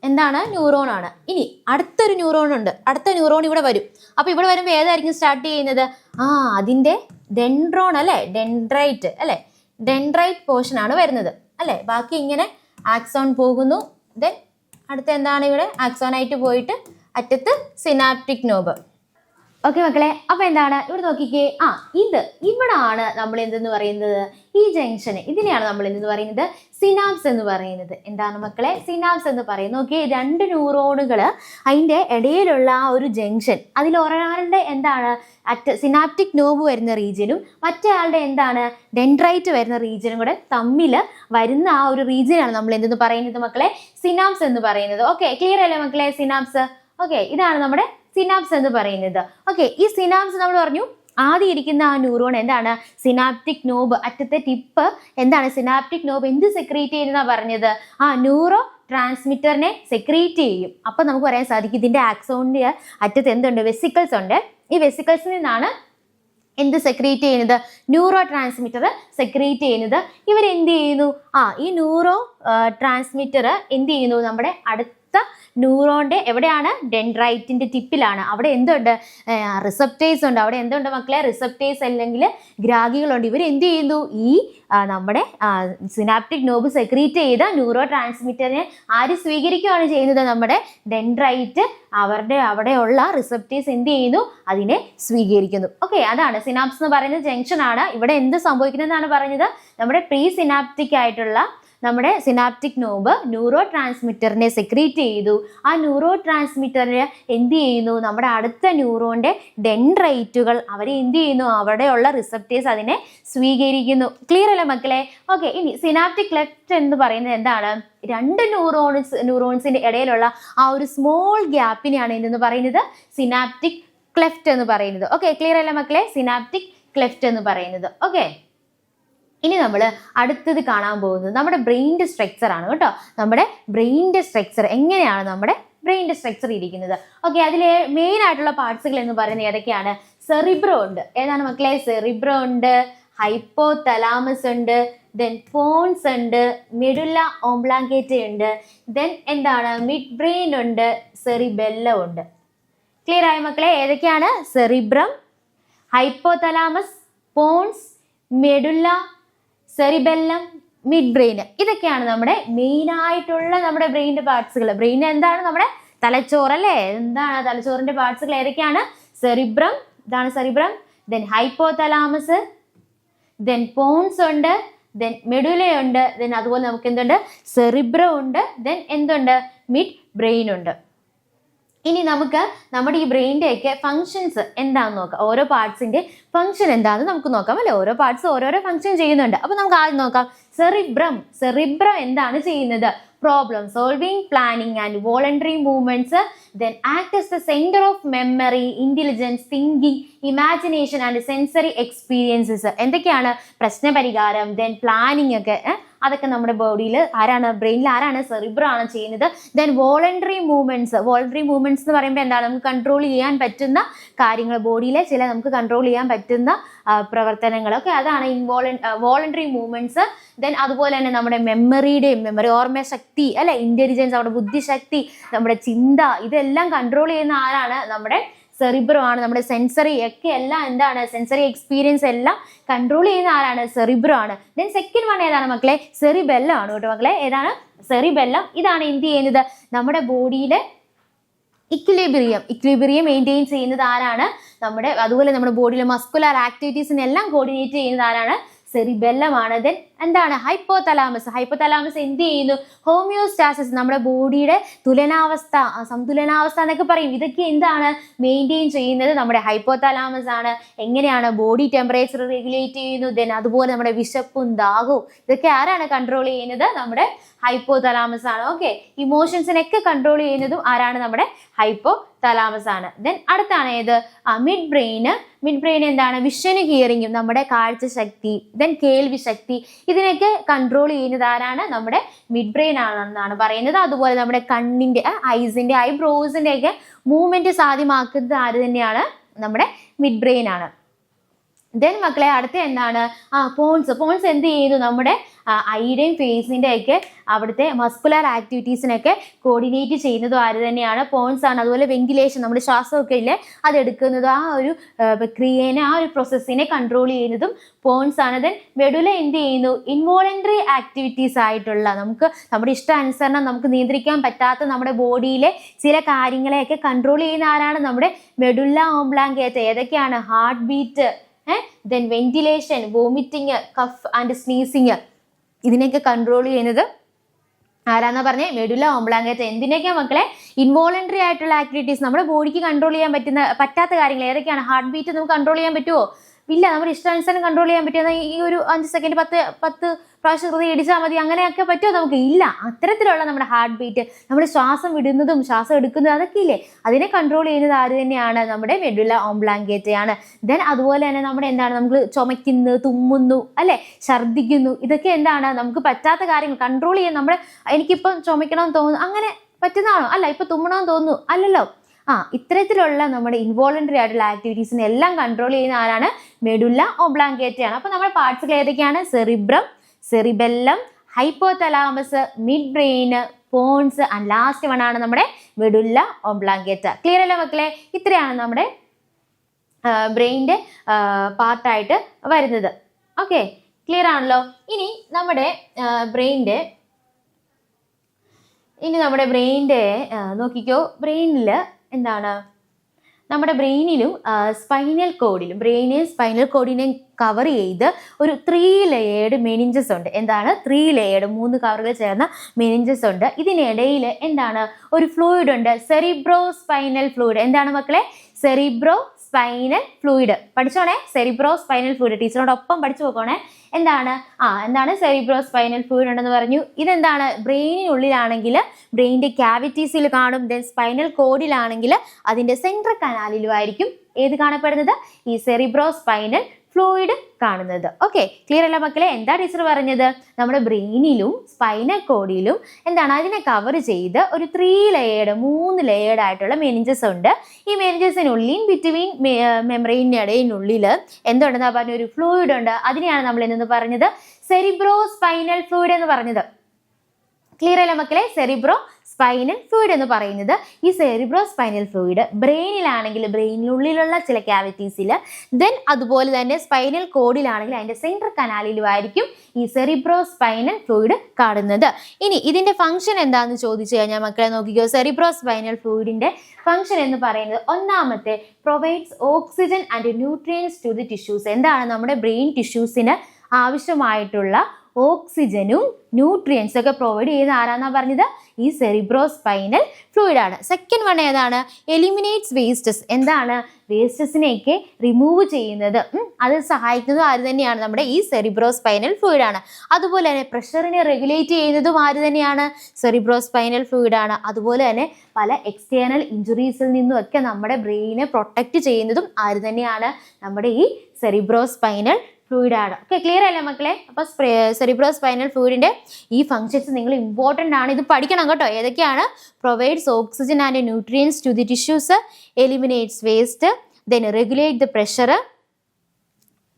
എന്താണ്? ന്യൂറോൺ ആണ്. ഇനി അടുത്തൊരു ന്യൂറോൺ ഉണ്ട്. അടുത്ത ന്യൂറോൺ ഇവിടെ വരും. അപ്പൊ ഇവിടെ വരുമ്പോൾ ഏതായിരിക്കും സ്റ്റാർട്ട് ചെയ്യുന്നത്? അതിന്റെ ഡെൻഡ്രോൺ അല്ലേ, ഡെൻഡ്രൈറ്റ് അല്ലേ, ഡെൻഡ്രൈറ്റ് പോർഷൻ ആണ് വരുന്നത് അല്ലേ. ബാക്കി ഇങ്ങനെ ആക്സോൺ പോകുന്നു. ദെൻ അടുത്ത എന്താണ്? ഇവിടെ ആക്സോണായിട്ട് പോയിട്ട് അറ്റത്ത് സിനാപ്റ്റിക് നോബ്. ഓക്കെ മക്കളെ, അപ്പൊ എന്താണ് ഇവിടെ നോക്കിക്കേ. ഇവിടാണ് നമ്മൾ എന്തെന്ന് പറയുന്നത്? ഈ ജംഗ്ഷൻ, ഇതിനെയാണ് നമ്മൾ എന്തെന്ന് പറയുന്നത്? സിനാപ്സ് എന്ന് പറയുന്നത്. എന്താണ് മക്കളെ? സിനാപ്സ് എന്ന് പറയുന്നത്. നോക്കിയേ, രണ്ട് ന്യൂറോണുകൾ അതിൻ്റെ ഇടയിലുള്ള ആ ഒരു ജംഗ്ഷൻ, അതിൽ ഒരാളുടെ എന്താണ് സിനാപ്റ്റിക് നോബ് വരുന്ന റീജിയനും മറ്റേ ആളുടെ എന്താണ് ഡെൻഡ്രൈറ്റ് വരുന്ന റീജിയനും കൂടെ തമ്മിൽ വരുന്ന ആ ഒരു റീജിയനാണ് നമ്മൾ എന്തെന്ന് പറയുന്നത് മക്കളെ? സിനാപ്സ് എന്ന് പറയുന്നത്. ഓക്കെ, ക്ലിയർ അല്ലേ മക്കളെ? സിനാപ്സ്. ഓക്കെ, ഇതാണ് നമ്മുടെ സിനാപ്സ് എന്ന് പറയുന്നത്. ഓക്കെ, ഈ സിനാപ്സ് നമ്മൾ പറഞ്ഞു ആദ്യം ഇരിക്കുന്ന ആ ന്യൂറോൺ എന്താണ്? Synaptic knob. അറ്റത്തെ ടിപ്പ് എന്താണ്? സിനാപ്റ്റിക് നോബ് എന്ത് സെക്രീറ്റ് ചെയ്യുന്ന പറഞ്ഞത്? ന്യൂറോ ട്രാൻസ്മിറ്ററിനെ സെക്രീറ്റ് ചെയ്യും. അപ്പൊ നമുക്ക് പറയാൻ സാധിക്കും ഇതിന്റെ ആക്സോണിന്റെ അറ്റത്ത് എന്തുണ്ട്? വെസിക്കിൾസ് ഉണ്ട്. ഈ വെസിക്കിൾസിൽ നിന്നാണ് എന്ത് സെക്രീറ്റ് ചെയ്യുന്നത്? ന്യൂറോ ട്രാൻസ്മിറ്റർ സെക്രീറ്റ് ചെയ്യുന്നത്. ഇവരെന്ത് ചെയ്യുന്നു? ഈ ന്യൂറോ ട്രാൻസ്മിറ്റർ എന്ത് ചെയ്യുന്നു? നമ്മുടെ അടുത്ത ന്യൂറോന്റെ എവിടെയാണ്? ഡെൻഡ്രൈറ്റിന്റെ ടിപ്പിലാണ്. അവിടെ എന്തുണ്ട്? റിസപ്റ്റേഴ്സ് ഉണ്ട്. അവിടെ എന്തുണ്ട് മക്കളെ? റിസപ്റ്റേഴ്സ് അല്ലെങ്കിൽ ഗ്രാഹികളുണ്ട്. ഇവർ എന്ത് ചെയ്യുന്നു? ഈ നമ്മുടെ സിനാപ്റ്റിക് നോബ് സെക്രീറ്റ് ചെയ്ത ന്യൂറോ ട്രാൻസ്മിറ്ററിനെ ആര് സ്വീകരിക്കുകയാണ് ചെയ്യുന്നത്? നമ്മുടെ ഡെൻഡ്രൈറ്റ് അവിടെയുള്ള റിസപ്റ്റേഴ്സ് എന്ത് ചെയ്യുന്നു? അതിനെ സ്വീകരിക്കുന്നു. ഓക്കെ, അതാണ് സിനാപ്സ് എന്ന് പറയുന്നത്. ജംഗ്ഷൻ ആണ്. ഇവിടെ എന്ത് സംഭവിക്കുന്നതെന്നാണ് പറഞ്ഞത്? നമ്മുടെ പ്രീ സിനാപ്റ്റിക് ആയിട്ടുള്ള നമ്മുടെ സിനാപ്റ്റിക് നോബ് ന്യൂറോ ട്രാൻസ്മിറ്ററിനെ സെക്രീറ്റ് ചെയ്തു. ആ ന്യൂറോ ട്രാൻസ്മിറ്ററിന് എന്ത് ചെയ്യുന്നു? നമ്മുടെ അടുത്ത ന്യൂറോന്റെ ഡെൻഡ്രൈറ്റുകൾ അവരെ എന്ത് ചെയ്യുന്നു? അവിടെയുള്ള റിസപ്റ്റേഴ്സ് അതിനെ സ്വീകരിക്കുന്നു. ക്ലിയർ അല്ലേ മക്കളെ? ഓക്കെ, ഇനി സിനാപ്റ്റിക് ക്ലെഫ്റ്റ് എന്ന് പറയുന്നത് എന്താണ്? രണ്ട് ന്യൂറോൺസിന്റെ ഇടയിലുള്ള ആ ഒരു സ്മോൾ ഗ്യാപ്പിനെയാണ് എന്തെന്ന് പറയുന്നത്? സിനാപ്റ്റിക് ക്ലെഫ്റ്റ് എന്ന് പറയുന്നത്. ഓക്കെ, ക്ലിയർ അല്ലേ മക്കളെ? സിനാപ്റ്റിക് ക്ലെഫ്റ്റ് എന്ന് പറയുന്നത്. ഓക്കെ, ഇനി നമ്മൾ അടുത്തത് കാണാൻ പോകുന്നത് നമ്മുടെ ബ്രെയിനിന്റെ സ്ട്രക്ചർ ആണ് കേട്ടോ. നമ്മുടെ ബ്രെയിനിന്റെ സ്ട്രക്ചർ എങ്ങനെയാണ് നമ്മുടെ ബ്രെയിനിന്റെ സ്ട്രക്ചർ ഇരിക്കുന്നത്? ഓക്കെ, അതിലെ മെയിൻ ആയിട്ടുള്ള പാർട്സുകൾ എന്ന് പറയുന്നത് ഏതൊക്കെയാണ്? സെറിബ്രോ ഉണ്ട്. ഏതാണ് മക്കളെ? സെറിബ്രോ ഉണ്ട്, ഹൈപ്പോ തലാമസ് ഉണ്ട്, ദെൻ പോൺസ് ഉണ്ട്, മെഡുല്ല ഓംബ്ലാങ്കേറ്റ ഉണ്ട്, ദെൻ എന്താണ് മിഡ് ബ്രെയിൻ ഉണ്ട്, സെറിബെല്ലം ഉണ്ട്. ക്ലിയർ ആയ മക്കളെ? ഏതൊക്കെയാണ്? Cerebrum, hypothalamus, pons, medulla, cerebellum, mid brain. ഇതൊക്കെയാണ് നമ്മുടെ മെയിൻ ആയിട്ടുള്ള നമ്മുടെ ബ്രെയിനിന്റെ പാർട്സുകൾ. ബ്രെയിൻ എന്താണ്? നമ്മുടെ തലച്ചോറ് അല്ലേ. എന്താണ് തലച്ചോറിന്റെ പാർട്സുകൾ? ഏതൊക്കെയാണ്? സെറിബ്രം, ഇതാണ് cerebrum, then hypothalamus, then pons ഉണ്ട്, ദെൻ മെഡുലയുണ്ട്, ദെൻ അതുപോലെ നമുക്ക് എന്തുണ്ട്? സെറിബ്രം ഉണ്ട്, ദെൻ എന്തുണ്ട്? മിഡ് ബ്രെയിൻ ഉണ്ട്. ഇനി നമുക്ക് നമ്മുടെ ഈ ബ്രെയിനിന്റെ ഒക്കെ ഫങ്ഷൻസ് എന്താണെന്ന് നോക്കാം. ഓരോ പാർട്സിന്റെ ഫംഗ്ഷൻ എന്താണെന്ന് നമുക്ക് നോക്കാം അല്ലെ. ഓരോ പാർട്സ് ഓരോരോ ഫംഗ്ഷൻ ചെയ്യുന്നുണ്ട്. അപ്പൊ നമുക്ക് ആദ്യം നോക്കാം. സെറിബ്രം എന്താണ് ചെയ്യുന്നത്? problem solving, planning and voluntary movements, then act as the center of memory, intelligence, thinking, imagination and sensory experiences. എന്തൊക്കെയാണ്? പ്രശ്നപരിഹാരം, then planning ഒക്കെ അതൊക്കെ നമ്മുടെ ബോഡിയിൽ ആരാണ്? ബ്രെയിനിൽ ആരാണ്? സെറിബ്രം ആണ് ചെയ്യുന്നത്. ദെൻ വോളണ്ടറി മൂവ്മെന്റ്സ് എന്ന് പറയുമ്പോൾ എന്താണ്? നമുക്ക് കൺട്രോൾ ചെയ്യാൻ പറ്റുന്ന കാര്യങ്ങൾ, ബോഡിയിലെ ചില നമുക്ക് കൺട്രോൾ ചെയ്യാൻ പറ്റുന്ന പ്രവർത്തനങ്ങളൊക്കെ അതാണ് വോളണ്ടറി മൂവ്മെന്റ്സ്. ദെൻ അതുപോലെ തന്നെ നമ്മുടെ മെമ്മറി ഓർമ്മശക്തി അല്ലെ, ഇന്റലിജൻസ്, നമ്മുടെ ബുദ്ധിശക്തി, നമ്മുടെ ചിന്ത, ഇതെല്ലാം കൺട്രോൾ ചെയ്യുന്ന ആരാണ്? നമ്മുടെ സെറിബ്രം ആണ്. നമ്മുടെ സെൻസറി ഒക്കെ എല്ലാം എന്താണ്? സെൻസറി എക്സ്പീരിയൻസ് എല്ലാം കൺട്രോൾ ചെയ്യുന്ന ആരാണ്? സെറിബ്രം ആണ്. ദെൻ സെക്കൻഡ് വൺ ഏതാണ് മക്കളെ? സെറിബെല്ലം ആണ് കേട്ടോ മക്കളെ. ഏതാണ്? സെറിബെല്ലം. ഇതാണ് എന്ത് ചെയ്യുന്നത്? നമ്മുടെ ബോഡിയിലെ ഇക്വിലിബ്രിയം മെയിൻറ്റെയിൻ ചെയ്യുന്നത് ആരാണ്? അതുപോലെ നമ്മുടെ ബോഡിയിലെ മസ്കുലർ ആക്ടിവിറ്റീസിനെല്ലാം കോർഡിനേറ്റ് ചെയ്യുന്നത് ആരാണ്? സെറിബെല്ലം ആണ്. ദെൻ എന്താണ് ഹൈപ്പോതലാമസ്. ഹൈപ്പോതലാമസ് എന്ത് ചെയ്യുന്നു? ഹോമിയോസ്റ്റാസിസ്, നമ്മുടെ ബോഡിയുടെ തുലനാവസ്ഥ, സന്തുലനാവസ്ഥ എന്നൊക്കെ പറയും. ഇതൊക്കെ എന്താണ് മെയിൻറ്റെയിൻ ചെയ്യുന്നത് നമ്മുടെ ഹൈപ്പോതലാമസ് ആണ്. എങ്ങനെയാണ്? ബോഡി ടെമ്പറേച്ചർ റെഗുലേറ്റ് ചെയ്യുന്നു. ദെൻ അതുപോലെ നമ്മുടെ വിശപ്പും ദാഹവും ഇതൊക്കെ ആരാണ് കൺട്രോൾ ചെയ്യുന്നത്? നമ്മുടെ ഹൈപ്പോതലാമസ് ആണ്. ഓക്കെ, ഇമോഷൻസിനൊക്കെ കൺട്രോൾ ചെയ്യുന്നതും ആരാണ്? നമ്മുടെ ഹൈപ്പോതലാമസ് ആണ്. ദെൻ അടുത്താണ് ഏത്? Mid brain. മിഡ് ബ്രെയിൻ എന്താണ്? വിഷനും ഹിയറിങ്ങും, നമ്മുടെ കാഴ്ച ശക്തി, ദെൻ കേൾവി ശക്തി, ഇതിനൊക്കെ കൺട്രോൾ ചെയ്യുന്നത് ആരാണ്? നമ്മുടെ മിഡ് ബ്രെയിൻ ആണെന്നാണ് പറയുന്നത്. അതുപോലെ നമ്മുടെ കണ്ണിന്റെ, ഐസിന്റെ, ഐബ്രോസിന്റെ ഒക്കെ മൂവ്മെന്റ് സാധ്യമാക്കുന്നത് ആര് തന്നെയാണ്? നമ്മുടെ മിഡ് ബ്രെയിൻ ആണ്. ദെൻ മക്കളെ അടുത്ത എന്താണ്? പോൺസ്. പോൺസ് എന്ത് ചെയ്യുന്നു? നമ്മുടെ ഐയുടെയും ഫേസിന്റെ ഒക്കെ അവിടുത്തെ മസ്കുലർ ആക്ടിവിറ്റീസിനൊക്കെ കോർഡിനേറ്റ് ചെയ്യുന്നതും ആര് തന്നെയാണ്? പോൺസ് ആണ്. അതുപോലെ വെന്റിലേഷൻ, നമ്മുടെ ശ്വാസമൊക്കെ ഇല്ലേ അതെടുക്കുന്നതും ആ ഒരു പ്രക്രിയേനെ, ആ ഒരു പ്രോസസ്സിനെ കൺട്രോൾ ചെയ്യുന്നതും പോൺസ് ആണ്. ദെൻ മെഡുല എന്ത് ചെയ്യുന്നു? ഇൻവോളണ്ടറി ആക്ടിവിറ്റീസ് ആയിട്ടുള്ള, നമുക്ക് നമ്മുടെ ഇഷ്ടാനുസരണം നമുക്ക് നിയന്ത്രിക്കാൻ പറ്റാത്ത നമ്മുടെ ബോഡിയിലെ ചില കാര്യങ്ങളെയൊക്കെ കൺട്രോൾ ചെയ്യുന്ന ആരാണ്? നമ്മുടെ മെഡുല്ല ഓംബ്ലാങ്കേറ്റ. ഏതൊക്കെയാണ്? Heart beat, then ventilation, vomiting, cough and sneezing, ഇതിനെയൊക്കെ കൺട്രോൾ ചെയ്യുന്നത് ആരാന്നാ പറഞ്ഞേ? മെഡുല്ല ഓംബ്ലാങ്കേറ്റ. എന്തിനൊക്കെയാ മക്കളെ? ഇൻവോളണ്ടറി ആയിട്ടുള്ള ആക്ടിവിറ്റീസ്, നമ്മുടെ ബോഡിക്ക് കൺട്രോൾ ചെയ്യാൻ പറ്റാത്ത കാര്യങ്ങൾ ഏതൊക്കെയാണ്? ഹാർട്ട് ബീറ്റ് നമുക്ക് കൺട്രോൾ ചെയ്യാൻ പറ്റുമോ? ഇല്ല. നമ്മുടെ ഇഷ്ടാനുസരണം കൺട്രോൾ ചെയ്യാൻ പറ്റുന്ന ഈ ഒരു 5 സെക്കൻഡ് 10 പ്രാവശ്യം ഹൃദയം ഇടിച്ചാൽ മതി, അങ്ങനെയൊക്കെ പറ്റുമോ? നമുക്ക് ഇല്ല. അത്തരത്തിലുള്ള നമ്മുടെ ഹാർട്ട് ബീറ്റ്, നമ്മുടെ ശ്വാസം വിടുന്നതും ശ്വാസം എടുക്കുന്നതും അതൊക്കെ ഇല്ലേ, അതിനെ കൺട്രോൾ ചെയ്യുന്നത് ആര് തന്നെയാണ്? നമ്മുടെ മെഡുല്ല ഓംബ്ലാങ്കേറ്റയാണ്. ദെൻ അതുപോലെ തന്നെ നമ്മുടെ എന്താണ്? നമുക്ക് ചുമയ്ക്കുന്നു, തുമ്മുന്നു, അല്ലെ, ഛർദ്ദിക്കുന്നു, ഇതൊക്കെ എന്താണ്? നമുക്ക് പറ്റാത്ത കാര്യങ്ങൾ കൺട്രോൾ ചെയ്യാൻ. നമ്മുടെ എനിക്കിപ്പം ചുമയ്ക്കണമെന്ന് തോന്നുന്നു, അങ്ങനെ പറ്റുന്നതാണോ? അല്ല. ഇപ്പൊ തുമ്മണമെന്ന് തോന്നുന്നു, അല്ലല്ലോ. ഇത്തരത്തിലുള്ള നമ്മുടെ ഇൻവോളണ്ടറി ആയിട്ടുള്ള ആക്ടിവിറ്റീസിനെ എല്ലാം കൺട്രോൾ ചെയ്യുന്ന ആരാണ്? മെഡുല്ല ഓംബ്ലാങ്കേറ്റയാണ്. അപ്പൊ നമ്മുടെ പാർട്സുകൾ ഏതൊക്കെയാണ്? Cerebrum, cerebellum, hypothalamus, mid brain, pons and last one ആണ് നമ്മുടെ മെഡുല്ല ഓംബ്ലാങ്കേറ്റ. ക്ലിയർ അല്ലേ മക്കളെ? ഇത്രയാണ് നമ്മുടെ ബ്രെയിൻ്റെ പാർട്ടായിട്ട് വരുന്നത്. ഓക്കെ, ക്ലിയർ ആണല്ലോ? ഇനി നമ്മുടെ ബ്രെയിൻ്റെ നോക്കിക്കോ. ബ്രെയിനിൽ എന്താണ്? നമ്മുടെ ബ്രെയിനിലും സ്പൈനൽ കോഡിലും, സ്പൈനൽ കോഡിനെ കവർ ചെയ്ത് ഒരു 3 ലെയേർഡ് മെനിഞ്ചസ് ഉണ്ട്. എന്താണ്? 3 ലെയേർഡ്, 3 കവറുകൾ ചേർന്ന മെനിഞ്ചസ് ഉണ്ട്. ഇതിനിടയിൽ എന്താണ്? ഒരു ഫ്ലൂയിഡ് ഉണ്ട്, സെറിബ്രോ സ്പൈനൽ ഫ്ലൂയിഡ്. എന്താണ് മക്കളെ? Cerebrospinal fluid. പഠിച്ചോണേ, സെറിബ്രോ സ്പൈനൽ ഫ്ലൂയിഡ്. ടീച്ചറോടൊപ്പം പഠിച്ചു പോക്കോണേ. എന്താണ് സെറിബ്രോ സ്പൈനൽ ഫ്ലൂയിഡ് ഉണ്ടെന്ന് പറഞ്ഞു. ഇതെന്താണ്? ബ്രെയിനിനുള്ളിലാണെങ്കിൽ ബ്രെയിനിന്റെ ക്യാവിറ്റീസിൽ കാണും. ദെൻ സ്പൈനൽ കോഡിലാണെങ്കിൽ അതിന്റെ സെൻട്രൽ കനാലിലും ആയിരിക്കും ഏത് കാണപ്പെടുന്നത്? ഈ സെറിബ്രോ സ്പൈനൽ ഫ്ലൂയിഡ് കാണുന്നത്. ഓക്കെ, ക്ലിയർ അല്ല മക്കളെ? എന്താ ടീച്ചർ പറഞ്ഞത്? നമ്മുടെ ബ്രെയിനിലും സ്പൈനൽ കോഡിലും എന്താണ്? അതിനെ കവർ ചെയ്ത് ഒരു 3 ലെയേർഡ് ആയിട്ടുള്ള മെനിഞ്ചസ് ഉണ്ട്. ഈ മെനിഞ്ചസിനുള്ളിൽ ബിറ്റ്വീൻ മെംബ്രെയിനിടയിനുള്ളിൽ എന്തുണ്ടെന്നാ പറഞ്ഞ? ഒരു ഫ്ലൂയിഡ് ഉണ്ട്. അതിനെയാണ് നമ്മൾ എന്തെന്ന് പറഞ്ഞത്? സെറിബ്രോ സ്പൈനൽ ഫ്ലൂയിഡ് എന്ന് പറഞ്ഞത്. ക്ലിയർ അല്ല മക്കളെ? സെറിബ്രോ സ്പൈനൽ ഫ്ലൂയിഡ് എന്ന് പറയുന്നത്, ഈ സെറിബ്രോ സ്പൈനൽ ഫ്ലൂയിഡ് ബ്രെയിനിലാണെങ്കിൽ ബ്രെയിനിനുള്ളിലുള്ള ചില ക്യാവിറ്റീസിൽ, ദെൻ അതുപോലെ തന്നെ സ്പൈനൽ കോഡിലാണെങ്കിൽ അതിൻ്റെ സെൻട്രൽ കനാലിലുമായിരിക്കും ഈ സെറിബ്രോ സ്പൈനൽ ഫ്ലൂയിഡ് കാണുന്നത്. ഇനി ഇതിൻ്റെ ഫംഗ്ഷൻ എന്താണെന്ന് ചോദിച്ചു കഴിഞ്ഞാൽ മക്കളെ നോക്കിക്കോ. സെറിബ്രോ സ്പൈനൽ ഫ്ലൂയിഡിൻ്റെ ഫംഗ്ഷൻ എന്ന് പറയുന്നത് ഒന്നാമത്തെ, provides oxygen and nutrients to the tissues. എന്താണ്? നമ്മുടെ ബ്രെയിൻ ടിഷ്യൂസിന് ആവശ്യമായിട്ടുള്ള ഓക്സിജനും ന്യൂട്രിയൻസും ഒക്കെ പ്രൊവൈഡ് ചെയ്യുന്ന ആരാന്നാ പറഞ്ഞത്? ഈ സെറിബ്രോ സ്പൈനൽ ഫ്ലൂയിഡ് ആണ്. സെക്കൻഡ് വൺ ഏതാണ്? Eliminates wastes. എന്താണ്? വേസ്റ്റസിനെയൊക്കെ റിമൂവ് ചെയ്യുന്നത്, അത് സഹായിക്കുന്നത് ആര് തന്നെയാണ്? നമ്മുടെ ഈ സെറിബ്രോ സ്പൈനൽ ഫ്ലൂയിഡ് ആണ്. അതുപോലെ തന്നെ പ്രഷറിനെ റെഗുലേറ്റ് ചെയ്യുന്നതും ആര് തന്നെയാണ്? സെറിബ്രോ സ്പൈനൽ ഫ്ലൂയിഡ് ആണ്. അതുപോലെ തന്നെ പല എക്സ്റ്റേണൽ ഇഞ്ചുറീസിൽ നിന്നും ഒക്കെ നമ്മുടെ ബ്രെയിനെ പ്രൊട്ടക്റ്റ് ചെയ്യുന്നതും ആര് തന്നെയാണ്? നമ്മുടെ ഈ സെറിബ്രോ സ്പൈനൽ ഫ്ലൂയിഡ് ആണ്. ഓക്കെ, ക്ലിയർ അല്ലേ മക്കളെ? അപ്പോൾ സെറിബ്രോ സ്പൈനൽ ഫ്ലൂയിഡിന്റെ ഈ ഫംഗ്ഷൻസ് നിങ്ങൾ ഇമ്പോർട്ടൻ്റ് ആണ്, ഇത് പഠിക്കണം കേട്ടോ. ഏതൊക്കെയാണ്? Provides oxygen and nutrients to the tissues, eliminates waste, then regulate the pressure.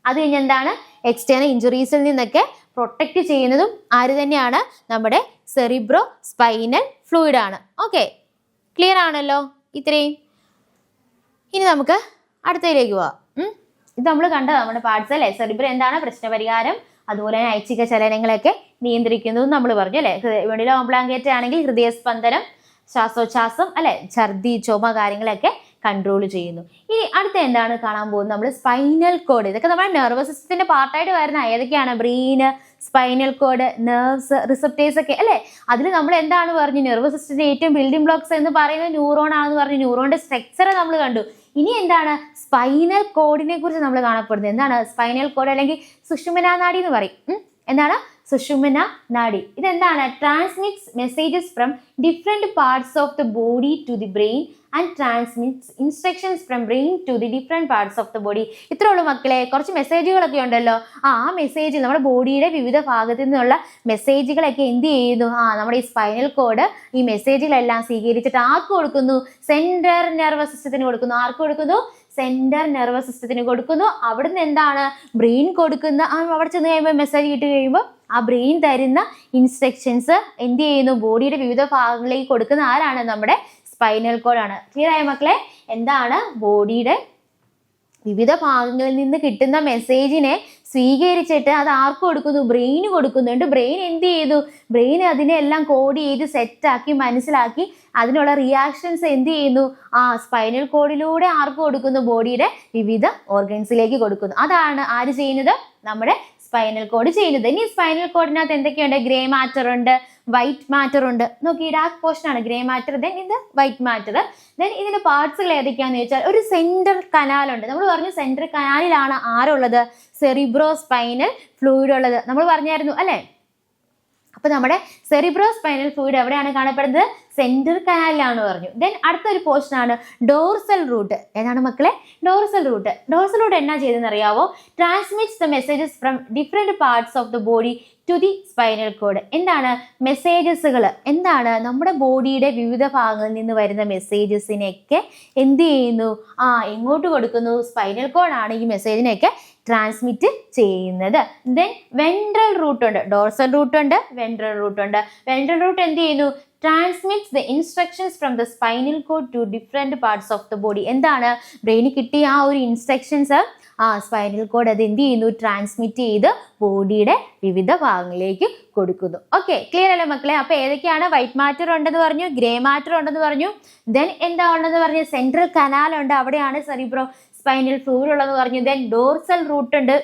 അത് കഴിഞ്ഞ് എന്താണ്? എക്സ്റ്റേണൽ ഇഞ്ചുറീസിൽ നിന്നൊക്കെ പ്രൊട്ടക്റ്റ് ചെയ്യുന്നതും ആര് തന്നെയാണ്? നമ്മുടെ സെറിബ്രോ സ്പൈനൽ ഫ്ലൂയിഡ് ആണ്. ഓക്കെ, ക്ലിയർ ആണല്ലോ ഇത്രയും? ഇനി നമുക്ക് അടുത്തതിലേക്ക് പോവാം. ഇത് നമ്മൾ കണ്ടത് നമ്മുടെ പാർട്സ് അല്ലേ? സെറിബ്രം എന്താണ്? പ്രശ്നപരിഹാരം, അതുപോലെ തന്നെ ഐച്ഛിക ചലനങ്ങളൊക്കെ നിയന്ത്രിക്കുന്നതും നമ്മൾ പറഞ്ഞു അല്ലേ? മെഡുല്ല ഓംബ്ലാങ്കേറ്റ ആണെങ്കിൽ ഹൃദയസ്പന്ദനം, ശ്വാസോച്ഛ്വാസം അല്ലെ, ഛർദി, ചുമ കാര്യങ്ങളൊക്കെ കൺട്രോൾ ചെയ്യുന്നു. ഇനി അടുത്ത എന്താണ് കാണാൻ പോകുന്നത്? നമ്മൾ സ്പൈനൽ കോഡ്. ഇതൊക്കെ നമ്മുടെ നെർവസ് സിസ്റ്റത്തിന്റെ പാർട്ടായിട്ട് വരുന്ന ഏതൊക്കെയാണ്? Brain, spinal cord, nerves, receptors ഒക്കെ അല്ലേ. അതിൽ നമ്മൾ എന്താണ് പറഞ്ഞു, നെർവസ് സിസ്റ്റത്തിന്റെ ഏറ്റവും ബിൽഡിംഗ് ബ്ലോക്സ് എന്ന് പറയുന്നത് ന്യൂറോൺ ആണെന്ന് പറഞ്ഞു. ന്യൂറോണിന്റെ സ്ട്രക്ചർ നമ്മൾ കണ്ടു. ഇനി എന്താണ് സ്പൈനൽ കോഡിനെ കുറിച്ച് നമ്മൾ കാണപ്പെടുന്നത്. എന്താണ് സ്പൈനൽ കോഡ് അല്ലെങ്കിൽ സുഷുമ്നാ നാഡി എന്ന് പറയും. എന്താണ് സുഷുമ്നാ നാഡി? ഇതെന്താണ്? Transmits messages from different parts of the body to the brain and transmits instructions from brain to the different parts of the body. ഇത്രേ ഉള്ളൂ മക്കളെ. കുറച്ച് മെസ്സേജുകളൊക്കെ ഉണ്ടല്ലോ. ആ മെസ്സേജ് നമ്മുടെ ബോഡിയുടെ വിവിധ ഭാഗത്തു നിന്നുള്ള മെസ്സേജുകളൊക്കെ എന്ത് ചെയ്യുന്നു? നമ്മുടെ ഈ സ്പൈനൽ കോഡ് ഈ മെസ്സേജുകളെല്ലാം സ്വീകരിച്ചിട്ട് ആർക്ക് കൊടുക്കുന്നു? സെൻട്രൽ നെർവസ് സിസ്റ്റത്തിന് കൊടുക്കുന്നു. ആർക്ക് കൊടുക്കുന്നു? സെൻട്രൽ നെർവസ് സിസ്റ്റത്തിന് കൊടുക്കുന്നു. അവിടുന്ന് എന്താണ് ബ്രെയിൻ കൊടുക്കുന്ന അവിടെ ചെന്ന് കഴിയുമ്പോൾ മെസ്സേജ് കിട്ടി കഴിയുമ്പോൾ ആ ബ്രെയിൻ തരുന്ന ഇൻസ്ട്രക്ഷൻസ് എന്ത് ചെയ്യുന്നു? ബോഡിയുടെ വിവിധ ഭാഗങ്ങളിലേക്ക് കൊടുക്കുന്ന ആരാണ്? നമ്മുടെ സ്പൈനൽ കോഡാണ്. ക്ലിയർ ആയ മക്കളെ? എന്താണ് ബോഡിയുടെ വിവിധ ഭാഗങ്ങളിൽ നിന്ന് കിട്ടുന്ന മെസ്സേജിനെ സ്വീകരിച്ചിട്ട് അത് ആർക്ക് കൊടുക്കുന്നു? ബ്രെയിന് കൊടുക്കുന്നുണ്ട്. ബ്രെയിൻ എന്ത് ചെയ്തു? ബ്രെയിൻ അതിനെല്ലാം കോഡ് ചെയ്ത് സെറ്റാക്കി മനസ്സിലാക്കി അതിനുള്ള റിയാക്ഷൻസ് എന്ത് ചെയ്യുന്നു? സ്പൈനൽ കോഡിലൂടെ ആർക്ക് കൊടുക്കുന്നു? ബോഡിയുടെ വിവിധ ഓർഗൻസിലേക്ക് കൊടുക്കുന്നു. അതാണ് ആര് ചെയ്യുന്നത്? നമ്മുടെ സ്പൈനൽ കോഡ് ചെയ്യുന്നത്. ഇനി സ്പൈനൽ കോഡിനകത്ത് എന്തൊക്കെയുണ്ട്? ഗ്രേ മാറ്റർ ഉണ്ട്, വൈറ്റ് മാറ്റർ ഉണ്ട്. നോക്കി, ഡാർക്ക് പോർഷൻ ആണ് ഗ്രേ മാറ്റർ, ദെൻ ഇത് വൈറ്റ് മാറ്റർ. ദെൻ ഇതിന്റെ പാർട്സുകൾ ഏതൊക്കെയാന്ന് ചോദിച്ചാൽ ഒരു സെൻട്രൽ കനാൽ ഉണ്ട്. നമ്മൾ പറഞ്ഞു സെൻട്രൽ കനാലിലാണ് ആരുള്ളത്? സെറിബ്രോ സ്പൈനൽ ഫ്ലൂയിഡ് ഉള്ളത്. നമ്മൾ പറഞ്ഞായിരുന്നു അല്ലേ? അപ്പൊ നമ്മുടെ സെറിബ്രോ സ്പൈനൽ ഫ്ലൂയിഡ് എവിടെയാണ് കാണപ്പെടുന്നത്? സെൻട്രൽ കനാലിലാണ് പറഞ്ഞു. ദെൻ അടുത്തൊരു പോർഷൻ ആണ് ഡോർസൽ റൂട്ട്. ഏതാണ് മക്കളെ? Dorsal root. ഡോർസൽ റൂട്ട് എന്നാ ചെയ്തെന്ന് അറിയാവോ? Transmits the messages from different parts of the body to the spinal cord. എന്താണ് മെസ്സേജസുകൾ? എന്താണ് നമ്മുടെ ബോഡിയുടെ വിവിധ ഭാഗങ്ങളിൽ നിന്ന് വരുന്ന മെസ്സേജസിനെയൊക്കെ എന്ത് ചെയ്യുന്നു? എങ്ങോട്ട് കൊടുക്കുന്നു? സ്പൈനൽ കോഡാണ് ഈ മെസ്സേജിനെയൊക്കെ ട്രാൻസ്മിറ്റ് ചെയ്യുന്നത്. ദെൻ വെൻട്രൽ റൂട്ട് ഉണ്ട്. ഡോർസൽ റൂട്ട് ഉണ്ട്, വെൻട്രൽ റൂട്ട് ഉണ്ട്. വെൻട്രൽ റൂട്ട് എന്ത് ചെയ്യുന്നു? Transmits the instructions from the spinal cord to different parts of the body. എന്താണ് ബ്രെയിനിൽ കിട്ടിയ ആ ഒരു ഇൻസ്ട്രക്ഷൻസ് സ്പൈനൽ കോഡ് അത് എന്ത് ചെയ്യുന്നു? ട്രാൻസ്മിറ്റ് ചെയ്ത് ബോഡിയുടെ വിവിധ ഭാഗങ്ങളിലേക്ക് കൊടുക്കുന്നു. ഓക്കെ, ക്ലിയർ അല്ലേ മക്കളെ? അപ്പൊ ഏതൊക്കെയാണ്? വൈറ്റ് മാറ്റർ ഉണ്ടെന്ന് പറഞ്ഞു, ഗ്രേ മാറ്റർ ഉണ്ടെന്ന് പറഞ്ഞു. ദെൻ എന്താ ഉണ്ടെന്ന് പറഞ്ഞു? സെൻട്രൽ കനാൽ ഉണ്ട്, അവിടെയാണ് സെറിബ്രോ സ്പൈനൽ ഫ്ലൂയിഡ് ഉള്ളതെന്ന് പറഞ്ഞു. ദെൻ ഡോർസൽ റൂട്ട് ഉണ്ട്.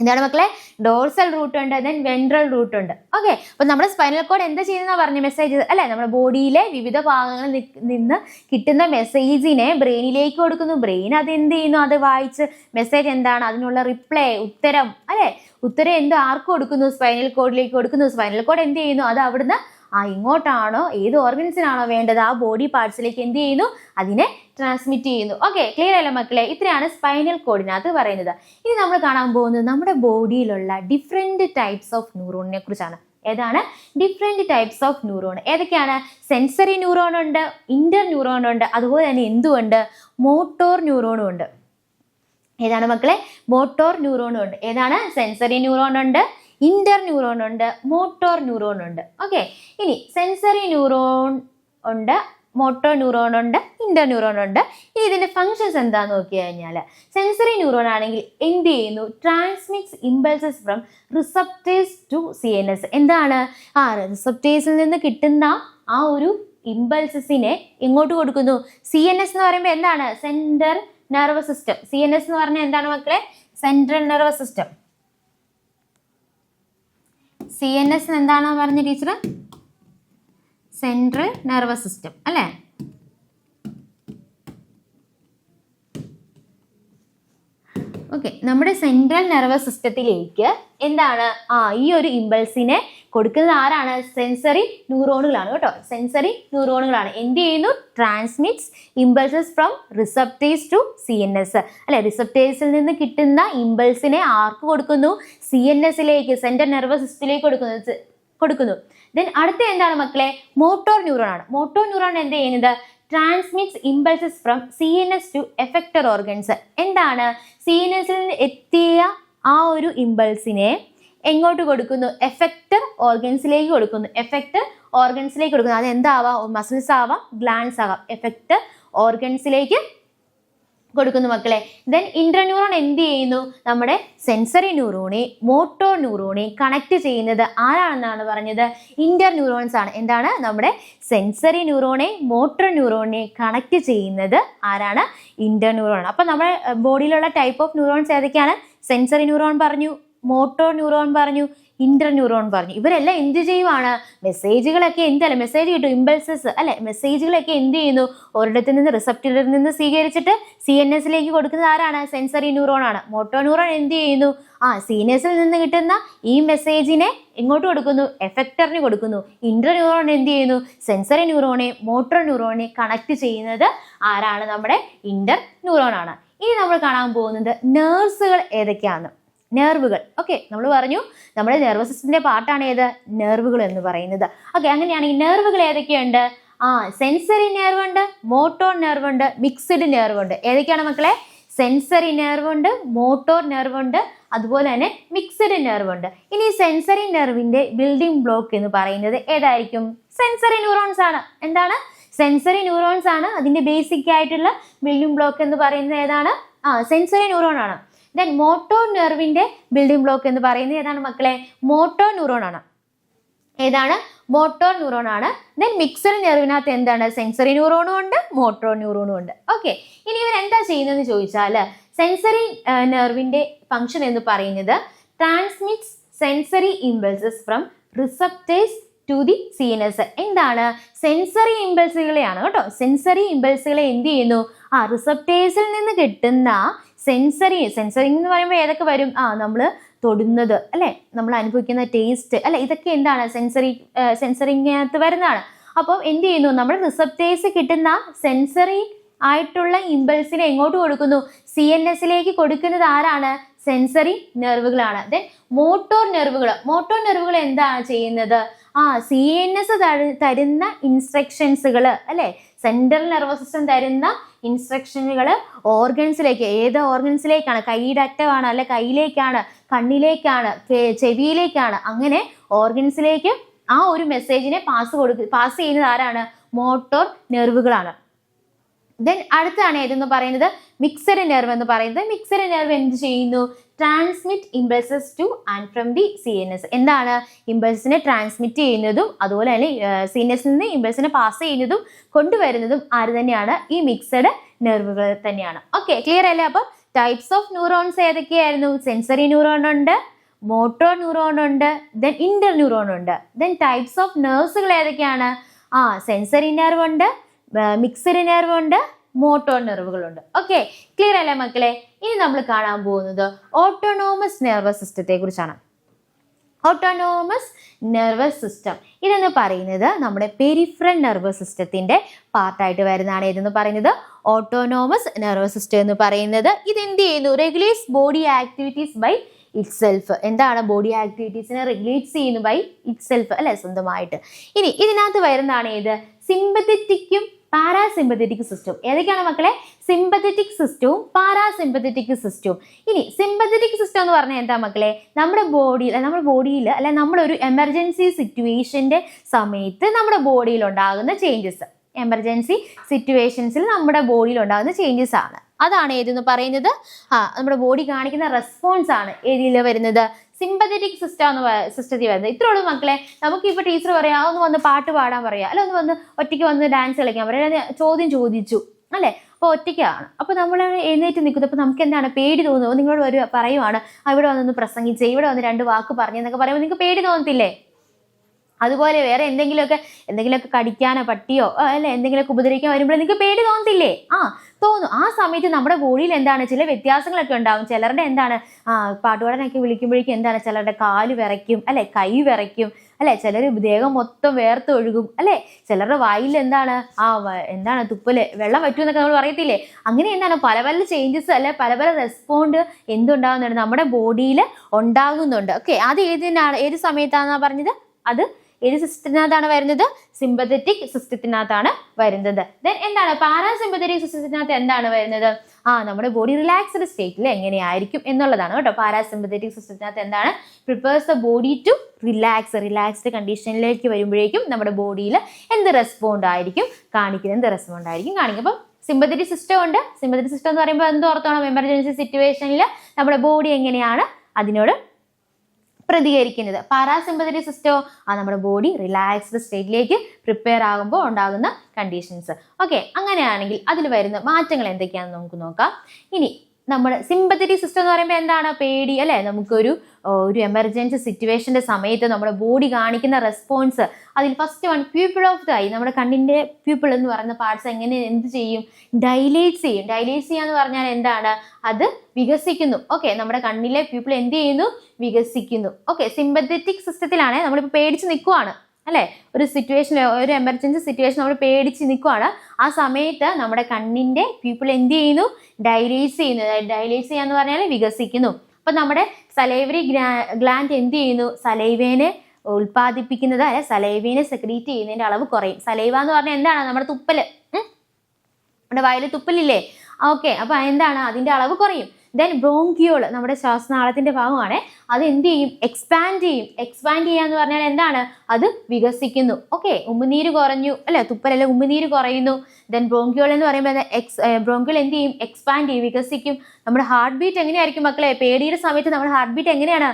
എന്താണ് മക്കളെ? ഡോർസൽ റൂട്ട് ഉണ്ട്, ദെൻ വെൻട്രൽ റൂട്ട് ഉണ്ട്. ഓക്കെ, അപ്പൊ നമ്മുടെ സ്പൈനൽ കോഡ് എന്താ ചെയ്യുന്ന പറഞ്ഞു? മെസ്സേജ് അല്ലെ, നമ്മുടെ ബോഡിയിലെ വിവിധ ഭാഗങ്ങളിൽ നിന്ന് കിട്ടുന്ന മെസ്സേജിനെ ബ്രെയിനിലേക്ക് കൊടുക്കുന്നു. ബ്രെയിൻ അത് എന്ത് ചെയ്യുന്നു? അത് വായിച്ച് മെസ്സേജ് എന്താണ് അതിനുള്ള റിപ്ലൈ, ഉത്തരം അല്ലെ, ഉത്തരം എന്ത് ആർക്ക് കൊടുക്കുന്നു? സ്പൈനൽ കോഡിലേക്ക് കൊടുക്കുന്നു. സ്പൈനൽ കോഡ് എന്ത് ചെയ്യുന്നു? അത് അവിടുന്ന് ഇങ്ങോട്ടാണോ ഏത് ഓർഗൻസിനാണോ വേണ്ടത് ആ ബോഡി പാർട്സിലേക്ക് എന്ത് ചെയ്യുന്നു? അതിനെ ട്രാൻസ്മിറ്റ് ചെയ്യുന്നു. ഓക്കെ, ക്ലിയർ അല്ലേ മക്കളെ? ഇത്രയാണ് സ്പൈനൽ കോഡിനകത്ത് പറയുന്നത്. ഇനി നമ്മൾ കാണാൻ പോകുന്നത് നമ്മുടെ ബോഡിയിലുള്ള ഡിഫറെന്റ് ടൈപ്സ് ഓഫ് ന്യൂറോണിനെ കുറിച്ചാണ്. ഏതാണ്? Different types of neuron. ഏതൊക്കെയാണ്? സെൻസറി ന്യൂറോൺ ഉണ്ട്, ഇന്റർ ന്യൂറോൺ ഉണ്ട്, അതുപോലെ തന്നെ എന്തുണ്ട്? മോട്ടോർ ന്യൂറോണും ഉണ്ട്. ഏതാണ് മക്കളെ? മോട്ടോർ ന്യൂറോണും ഉണ്ട്. ഏതാണ്? സെൻസറി ന്യൂറോൺ ഉണ്ട്, ഇന്റർ ന്യൂറോൺ ഉണ്ട്, മോട്ടോർ ന്യൂറോൺ ഉണ്ട്. ഓക്കെ, ഇനി സെൻസറി ന്യൂറോൺ ഉണ്ട്, മോട്ടോർ ന്യൂറോൺ ഉണ്ട്, ഇന്റർ ന്യൂറോൺ ഉണ്ട്. ഇനി ഇതിന്റെ ഫങ്ഷൻസ് എന്താന്ന് നോക്കി കഴിഞ്ഞാൽ സെൻസറി ന്യൂറോൺ ആണെങ്കിൽ എന്ത് ചെയ്യുന്നു? Transmits impulses from receptors to CNS. എന്താണ്? റിസപ്റ്റേഴ്സിൽ നിന്ന് കിട്ടുന്ന ആ ഒരു ഇമ്പൾസസിനെ എങ്ങോട്ട് കൊടുക്കുന്നു? CNS എന്ന് പറയുമ്പോൾ എന്താണ്? Central nervous system. CNS എന്ന് പറഞ്ഞാൽ എന്താണ് മക്കളെ? Central nervous system. CNS എന്താണോ പറഞ്ഞ ടീച്ചർ? സെൻട്രൽ നെർവസ് സിസ്റ്റം അല്ലേ? ഓക്കെ, നമ്മുടെ സെൻട്രൽ നെർവസ് സിസ്റ്റത്തിലേക്ക് എന്താണ് ഈ ഒരു ഇമ്പൾസിനെ കൊടുക്കുന്നത് ആരാണ്? സെൻസറി ന്യൂറോണുകളാണ് കേട്ടോ. സെൻസറി ന്യൂറോണുകളാണ് എന്ത് ചെയ്യുന്നു? Transmits impulses from receptors to CNS അല്ലെ. റിസപ്റ്റേഴ്സിൽ നിന്ന് കിട്ടുന്ന ഇമ്പൾസിനെ ആർക്ക് കൊടുക്കുന്നു? CNSലേക്ക്, സെൻട്രൽ നെർവസ് സിസ്റ്റത്തിലേക്ക് കൊടുക്കുന്നു. ദെൻ അടുത്ത എന്താണ് മക്കളെ? മോട്ടോർ ന്യൂറോൺ ആണ്. മോട്ടോർ ന്യൂറോൺ എന്ത് ചെയ്യുന്നത്? Transmits impulses from CNS to effector organs. എന്താണ്? CNSൽ നിന്ന് എത്തിയ ആ ഒരു ഇമ്പൾസിനെ എങ്ങോട്ട് കൊടുക്കുന്നു? എഫക്റ്റർ ഓർഗൻസിലേക്ക് കൊടുക്കുന്നു. എഫക്റ്റർ ഓർഗൻസിലേക്ക് കൊടുക്കുന്നു. അത് എന്താവാം? മസിൽസ് ആവാം, ഗ്ലാൻഡ്സ് ആവാം. എഫക്റ്റർ ഓർഗൻസിലേക്ക് കൊടുക്കുന്നു മക്കളെ. ദെൻ ഇന്റർ ന്യൂറോൺ എന്ത് ചെയ്യുന്നു? നമ്മുടെ സെൻസറി ന്യൂറോണെ മോട്ടോർ ന്യൂറോണെ കണക്ട് ചെയ്യുന്നത് ആരാണെന്നാണ് പറഞ്ഞത്? ഇന്റർ ന്യൂറോൺസ് ആണ്. എന്താണ്? നമ്മുടെ സെൻസറി ന്യൂറോണെ മോട്ടോർ ന്യൂറോണെ കണക്ട് ചെയ്യുന്നത് ആരാണ്? Inter neuron. അപ്പൊ നമ്മുടെ ബോഡിയിലുള്ള ടൈപ്പ് ഓഫ് ന്യൂറോൺസ് ഏതൊക്കെയാണ്? സെൻസറി ന്യൂറോൺ പറഞ്ഞു, മോട്ടോർ ന്യൂറോൺ പറഞ്ഞു, ഇന്റർ ന്യൂറോൺ പറഞ്ഞു. ഇവരെല്ലാം എന്ത് ചെയ്യുവാണ്? മെസ്സേജുകളൊക്കെ എന്തല്ല മെസ്സേജ് കിട്ടും, ഇമ്പൾസസ് അല്ലെ, മെസ്സേജുകളൊക്കെ എന്ത് ചെയ്യുന്നു? ഒരിടത്ത് നിന്ന് റിസപ്റ്ററിൽ നിന്ന് സ്വീകരിച്ചിട്ട് CNSലേക്ക് കൊടുക്കുന്നത് ആരാണ്? സെൻസറി ന്യൂറോൺ ആണ്. മോട്ടോർ ന്യൂറോൺ എന്ത് ചെയ്യുന്നു? CNSൽ നിന്ന് കിട്ടുന്ന ഈ മെസ്സേജിനെ എങ്ങോട്ട് കൊടുക്കുന്നു? എഫക്ടറിന് കൊടുക്കുന്നു. ഇന്റർ ന്യൂറോൺ എന്ത് ചെയ്യുന്നു? സെൻസറി ന്യൂറോണെ മോട്ടോർ ന്യൂറോണെ കണക്ട് ചെയ്യുന്നത് ആരാണ്? നമ്മുടെ ഇന്റർ ന്യൂറോൺ ആണ്. ഇനി നമ്മൾ കാണാൻ പോകുന്നത് നെർവ്സുകൾ ഏതൊക്കെയാണ്. നെർവുകൾ. ഓക്കെ, നമ്മൾ പറഞ്ഞു നമ്മുടെ നെർവസ് സിസ്റ്റത്തിന്റെ പാർട്ടാണ് ഏത്? നെർവുകൾ എന്ന് പറയുന്നത്. ഓക്കെ, അങ്ങനെയാണെങ്കിൽ നെർവുകൾ ഏതൊക്കെയുണ്ട്? സെൻസറി നെർവ് ഉണ്ട്, മോട്ടോർ നെർവ് ഉണ്ട്, മിക്സ്ഡ് നെർവ് ഉണ്ട്. ഏതൊക്കെയാണ് മക്കളെ? സെൻസറി നെർവ് ഉണ്ട്, മോട്ടോർ നെർവ് ഉണ്ട്, അതുപോലെ തന്നെ മിക്സ്ഡ് നെർവ് ഉണ്ട്. ഇനി സെൻസറി നെർവിന്റെ ബിൽഡിംഗ് ബ്ലോക്ക് എന്ന് പറയുന്നത് ഏതായിരിക്കും? സെൻസറി ന്യൂറോൺസ് ആണ്. എന്താണ്? സെൻസറി ന്യൂറോൺസ് ആണ്. അതിന്റെ ബേസിക് ആയിട്ടുള്ള ബിൽഡിംഗ് ബ്ലോക്ക് എന്ന് പറയുന്നത് ഏതാണ്? സെൻസറി ന്യൂറോൺ ആണ്. ദെൻ മോട്ടോർ നെർവിന്റെ ബിൽഡിംഗ് ബ്ലോക്ക് എന്ന് പറയുന്നത് ഏതാണ് മക്കളെ? മോട്ടോർ ന്യൂറോൺ ആണ്. ഏതാണ്? മോട്ടോർ ന്യൂറോൺ ആണ്. ദെൻ മിക്സഡ് നെർവിനകത്ത് എന്താണ്? സെൻസറി ന്യൂറോണും ഉണ്ട്, മോട്ടോർ ന്യൂറോണും ഉണ്ട്. ഓക്കെ, ഇനി ഇവർ എന്താ ചെയ്യുന്നതെന്ന് ചോദിച്ചാൽ സെൻസറി നെർവിന്റെ ഫംഗ്ഷൻ എന്ന് പറയുന്നത് transmits sensory impulses from receptors to the CNS. എന്താണ്? സെൻസറി ഇമ്പൾസുകളെയാണ് കേട്ടോ. സെൻസറി ഇമ്പൾസുകളെ എന്ത് ചെയ്യുന്നു? റിസപ്റ്റേഴ്സിൽ നിന്ന് കിട്ടുന്ന സെൻസറി എന്ന് പറയുമ്പോൾ ഏതൊക്കെ വരും? നമ്മൾ തൊടുന്നത് അല്ലെ, നമ്മൾ അനുഭവിക്കുന്ന ടേസ്റ്റ് അല്ലെ, ഇതൊക്കെ എന്താണ്? സെൻസറിനകത്ത് വരുന്നതാണ്. അപ്പോൾ എന്ത് ചെയ്യുന്നു? നമ്മുടെ റിസപ്റ്റേഴ്സ് കിട്ടുന്ന സെൻസറി ആയിട്ടുള്ള ഇമ്പൾസിനെ എങ്ങോട്ട് കൊടുക്കുന്നു? CNSലേക്ക് കൊടുക്കുന്നത് ആരാണ്? സെൻസറി നെർവുകളാണ്. ദെൻ മോട്ടോർ നെർവുകൾ എന്താണ് ചെയ്യുന്നത്? CNS തരുന്ന ഇൻസ്ട്രക്ഷൻസുകൾ അല്ലെ, സെൻട്രൽ നെർവസ് സിസ്റ്റം തരുന്ന ഇൻസ്ട്രക്ഷനുകൾ ഓർഗൻസിലേക്ക്, ഏത് ഓർഗൻസിലേക്കാണ്? കൈയുടെ അറ്റമാണ് അല്ലെ, കൈയിലേക്കാണ്, കണ്ണിലേക്കാണ്, ചെവിയിലേക്കാണ്, അങ്ങനെ ഓർഗൻസിലേക്ക് ആ ഒരു മെസ്സേജിനെ പാസ് ചെയ്യുന്നത് ആരാണ്? മോട്ടോർ നെർവുകളാണ്. ദെൻ അടുത്താണ് ഏതെന്ന് പറയുന്നത്? മിക്സഡ് നെർവ് എന്ന് പറയുന്നത്. മിക്സഡ് നെർവ് എന്ത് ചെയ്യുന്നു? Transmit impulses two and from the CNS. എന്താണ്? ഇമ്പൾസിനെ ട്രാൻസ്മിറ്റ് ചെയ്യുന്നതും അതുപോലെ തന്നെ CNS നിന്ന് ഇമ്പൾസിനെ പാസ് ചെയ്യുന്നതും കൊണ്ടുവരുന്നതും ആര് തന്നെയാണ്? ഈ മിക്സഡ് നെർവുകൾ തന്നെയാണ്. ഓക്കെ, ക്ലിയർ അല്ലേ? അപ്പം ടൈപ്സ് ഓഫ് ന്യൂറോൺസ് ഏതൊക്കെയായിരുന്നു? സെൻസറി ന്യൂറോൺ ഉണ്ട്, മോട്ടോർ ന്യൂറോൺ ഉണ്ട്, ദെൻ ഇന്റർ ന്യൂറോൺ ഉണ്ട്. ദെൻ ടൈപ്സ് ഓഫ് നെർവ്സുകൾ ഏതൊക്കെയാണ്? സെൻസറി നെർവ് ഉണ്ട്, മിക്സഡ് നെർവ് ഉണ്ട്, മോട്ടോർ നെർവുകളുണ്ട്. ഓക്കെ, ക്ലിയർ അല്ലേ മക്കളെ? ഇനി നമ്മൾ കാണാൻ പോകുന്നത് ഓട്ടോണോമസ് നെർവസ് സിസ്റ്റത്തെ കുറിച്ചാണ്. ഓട്ടോണോമസ് നെർവസ് സിസ്റ്റം ഇതെന്ന് പറയുന്നത് നമ്മുടെ പെരിഫറൽ നെർവസ് സിസ്റ്റത്തിന്റെ പാർട്ടായിട്ട് വരുന്നതാണ്. ഇതെന്ന് പറയുന്നത് ഓട്ടോണോമസ് നെർവസ് സിസ്റ്റം എന്ന് പറയുന്നത് ഇതെന്ത് ചെയ്യുന്നു? Regulates body activities by itself. എന്താണ്? ബോഡി ആക്ടിവിറ്റീസിനെ റെഗുലേറ്റ് ചെയ്യുന്നു ബൈ ഇറ്റ് സെൽഫ് അല്ലെ, സ്വന്തമായിട്ട്. ഇനി ഇതിനകത്ത് വരുന്നതാണ് ഏത്? സിമ്പത്തറ്റിക്കും പാരാസിമ്പത്തറ്റിക് സിസ്റ്റം. ഏതൊക്കെയാണ് മക്കളെ? സിമ്പത്തറ്റിക് സിസ്റ്റവും പാരാസിമ്പത്തറ്റിക് സിസ്റ്റവും. ഇനി സിമ്പത്തറ്റിക് സിസ്റ്റം എന്ന് പറഞ്ഞാൽ എന്താ മക്കളെ? നമ്മുടെ ബോഡിയിൽ അല്ലെ, നമ്മളൊരു എമർജൻസി സിറ്റുവേഷന്റെ സമയത്ത് നമ്മുടെ ബോഡിയിൽ ഉണ്ടാകുന്ന ചേഞ്ചസ്, എമർജൻസി സിറ്റുവേഷൻസിൽ നമ്മുടെ ബോഡിയിൽ ഉണ്ടാകുന്ന ചേഞ്ചസ് ആണ്. അതാണ് ഏതെന്ന് പറയുന്നത്? നമ്മുടെ ബോഡി കാണിക്കുന്ന റെസ്പോൺസ് ആണ് ഏതിൽ വരുന്നത്? സിമ്പത്തറ്റിക് സിസ്റ്റത്തിൽ വരുന്നത്. ഇത്രേ ഉള്ളൂ മക്കളെ. നമുക്കിപ്പോൾ ടീച്ചർ പറയാം ഒന്ന് വന്ന് പാട്ട് പാടാൻ പറയാം, അല്ല ഒന്ന് വന്ന് ഒറ്റയ്ക്ക് വന്ന് ഡാൻസ് കളിക്കാൻ പറയാം, ചോദ്യം ചോദിച്ചു അല്ലേ, അപ്പോൾ ഒറ്റയ്ക്കാണ്, അപ്പോൾ നമ്മൾ എഴുന്നേറ്റ് നിൽക്കുന്നത്. അപ്പോൾ നമുക്ക് എന്താണ്? പേടി തോന്നുമോ? നിങ്ങളോട് പറയുവാണ് ഇവിടെ വന്നൊന്ന് പ്രസംഗിച്ചേ, ഇവിടെ വന്ന് 2 വാക്ക് പറഞ്ഞെന്നൊക്കെ പറയുമ്പോൾ നിങ്ങൾക്ക് പേടി തോന്നത്തില്ലേ? അതുപോലെ വേറെ എന്തെങ്കിലുമൊക്കെ കടിക്കാനോ പട്ടിയോ അല്ലെ എന്തെങ്കിലുമൊക്കെ ഉപദ്രവിക്കാൻ വരുമ്പോൾ നിങ്ങൾക്ക് പേടി തോന്നത്തില്ലേ? തോന്നും. ആ സമയത്ത് നമ്മുടെ ബോഡിയിൽ എന്താണ്? ചില വ്യത്യാസങ്ങളൊക്കെ ഉണ്ടാവും. ചിലരുടെ എന്താണ്? പാട്ടുപാടാനൊക്കെ വിളിക്കുമ്പോഴേക്കും എന്താണ്? ചിലരുടെ കാല് വിറയ്ക്കും അല്ലെ, കൈ വിറയ്ക്കും അല്ലെ, ചിലർ ദേഹം മൊത്തം വേർത്തൊഴുകും അല്ലെ, ചിലരുടെ വായിൽ എന്താണ് തുപ്പല്, വെള്ളം വറ്റൂ എന്നൊക്കെ നമ്മൾ പറയത്തില്ലേ? അങ്ങനെ എന്താണ്? പല പല ചേഞ്ചസ് അല്ലെ, പല പല റെസ്പോണ്ട് എന്തുണ്ടാകുന്നുണ്ട്? നമ്മുടെ ബോഡിയിൽ ഉണ്ടാകുന്നുണ്ട്. ഓക്കെ, അത് ഏത് സമയത്താണെന്നാ പറഞ്ഞത്? അത് ഏത് സിസ്റ്റത്തിനകത്താണ് വരുന്നത്? സിമ്പത്തറ്റിക് സിസ്റ്റത്തിനകത്താണ് വരുന്നത്. ദെൻ എന്താണ്? പാരാസിമ്പത്തറ്റിക് സിസ്റ്റത്തിനകത്ത് എന്താണ് വരുന്നത്? നമ്മുടെ ബോഡി റിലാക്സ്ഡ് സ്റ്റേറ്റിൽ എങ്ങനെയായിരിക്കും എന്നുള്ളതാണ് കേട്ടോ. പാരാസിമ്പത്തറ്റിക് സിസ്റ്റത്തിനകത്ത് എന്താണ്? Prepares the body to relaxed കണ്ടീഷനിലേക്ക് വരുമ്പോഴേക്കും നമ്മുടെ ബോഡിയിൽ എന്ത് റെസ്പോണ്ട് ആയിരിക്കും കാണിക്കും. അപ്പം സിമ്പത്തറ്റിക് സിസ്റ്റം ഉണ്ട്. സിമ്പത്തറ്റിക് സിസ്റ്റം എന്ന് പറയുമ്പോൾ എന്ത് ഓർത്തോണം? എമർജൻസി സിറ്റുവേഷനിൽ നമ്മുടെ ബോഡി എങ്ങനെയാണ് അതിനോട് പ്രതികരിക്കുന്നത്. പാരാസിമ്പത്തറ്റിക് സിസ്റ്റോ നമ്മുടെ ബോഡി റിലാക്സ്ഡ് സ്റ്റേറ്റിലേക്ക് പ്രിപ്പയർ ആകുമ്പോൾ ഉണ്ടാകുന്ന കണ്ടീഷൻസ്. ഓക്കെ, അങ്ങനെയാണെങ്കിൽ അതിൽ വരുന്ന മാറ്റങ്ങൾ എന്തൊക്കെയാണെന്ന് നമുക്ക് നോക്കാം. ഇനി നമ്മുടെ സിമ്പത്തറ്റിക് സിസ്റ്റം എന്ന് പറയുമ്പോൾ എന്താണ്? പേടി അല്ലെ, നമുക്കൊരു ഒരു എമർജൻസി സിറ്റുവേഷൻ്റെ സമയത്ത് നമ്മുടെ ബോഡി കാണിക്കുന്ന റെസ്പോൺസ്, അതിൽ first one pupil of the I. നമ്മുടെ കണ്ണിൻ്റെ പ്യൂപ്പിൾ എന്ന് പറയുന്ന പാർട്സ് എങ്ങനെ എന്ത് ചെയ്യും? ഡൈലേറ്റ്സ് ചെയ്യും. ഡൈലേറ്റ്സ് ചെയ്യാന്ന് പറഞ്ഞാൽ എന്താണ്? അത് വികസിക്കുന്നു. ഓക്കെ, നമ്മുടെ കണ്ണിലെ പ്യൂപ്പിൾ എന്ത് ചെയ്യുന്നു? വികസിക്കുന്നു. ഓക്കെ, സിമ്പത്തറ്റിക് സിസ്റ്റത്തിലാണ്. നമ്മളിപ്പോൾ പേടിച്ച് നിൽക്കുവാണ് അല്ലേ, ഒരു സിറ്റുവേഷൻ, ഒരു എമർജൻസി സിറ്റുവേഷൻ നമ്മൾ പേടിച്ച് നിൽക്കുവാണ്. ആ സമയത്ത് നമ്മുടെ കണ്ണിൻ്റെ പ്യൂപ്പിൾ എന്ത് ചെയ്യുന്നു? ഡൈലേറ്റ്സ് ചെയ്യുന്നു. ഡൈലേറ്റ്സ് ചെയ്യാന്ന് പറഞ്ഞാൽ വികസിക്കുന്നു. അപ്പം നമ്മുടെ സലൈവറി ഗ്ലാൻഡ് എന്ത് ചെയ്യുന്നു? സലൈവേനെ ഉൽപ്പാദിപ്പിക്കുന്നത്, അല്ലെ സലൈവേനെ സെക്രീറ്റ് ചെയ്യുന്നതിൻ്റെ അളവ് കുറയും. സലൈവ എന്ന് പറഞ്ഞാൽ എന്താണ്? നമ്മുടെ തുപ്പല്, നമ്മുടെ വായിൽ തുപ്പലില്ലേ? ഓക്കെ, അപ്പോൾ എന്താണ്? അതിൻ്റെ അളവ് കുറയും. ദെൻ ബ്രോങ്കിയോൾ, നമ്മുടെ ശ്വാസനാളത്തിൻ്റെ ഭാഗമാണ്. അത് എന്ത് ചെയ്യും? എക്സ്പാൻഡ് ചെയ്യും. എക്സ്പാൻഡ് ചെയ്യാന്ന് പറഞ്ഞാൽ എന്താണ്? അത് വികസിക്കുന്നു. ഓക്കെ, ഉമിനീര് കുറഞ്ഞു അല്ലെ, തുപ്പലല്ല ഉമിനീര് കുറയുന്നു. ദെൻ ബ്രോങ്കിയോൾ എന്ന് പറയുമ്പോൾ ബ്രോങ്കിയോൾ എന്ത് ചെയ്യും? എക്സ്പാൻഡ് ചെയ്യും, വികസിക്കും. നമ്മുടെ ഹാർട്ട് ബീറ്റ് എങ്ങനെയായിരിക്കും മക്കളെ? പേടിയുടെ സമയത്ത് നമ്മുടെ ഹാർട്ട് ബീറ്റ് എങ്ങനെയാണ്?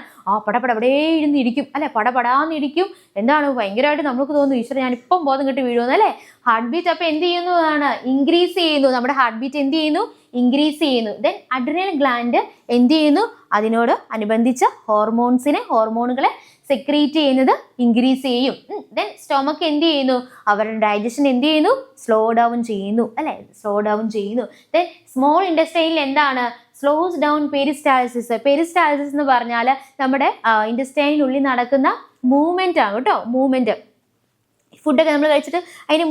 പടപടപടേ ഇരുന്നിരിക്കും അല്ലെ, പടപടാന്നിരിക്കും. എന്താണ്? ഭയങ്കരമായിട്ട് നമുക്ക് തോന്നുന്നു, ഈശ്വരൻ ഞാനിപ്പം ബോധം കെട്ട് വീഴുന്നു അല്ലേ. ഹാർട്ട് ബീറ്റ് അപ്പം എന്ത് ചെയ്യുന്നതാണ്? ഇൻക്രീസ് ചെയ്യുന്നു. നമ്മുടെ ഹാർട്ട് ബീറ്റ് എന്ത് ചെയ്യുന്നു? ഇൻക്രീസ് ചെയ്യുന്നു. ദെൻ അഡ്രിനൽ ഗ്ലാൻഡ് എന്ത് ചെയ്യുന്നു? അതിനോട് അനുബന്ധിച്ച ഹോർമോണുകളെ സെക്രീറ്റ് ചെയ്യുന്നത് ഇൻക്രീസ് ചെയ്യും. ദെൻ സ്റ്റൊമക്ക് എന്ത് ചെയ്യുന്നു? അവരുടെ ഡൈജഷൻ എന്ത് ചെയ്യുന്നു? സ്ലോ ഡൗൺ ചെയ്യുന്നു അല്ലെ, സ്ലോ ഡൗൺ ചെയ്യുന്നു. ദെൻ സ്മോൾ ഇൻഡസ്ട്രൈനിൽ എന്താണ്? Slows down peristalsis. പെരിസ്റ്റാൾസിസ് എന്ന് പറഞ്ഞാൽ നമ്മുടെ ഇൻഡസ്ട്രൈനുള്ളിൽ നടക്കുന്ന മൂവ്മെന്റ് ആണ് കേട്ടോ. മൂവ്മെന്റ്, ഫുഡൊക്കെ നമ്മൾ കഴിച്ചിട്ട് അതിനെ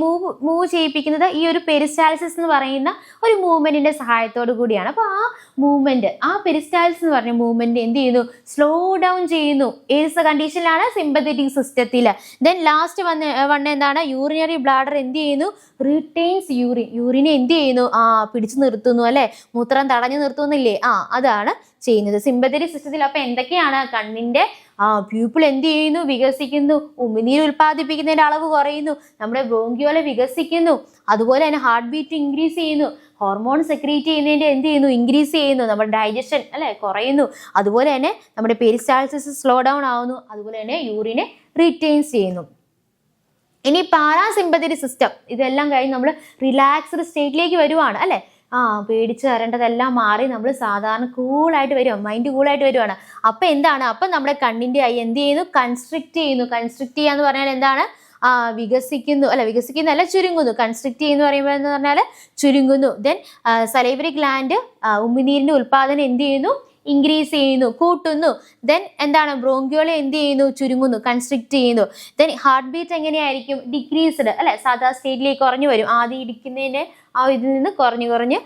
മൂവ് ചെയ്യിപ്പിക്കുന്നത് ഈ ഒരു പെരിസ്റ്റാൾസിസ് എന്ന് പറയുന്ന ഒരു മൂവ്മെന്റിന്റെ സഹായത്തോടു കൂടിയാണ്. അപ്പോൾ ആ മൂവ്മെന്റ്, ആ പെരിസ്റ്റാൾസിസ് എന്ന് പറഞ്ഞ മൂവ്മെന്റ് എന്ത് ചെയ്യുന്നു? സ്ലോ ഡൗൺ ചെയ്യുന്നു. ഏത് കണ്ടീഷനിലാണ്? സിമ്പത്തറ്റിക് സിസ്റ്റത്തിൽ. ദെൻ ലാസ്റ്റ് വന്ന എന്താണ്? യൂറിനറി ബ്ലാഡർ എന്ത് ചെയ്യുന്നു? റിട്ടെയിൻസ് യൂറിനെ എന്ത് ചെയ്യുന്നു? പിടിച്ചു നിർത്തുന്നു അല്ലെ, മൂത്രം തടഞ്ഞു നിർത്തുന്നില്ലേ? അതാണ് ചെയ്യുന്നത് സിമ്പത്തറ്റിക് സിസ്റ്റത്തിൽ. അപ്പൊ എന്തൊക്കെയാണ്? കണ്ണിന്റെ പ്യൂപ്പിൾ എന്ത് ചെയ്യുന്നു? വികസിക്കുന്നു. ഉമിനീര് ഉൽപ്പാദിപ്പിക്കുന്നതിന്റെ അളവ് കുറയുന്നു. നമ്മുടെ ബ്രോങ്കിയോല വികസിക്കുന്നു. അതുപോലെ തന്നെ ഹാർട്ട് ബീറ്റ് ഇൻക്രീസ് ചെയ്യുന്നു. ഹോർമോൺ സെക്രീറ്റ് ചെയ്യുന്നതിന്റെ എന്ത് ചെയ്യുന്നു? ഇൻക്രീസ് ചെയ്യുന്നു. നമ്മുടെ ഡൈജഷൻ അല്ലെ കുറയുന്നു. അതുപോലെ തന്നെ നമ്മുടെ പെരിസ്റ്റാൾസിസ് സ്ലോ ഡൗൺ ആവുന്നു. അതുപോലെ തന്നെ യൂറിനെ റീറ്റെയിൻസ് ചെയ്യുന്നു. ഇനി പാരാസിമ്പത്തറ്റിക് സിസ്റ്റം, ഇതെല്ലാം കഴിഞ്ഞ് നമ്മൾ റിലാക്സ്ഡ് സ്റ്റേറ്റിലേക്ക് വരുവാണ് അല്ലെ. പേടിച്ച് തരേണ്ടതെല്ലാം മാറി നമ്മൾ സാധാരണ കൂളായിട്ട് വരും, മൈൻഡ് കൂളായിട്ട് വരുവാണ്. അപ്പം എന്താണ്? അപ്പം നമ്മുടെ കണ്ണിൻ്റെ ഐ എന്ത് ചെയ്യുന്നു? കൺസ്ട്രിക്റ്റ് ചെയ്യുന്നു. കൺസ്ട്രിക്റ്റ് ചെയ്യാന്ന് പറഞ്ഞാൽ എന്താണ്? വികസിക്കുന്നു അല്ല, വികസിക്കുന്നല്ല, ചുരുങ്ങുന്നു. കൺസ്ട്രിക്റ്റ് ചെയ്യുന്ന പറയുമ്പോൾ എന്ന് പറഞ്ഞാൽ ചുരുങ്ങുന്നു. ദെൻ സലൈവറി ഗ്ലാൻഡ് ഉമിനീരിൻ്റെ ഉൽപ്പാദനം എന്ത് ചെയ്യുന്നു? ഇൻക്രീസ് ചെയ്യുന്നു, കൂട്ടുന്നു. ദെൻ എന്താണ്? ബ്രോങ്കിയോള എന്ത് ചെയ്യുന്നു? ചുരുങ്ങുന്നു, കൺസ്ട്രിക്റ്റ് ചെയ്യുന്നു. ദെൻ ഹാർട്ട് ബീറ്റ് എങ്ങനെയായിരിക്കും? ഡിക്രീസ്ഡ് അല്ലെ, സാധാ സ്റ്റേറ്റിലേക്ക് കുറഞ്ഞു വരും. ആദ്യം ഇടിക്കുന്നതിൻ്റെ ഇതിൽ നിന്ന് കുറഞ്ഞ്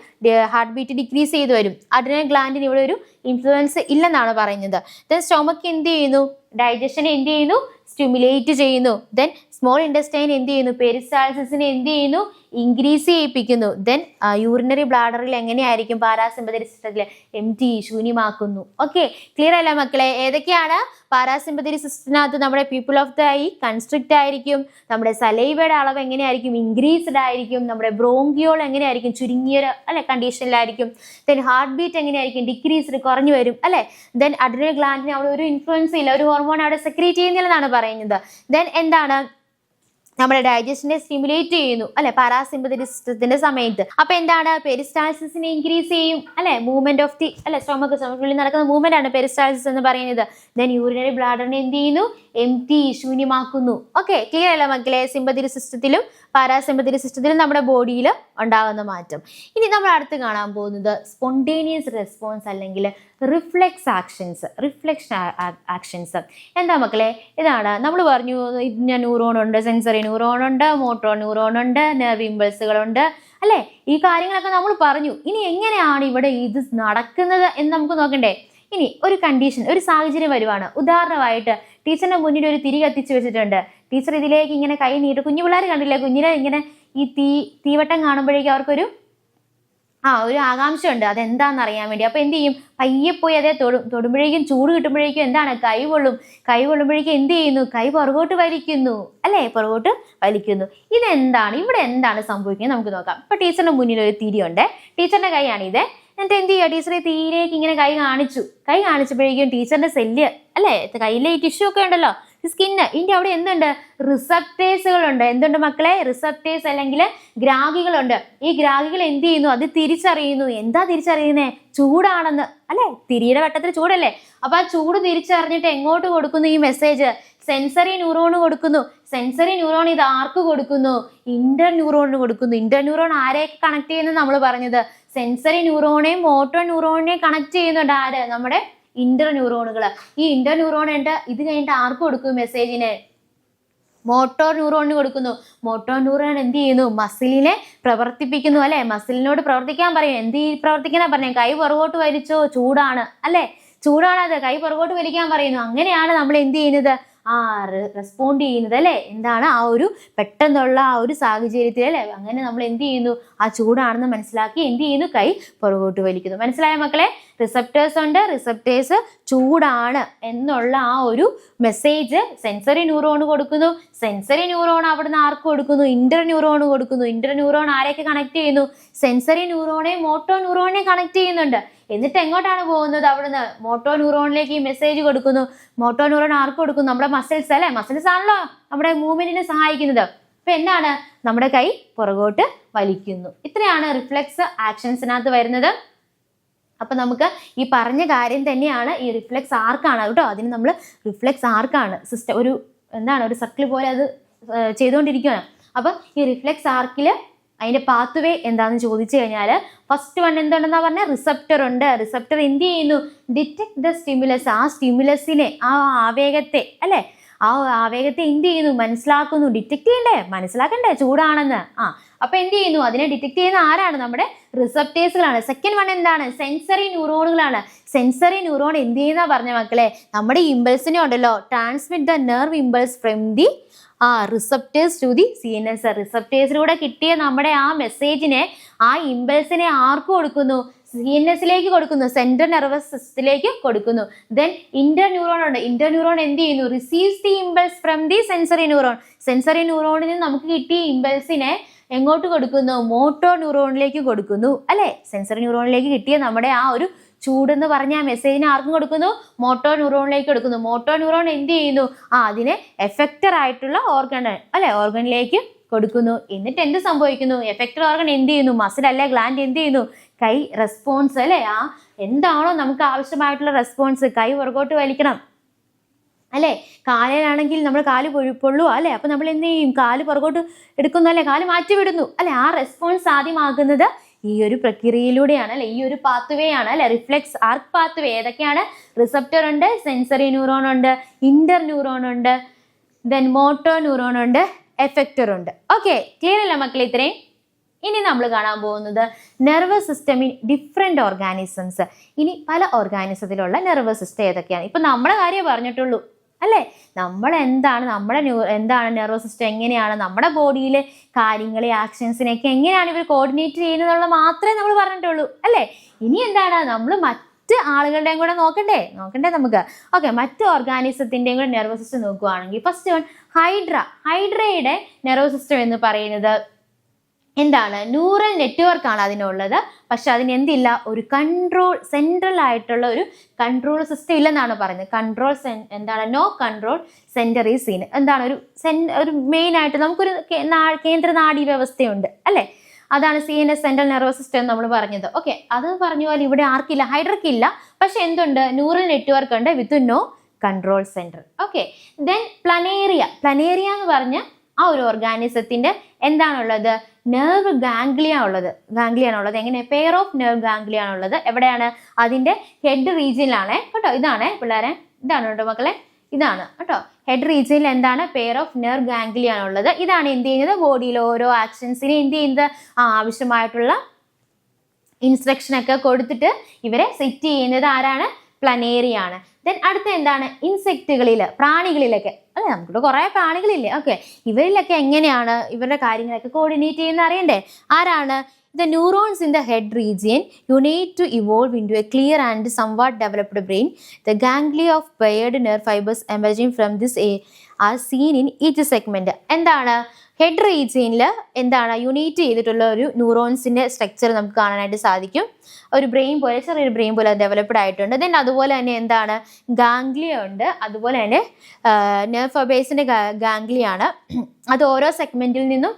ഹാർട്ട് ബീറ്റ് ഡിക്രീസ് ചെയ്ത് വരും. അഡ്രിനൽ ഗ്ലാൻഡിന് ഇവിടെ ഒരു ഇൻഫ്ലുവൻസ് ഇല്ലെന്നാണ് പറയുന്നത്. ദെൻ സ്റ്റൊമക്ക് എന്ത് ചെയ്യുന്നു? ഡൈജഷൻ എന്ത് ചെയ്യുന്നു? സ്റ്റിമുലേറ്റ് ചെയ്യുന്നു. ദെൻ സ്മോൾ ഇൻഡസ്റ്റൈൻ എന്ത് ചെയ്യുന്നു? പെരിസ്റ്റാൾസിസിനെ എന്ത് ചെയ്യുന്നു? ഇൻക്രീസ് ചെയ്യിപ്പിക്കുന്നു. ദെൻ യൂറിനറി ബ്ലാഡറിൽ എങ്ങനെയായിരിക്കും? പാരാസിമ്പത്തറ്റിക് സിസ്റ്റത്തിൽ ശൂന്യമാക്കുന്നു. ഓക്കെ, ക്ലിയർ അല്ല മക്കളെ? ഏതൊക്കെയാണ്? പാരാസിമ്പത്തറ്റിക് സിസ്റ്റത്തിനകത്ത് നമ്മുടെ people of the I constrict ആയിരിക്കും. നമ്മുടെ സലൈവയുടെ അളവ് എങ്ങനെയായിരിക്കും? ഇൻക്രീസ്ഡ് ആയിരിക്കും. നമ്മുടെ ബ്രോങ്കിയോൾ എങ്ങനെയായിരിക്കും? ചുരുങ്ങിയ അല്ലെ കണ്ടീഷനിലായിരിക്കും. ദെൻ ഹാർട്ട് ബീറ്റ് എങ്ങനെയായിരിക്കും? ഡിക്രീസ്ഡ്, കുറഞ്ഞു വരും അല്ലെ. ദെൻ അഡ്രിനൽ ഗ്ലാൻഡിന് അവിടെ ഒരു ഇൻഫ്ലുവൻസ് ഇല്ല, ഒരു ഹോർമോൺ അവിടെ സെക്രീറ്റ് ചെയ്യുന്നില്ലെന്നാണ് പറയുന്നത്. ദെൻ എന്താണ്? നമ്മുടെ ഡൈജഷനെ സ്റ്റിമുലേറ്റ് ചെയ്യുന്നു അല്ലെ, പാരാസിമ്പത്തറ്റിക് സിസ്റ്റത്തിന്റെ സമയത്ത്. അപ്പൊ എന്താണ്? പെരിസ്റ്റാൾസിസിനെ ഇൻക്രീസ് ചെയ്യും അല്ലെ, മൂവ്മെന്റ് ഓഫ് ദി അല്ലെ, സ്റ്റൊമക്കുള്ളിൽ നടക്കുന്ന മൂവ്മെന്റ് ആണ് പെരിസ്റ്റാൾസിസ് എന്ന് പറയുന്നത്. ദെൻ യൂറിനറി ബ്ലാഡറിനെ എന്ത് ചെയ്യുന്നു? ശൂന്യമാക്കുന്നു. ഓക്കെ, ക്ലിയർ അല്ല മക്കളെ? സിമ്പത്തറ്റിക് സിസ്റ്റത്തിലും പാരാസിമ്പത്തറ്റിക് സിസ്റ്റത്തിലും നമ്മുടെ ബോഡിയിൽ ഉണ്ടാകുന്ന മാറ്റം. ഇനി നമ്മൾ അടുത്ത് കാണാൻ പോകുന്നത് സ്പോണ്ടേനിയസ് റെസ്പോൺസ് അല്ലെങ്കിൽ റിഫ്ലെക്ഷൻ ആക്ഷൻസ്. എന്താ മക്കളെ? ഇതാണ് നമ്മൾ പറഞ്ഞു, ഇതിന് ന്യൂറോൺ ഉണ്ട്, സെൻസറി ന്യൂറോൺ ഉണ്ട്, മോട്ടോർ ന്യൂറോൺ ഉണ്ട്, നെർവ് ഇമ്പൾസുകളുണ്ട് അല്ലേ. ഈ കാര്യങ്ങളൊക്കെ നമ്മൾ പറഞ്ഞു. ഇനി എങ്ങനെയാണ് ഇവിടെ ഇത് നടക്കുന്നത് എന്ന് നമുക്ക് നോക്കണ്ടേ? ഇനി ഒരു കണ്ടീഷൻ, ഒരു സാഹചര്യം വരുവാണ്. ഉദാഹരണമായിട്ട് ടീച്ചറിന്റെ മുന്നിൽ ഒരു തിരി കത്തിച്ച് വെച്ചിട്ടുണ്ട്. ടീച്ചർ ഇതിലേക്ക് ഇങ്ങനെ കൈ നീട്ട്, കുഞ്ഞു പിള്ളേർ കണ്ടില്ലേ, കുഞ്ഞിനെ ഇങ്ങനെ ഈ തീവട്ടം കാണുമ്പോഴേക്കും അവർക്കൊരു ഒരു ആകാംക്ഷ ഉണ്ട്, അതെന്താണെന്ന് അറിയാൻ വേണ്ടി. അപ്പോൾ എന്ത് ചെയ്യും? പയ്യെ പോയി അതേ തൊടുമ്പോഴേക്കും, ചൂട് കിട്ടുമ്പോഴേക്കും എന്താണ്? കൈ പൊള്ളുമ്പോഴേക്കും എന്ത് ചെയ്യുന്നു? കൈ പുറകോട്ട് വലിക്കുന്നു അല്ലേ, പുറകോട്ട് വലിക്കുന്നു. ഇതെന്താണ്? ഇവിടെ എന്താണ് സംഭവിക്കുന്നത് നമുക്ക് നോക്കാം. ഇപ്പൊ ടീച്ചറിന്റെ മുന്നിൽ ഒരു തിരിയുണ്ട്, ടീച്ചറിന്റെ കൈയാണ് ഇത്. എന്നിട്ട് എന്ത് ചെയ്യുക? ടീച്ചറെ തീരേക്ക് ഇങ്ങനെ കൈ കാണിച്ചപ്പോഴേക്കും ടീച്ചറിന്റെ സെല്ല് അല്ലേ, കയ്യിലെ ഈ ടിഷ്യൂ ഒക്കെ ഉണ്ടല്ലോ, സ്കിന്ന്. ഇതിന്റെ അവിടെ എന്തുണ്ട്? റിസപ്റ്റേഴ്സുകളുണ്ട്. എന്തുണ്ട് മക്കളെ? റിസപ്റ്റേഴ്സ് അല്ലെങ്കിൽ ഗ്രാഹികളുണ്ട്. ഈ ഗ്രാഹികൾ എന്ത് ചെയ്യുന്നു? അത് തിരിച്ചറിയുന്നു. എന്താ തിരിച്ചറിയുന്നേ? ചൂടാണെന്ന് അല്ലെ? തിരിയുടെ വട്ടത്തിൽ ചൂടല്ലേ? അപ്പൊ ആ ചൂട് തിരിച്ചറിഞ്ഞിട്ട് എങ്ങോട്ട് കൊടുക്കുന്നു ഈ മെസ്സേജ്? സെൻസറി ന്യൂറോണ് കൊടുക്കുന്നു. സെൻസറി ന്യൂറോൺ ഇത് ആർക്ക് കൊടുക്കുന്നു? ഇന്റർ ന്യൂറോണിന് കൊടുക്കുന്നു. ഇന്റർ ന്യൂറോൺ ആരെയൊക്കെ കണക്ട് ചെയ്യുന്നു നമ്മൾ പറഞ്ഞത്? സെൻസറി ന്യൂറോണെയും മോട്ടോർ ന്യൂറോണിനെയും കണക്ട് ചെയ്യുന്നുണ്ട്. ആര്? നമ്മുടെ ഇന്റർ ന്യൂറോണുകൾ. ഈ ഇന്റർ ന്യൂറോൺ ഇത് കഴിഞ്ഞിട്ട് ആർക്ക് കൊടുക്കും മെസ്സേജിനെ? മോട്ടോർ ന്യൂറോണിന് കൊടുക്കുന്നു. മോട്ടോർ ന്യൂറോൺ എന്ത് ചെയ്യുന്നു? മസിലിനെ പ്രവർത്തിപ്പിക്കുന്നു അല്ലെ? മസിലിനോട് പ്രവർത്തിക്കാൻ പറയും. എന്ത് പ്രവർത്തിക്കാനാ പറഞ്ഞേ? കൈ പുറകോട്ട് വലിച്ചോ, ചൂടാണ് അല്ലെ? ചൂടാണത്, കൈ പുറകോട്ട് വലിക്കാൻ പറയുന്നു. അങ്ങനെയാണ് നമ്മൾ എന്ത് ചെയ്യുന്നത്? റെസ്പോണ്ട് ചെയ്യുന്നത് അല്ലെ? എന്താണ്? ആ ഒരു പെട്ടെന്നുള്ള ആ ഒരു സാഹചര്യത്തിൽ അല്ലെ? അങ്ങനെ നമ്മൾ എന്ത് ചെയ്യുന്നു? ആ ചൂടാണെന്ന് മനസ്സിലാക്കി എന്ത് ചെയ്യുന്നു? കൈ പുറകോട്ട് വലിക്കുന്നു. മനസ്സിലായ മക്കളെ? റിസപ്റ്റേഴ്സ് ഉണ്ട്. റിസപ്റ്റേഴ്സ് ചൂടാണ് എന്നുള്ള ആ ഒരു മെസ്സേജ് സെൻസറി ന്യൂറോണ് കൊടുക്കുന്നു. സെൻസറി ന്യൂറോൺ അവിടുന്ന് ആർക്ക് കൊടുക്കുന്നു? ഇന്റർ ന്യൂറോണ് കൊടുക്കുന്നു. ഇന്റർ ന്യൂറോൺ ആരെയൊക്കെ കണക്ട് ചെയ്യുന്നു? സെൻസറി ന്യൂറോണെയും മോട്ടോർ ന്യൂറോണിനെയും കണക്ട് ചെയ്യുന്നുണ്ട്. എന്നിട്ട് എങ്ങോട്ടാണ് പോകുന്നത്? അവിടുന്ന് മോട്ടോർ ന്യൂറോണിലേക്ക് ഈ മെസ്സേജ് കൊടുക്കുന്നു. മോട്ടോർ ന്യൂറോൺ ആർക്ക് കൊടുക്കുന്നു? നമ്മുടെ മസിൽസ് അല്ലെ? മസിൽസ് ആണല്ലോ നമ്മുടെ മൂവ്മെന്റിനെ സഹായിക്കുന്നത്. അപ്പൊ എന്താണ്? നമ്മുടെ കൈ പുറകോട്ട് വലിക്കുന്നു. ഇത്രയാണ് റിഫ്ലെക്സ് ആക്ഷൻസിനകത്ത് വരുന്നത്. അപ്പൊ നമുക്ക് ഈ പറഞ്ഞ കാര്യം തന്നെയാണ് ഈ റിഫ്ലെക്സ് ആർക്കാണ് കേട്ടോ. അതിന് നമ്മൾ റിഫ്ലെക്സ് ആർക്കാണ് സിസ്റ്റം ഒരു ഒരു സർക്കിൾ പോലെ അത് ചെയ്തുകൊണ്ടിരിക്കുകയാണ്. അപ്പൊ ഈ റിഫ്ലെക്സ് ആർക്കില് അതിന്റെ പാത്വേ എന്താണെന്ന് ചോദിച്ചു കഴിഞ്ഞാൽ ഫസ്റ്റ് വൺ എന്തുണ്ടെന്നാ പറഞ്ഞാൽ? റിസപ്റ്റർ ഉണ്ട്. റിസപ്റ്റർ എന്ത് ചെയ്യുന്നു? Detect the stimulus. ആ സ്റ്റിമുലസിനെ, ആ ആവേഗത്തെ അല്ലെ? ആ ആവേഗത്തെ എന്ത് ചെയ്യുന്നു? മനസ്സിലാക്കുന്നു. ഡിറ്റക്ട് ചെയ്യണ്ടേ? മനസ്സിലാക്കണ്ടേ ചൂടാണെന്ന്? അപ്പൊ എന്ത് ചെയ്യുന്നു? അതിനെ ഡിറ്റക്ട് ചെയ്യുന്ന ആരാണ്? നമ്മുടെ റിസപ്റ്റേഴ്സുകളാണ്. സെക്കൻഡ് വൺ എന്താണ്? സെൻസറി ന്യൂറോണുകളാണ്. സെൻസറി ന്യൂറോൺ എന്ത് ചെയ്യുന്ന പറഞ്ഞ മക്കളെ? നമ്മുടെ ഇമ്പൾസിനെ ഉണ്ടല്ലോ, transmit the nerve impulse from the receptors to the CNS. റിസപ്റ്റേഴ്സിലൂടെ കിട്ടിയ നമ്മുടെ ആ മെസ്സേജിനെ, ആ ഇമ്പൾസിനെ ആർക്ക് കൊടുക്കുന്നു? CNSലേക്ക് കൊടുക്കുന്നു. സെൻട്രൽ നെർവസ് സിസ്റ്റത്തിലേക്ക് കൊടുക്കുന്നു. ദെൻ ഇന്റർ ന്യൂറോൺ ഉണ്ട്. ഇന്റർ ന്യൂറോൺ എന്ത് ചെയ്യുന്നു? Receives the impulse from the sensory neuron. Sensory ന്യൂറോണിൽ നിന്ന് നമുക്ക് കിട്ടിയ ഇമ്പൾസിനെ എങ്ങോട്ട് കൊടുക്കുന്നു? മോട്ടോർ ന്യൂറോണിലേക്ക് കൊടുക്കുന്നു അല്ലെ? സെൻസറി ന്യൂറോണിലേക്ക് കിട്ടിയ നമ്മുടെ ആ ഒരു ചൂടെന്ന് പറഞ്ഞ ആ മെസ്സേജിനെ ആർക്കും കൊടുക്കുന്നു? മോട്ടോർ ന്യൂറോണിലേക്ക് കൊടുക്കുന്നു. മോട്ടോർ ന്യൂറോൺ എന്ത് ചെയ്യുന്നു? അതിനെ എഫക്റ്റർ ആയിട്ടുള്ള ഓർഗൺ അല്ലെ? ഓർഗനിലേക്ക് കൊടുക്കുന്നു. എന്നിട്ട് എന്ത് സംഭവിക്കുന്നു? എഫക്റ്റർ ഓർഗൻ എന്ത് ചെയ്യുന്നു? മസിൽ അല്ലെ ഗ്ലാൻഡ് എന്ത് ചെയ്യുന്നു? കൈ റെസ്പോൺസ് അല്ലെ? എന്താണോ നമുക്ക് ആവശ്യമായിട്ടുള്ള റെസ്പോൺസ്, കൈ പുറകോട്ട് വലിക്കണം അല്ലെ? കാലിലാണെങ്കിൽ നമ്മൾ കാല് പൊള്ളുക അല്ലെ? അപ്പൊ നമ്മൾ എന്ത് ചെയ്യും? കാല് പുറകോട്ട് എടുക്കുന്നു അല്ലെ? കാല് മാറ്റി വിടുന്നു അല്ലെ? ആ റെസ്പോൺസ് ആദ്യമാകുന്നത് ഈ ഒരു പ്രക്രിയയിലൂടെയാണ് അല്ലെ? ഈ ഒരു പാത്വേ ആണ് അല്ലെ? റിഫ്ലെക്സ് ആർക്ക് പാത്വേ. ഏതൊക്കെയാണ്? റിസപ്റ്റർ ഉണ്ട്, സെൻസറി ന്യൂറോൺ ഉണ്ട്, ഇന്റർ ന്യൂറോൺ ഉണ്ട്, ദെൻ മോട്ടോർ ന്യൂറോൺ ഉണ്ട്, എഫക്റ്റർ ഉണ്ട്. ഓക്കെ, ക്ലിയർ അല്ല മക്കളെ? ഇത്രയും. ഇനി നമ്മൾ കാണാൻ പോകുന്നത് നെർവസ് സിസ്റ്റമിൻ ഡിഫറെന്റ് ഓർഗാനിസംസ്. ഇനി പല ഓർഗാനിസത്തിലുള്ള നെർവസ് സിസ്റ്റം ഏതൊക്കെയാണ്? ഇപ്പൊ നമ്മുടെ കാര്യം പറഞ്ഞിട്ടുള്ളൂ അല്ലേ? നമ്മൾ എന്താണ് നെർവസ് സിസ്റ്റം, എങ്ങനെയാണ് നമ്മുടെ ബോഡിയിലെ കാര്യങ്ങളെ, ആക്ഷൻസിനെയൊക്കെ എങ്ങനെയാണ് ഇവർ കോർഡിനേറ്റ് ചെയ്യുന്നത് മാത്രമേ നമ്മൾ പറഞ്ഞിട്ടുള്ളൂ അല്ലേ? ഇനി എന്താണ് നമ്മൾ മറ്റ് ആളുകളുടെയും കൂടെ നോക്കണ്ടേ നമുക്ക്. ഓക്കെ, മറ്റ് ഓർഗാനിസത്തിന്റെയും കൂടെ നെർവസ് സിസ്റ്റം നോക്കുകയാണെങ്കിൽ ഫസ്റ്റ് വൺ ഹൈഡ്രയുടെ നെർവസ് സിസ്റ്റം എന്ന് പറയുന്നത് എന്താണ്? ന്യൂറൽ നെറ്റ്വർക്ക് ആണ് അതിനുള്ളത്. പക്ഷെ അതിന് എന്തില്ല? ഒരു സെൻട്രൽ ആയിട്ടുള്ള ഒരു കൺട്രോൾ സിസ്റ്റം ഇല്ലെന്നാണ് പറയുന്നത്. എന്താണ്? No control centre is seen. എന്താണ്? ഒരു മെയിൻ ആയിട്ട് നമുക്കൊരു കേന്ദ്ര നാഡീ വ്യവസ്ഥയുണ്ട് അല്ലെ? അതാണ് CNS, സെൻട്രൽ നെർവസ് സിസ്റ്റം നമ്മൾ പറഞ്ഞത്. ഓക്കെ, അത് പറഞ്ഞ പോലെ ഇവിടെ ആർക്കില്ല? ഹൈഡ്രക്കില്ല. പക്ഷെ എന്തുണ്ട്? ന്യൂറൽ നെറ്റ്വർക്ക് ഉണ്ട് with no control centre. Okay, then planaria എന്ന് പറഞ്ഞ ആ ഒരു ഓർഗാനിസത്തിന്റെ എന്താണുള്ളത്? നെർവ് ഗാംഗ്ലിയാണുള്ളത്. എങ്ങനെ? പെയർ ഓഫ് നെർവ് ഗാംഗ്ലിയാണുള്ളത്. എവിടെയാണ്? അതിന്റെ ഹെഡ് റീജിയനിലാണ് കേട്ടോ. ഇതാണ് പിള്ളേരെ, ഇതാണ് കേട്ടോ മക്കളെ, ഇതാണ് കേട്ടോ ഹെഡ് റീജിയനിൽ എന്താണ്? പെയർ ഓഫ് നെർവ് ഗാംഗ്ലിയാണുള്ളത്. ഇതാണ് എന്ത് ചെയ്യുന്നത്? ബോഡിയിലെ ഓരോ ആക്ഷൻസിനെ എന്ത് ചെയ്യുന്നത്? ആവശ്യമായിട്ടുള്ള ഇൻസ്ട്രക്ഷൻ ഒക്കെ കൊടുത്തിട്ട് ഇവരെ സെറ്റ് ചെയ്യുന്നത് ആരാണ്? പ്ലനേറിയാണ്. ദെൻ അടുത്ത എന്താണ്? ഇൻസെക്റ്റുകളിൽ, പ്രാണികളിലൊക്കെ അല്ലെ? നമുക്കിവിടെ കുറെ പ്രാണികളില്ലേ? ഓക്കെ, ഇവരിലൊക്കെ എങ്ങനെയാണ് ഇവരുടെ കാര്യങ്ങളൊക്കെ കോർഡിനേറ്റ് ചെയ്യുന്ന അറിയണ്ടേ? ആരാണ്? The neurons in the head region unite to evolve into a clear and somewhat developed brain. The ganglia of paired nerve fibers emerging from this are seen in each segment. എന്താണ്? Head റീജിയനിൽ എന്താണ് unit ചെയ്തിട്ടുള്ള ഒരു ന്യൂറോൺസിൻ്റെ structure നമുക്ക് കാണാനായിട്ട് സാധിക്കും. ഒരു brain പോലെ, ചെറിയൊരു ബ്രെയിൻ പോലെ ഡെവലപ്ഡ് ആയിട്ടുണ്ട്. ദെൻ അതുപോലെ തന്നെ എന്താണ് ഗാംഗ്ലിയ ഉണ്ട്, അതുപോലെ തന്നെ നെർവ് ഫൈബേഴ്സിൻ്റെ ഗാംഗ്ലിയാണ്. അത് ഓരോ സെഗ്മെൻറ്റിൽ നിന്നും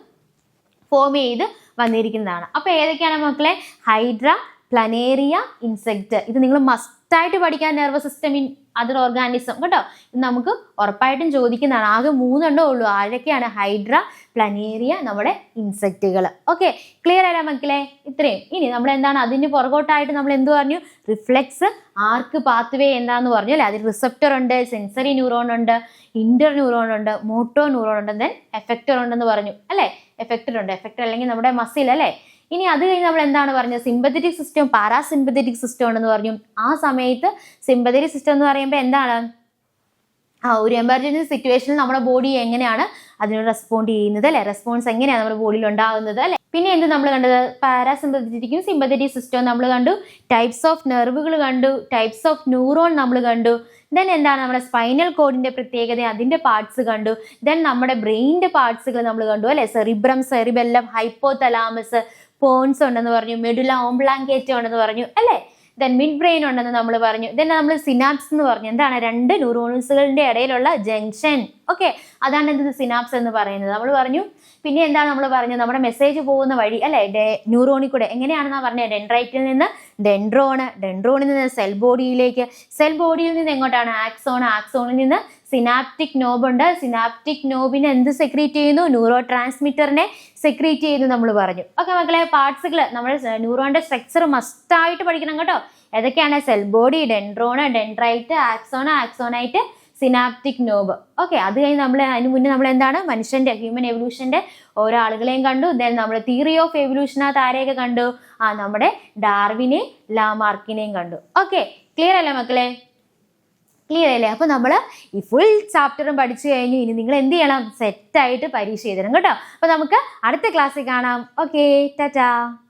ഫോം ചെയ്ത് വന്നിരിക്കുന്നതാണ്. അപ്പോൾ ഏതൊക്കെയാണ് മക്കളെ? Hydra, planaria, insect. ഇത് നിങ്ങൾ മസ്റ്റായിട്ട് പഠിക്കാൻ, nervous system in other organism കേട്ടോ. ഇത് നമുക്ക് ഉറപ്പായിട്ടും ചോദിക്കുന്നതാണ്. ആകെ 3 എണ്ണേ ഉള്ളൂ. ആരൊക്കെയാണ്? ഹൈഡ്ര, പ്ലനേറിയ, നമ്മുടെ ഇൻസെക്റ്റുകൾ. ഓക്കെ, ക്ലിയർ ആയാലും മക്കളെ? ഇത്രയും. ഇനി നമ്മൾ എന്താണ് അതിന് പുറകോട്ടായിട്ട് നമ്മൾ എന്ത് പറഞ്ഞു? റിഫ്ലെക്സ് ആർക്ക് പാത്വേ എന്താന്ന് പറഞ്ഞു അല്ലേ? അതിൽ റിസപ്റ്റർ ഉണ്ട്, സെൻസറി ന്യൂറോൺ ഉണ്ട്, ഇന്റർ ന്യൂറോൺ ഉണ്ട്, മോട്ടോ ന്യൂറോൺ ഉണ്ട്, ദെൻ എഫക്റ്റർ ഉണ്ടെന്ന് പറഞ്ഞു അല്ലേ? എഫക്റ്റർ ഉണ്ട്. എഫക്റ്റർ അല്ലെങ്കിൽ നമ്മുടെ മസിൽ അല്ലേ? ഇനി അത് കഴിഞ്ഞ് നമ്മൾ എന്താണ് പറഞ്ഞത്? സിമ്പത്തറ്റിക് സിസ്റ്റം, പാരാസിമ്പത്തറ്റിക് സിസ്റ്റം ഉണ്ടെന്ന് പറഞ്ഞു. ആ സമയത്ത് സിമ്പത്തറ്റിക് സിസ്റ്റം എന്ന് പറയുമ്പോൾ എന്താണ്? ഒരു എമർജൻസി സിറ്റുവേഷനിൽ നമ്മുടെ ബോഡി എങ്ങനെയാണ് അതിനോട് റെസ്പോണ്ട് ചെയ്യുന്നത് അല്ലെ? റെസ്പോൺസ് എങ്ങനെയാണ് നമ്മുടെ ബോഡിയിൽ ഉണ്ടാകുന്നത് അല്ലെ? പിന്നെ എന്ത് നമ്മൾ കണ്ടത്? പാരാസിമ്പത്തറ്റിക്കും സിമ്പത്തറ്റിക് സിസ്റ്റവും നമ്മൾ കണ്ടു. ടൈപ്സ് ഓഫ് നെർവുകൾ കണ്ടു, ടൈപ്സ് ഓഫ് ന്യൂറോൺ നമ്മൾ കണ്ടു. ദെൻ എന്താണ് നമ്മുടെ സ്പൈനൽ കോഡിന്റെ പ്രത്യേകത, അതിന്റെ പാർട്സ് കണ്ടു. ദെൻ നമ്മുടെ ബ്രെയിനിന്റെ പാർട്സുകൾ നമ്മൾ കണ്ടു അല്ലെ? സെറിബ്രം, സെറിബെല്ലം, ഹൈപ്പോതലാമസ്, പോൺസ് ഉണ്ടെന്ന് പറഞ്ഞു, മെഡുല ഓംബ്ലാങ്കേറ്റ ഉണ്ടെന്ന് പറഞ്ഞു അല്ലേ? ദെൻ മിഡ് ബ്രെയിൻ ഉണ്ടെന്ന് നമ്മൾ പറഞ്ഞു. ദെൻ നമ്മൾ സിനാപ്സ് എന്ന് പറഞ്ഞു. എന്താണ്? 2 ന്യൂറോൺസുകളുടെ ഇടയിലുള്ള ജംഗ്ഷൻ. ഓക്കെ, അതാണ് എന്ത് സിനാപ്സ് എന്ന് പറയുന്നത് നമ്മൾ പറഞ്ഞു. പിന്നെ എന്താണ് നമ്മൾ പറഞ്ഞത്? നമ്മുടെ മെസ്സേജ് പോകുന്ന വഴി അല്ലെ? ന്യൂറോണിൽ കൂടെ എങ്ങനെയാണെന്നാ പറഞ്ഞത്? ഡെൻഡ്രൈറ്റിൽ നിന്ന് ഡെൻഡ്രോണ്, ഡെൻഡ്രോണിൽ നിന്ന് സെൽ ബോഡിയിലേക്ക്, സെൽ ബോഡിയിൽ നിന്ന് എങ്ങോട്ടാണ്? ആക്സോൺ, ആക്സോണിൽ നിന്ന് സിനാപ്റ്റിക് നോബ് ഉണ്ട്. സിനാപ്റ്റിക് നോബിനെ എന്ത് സെക്രീറ്റ് ചെയ്യുന്നു? ന്യൂറോ ട്രാൻസ്മിറ്ററിനെ സെക്രീറ്റ് ചെയ്യുന്നു നമ്മൾ പറഞ്ഞു. ഓക്കെ മക്കളെ, പാർട്സുകൾ നമ്മൾ ന്യൂറോണിന്റെ സ്ട്രക്ചർ മസ്റ്റായിട്ട് പഠിക്കണം കേട്ടോ. ഏതൊക്കെയാണ്? Cell body, dendron, dendrite, axon, axonite, synaptic knob. Okay, അത് കഴിഞ്ഞ് നമ്മൾ അതിന് മുന്നേ നമ്മൾ എന്താണ് മനുഷ്യന്റെ ഹ്യൂമൻ എവല്യൂഷന്റെ ഓരോ ആളുകളെയും കണ്ടു. ദെൻ നമ്മൾ തിയറി ഓഫ് എവല്യൂഷനകത്ത് ആരെയൊക്കെ കണ്ടു? നമ്മുടെ ഡാർവിനെയും ലാമാർക്കിനെയും കണ്ടു. ഓക്കെ, ക്ലിയർ അല്ലേ മക്കളെ? ക്ലിയർ അല്ലേ? അപ്പോൾ നമ്മൾ ഈ ഫുൾ ചാപ്റ്ററും പഠിച്ചു കഴിഞ്ഞു. ഇനി നിങ്ങൾ എന്ത് ചെയ്യണം? സെറ്റായിട്ട് പരീക്ഷ എഴുതണം കേട്ടോ. അപ്പോൾ നമുക്ക് അടുത്ത ക്ലാസ്സിൽ കാണാം. ഓക്കെ, ടാറ്റാ.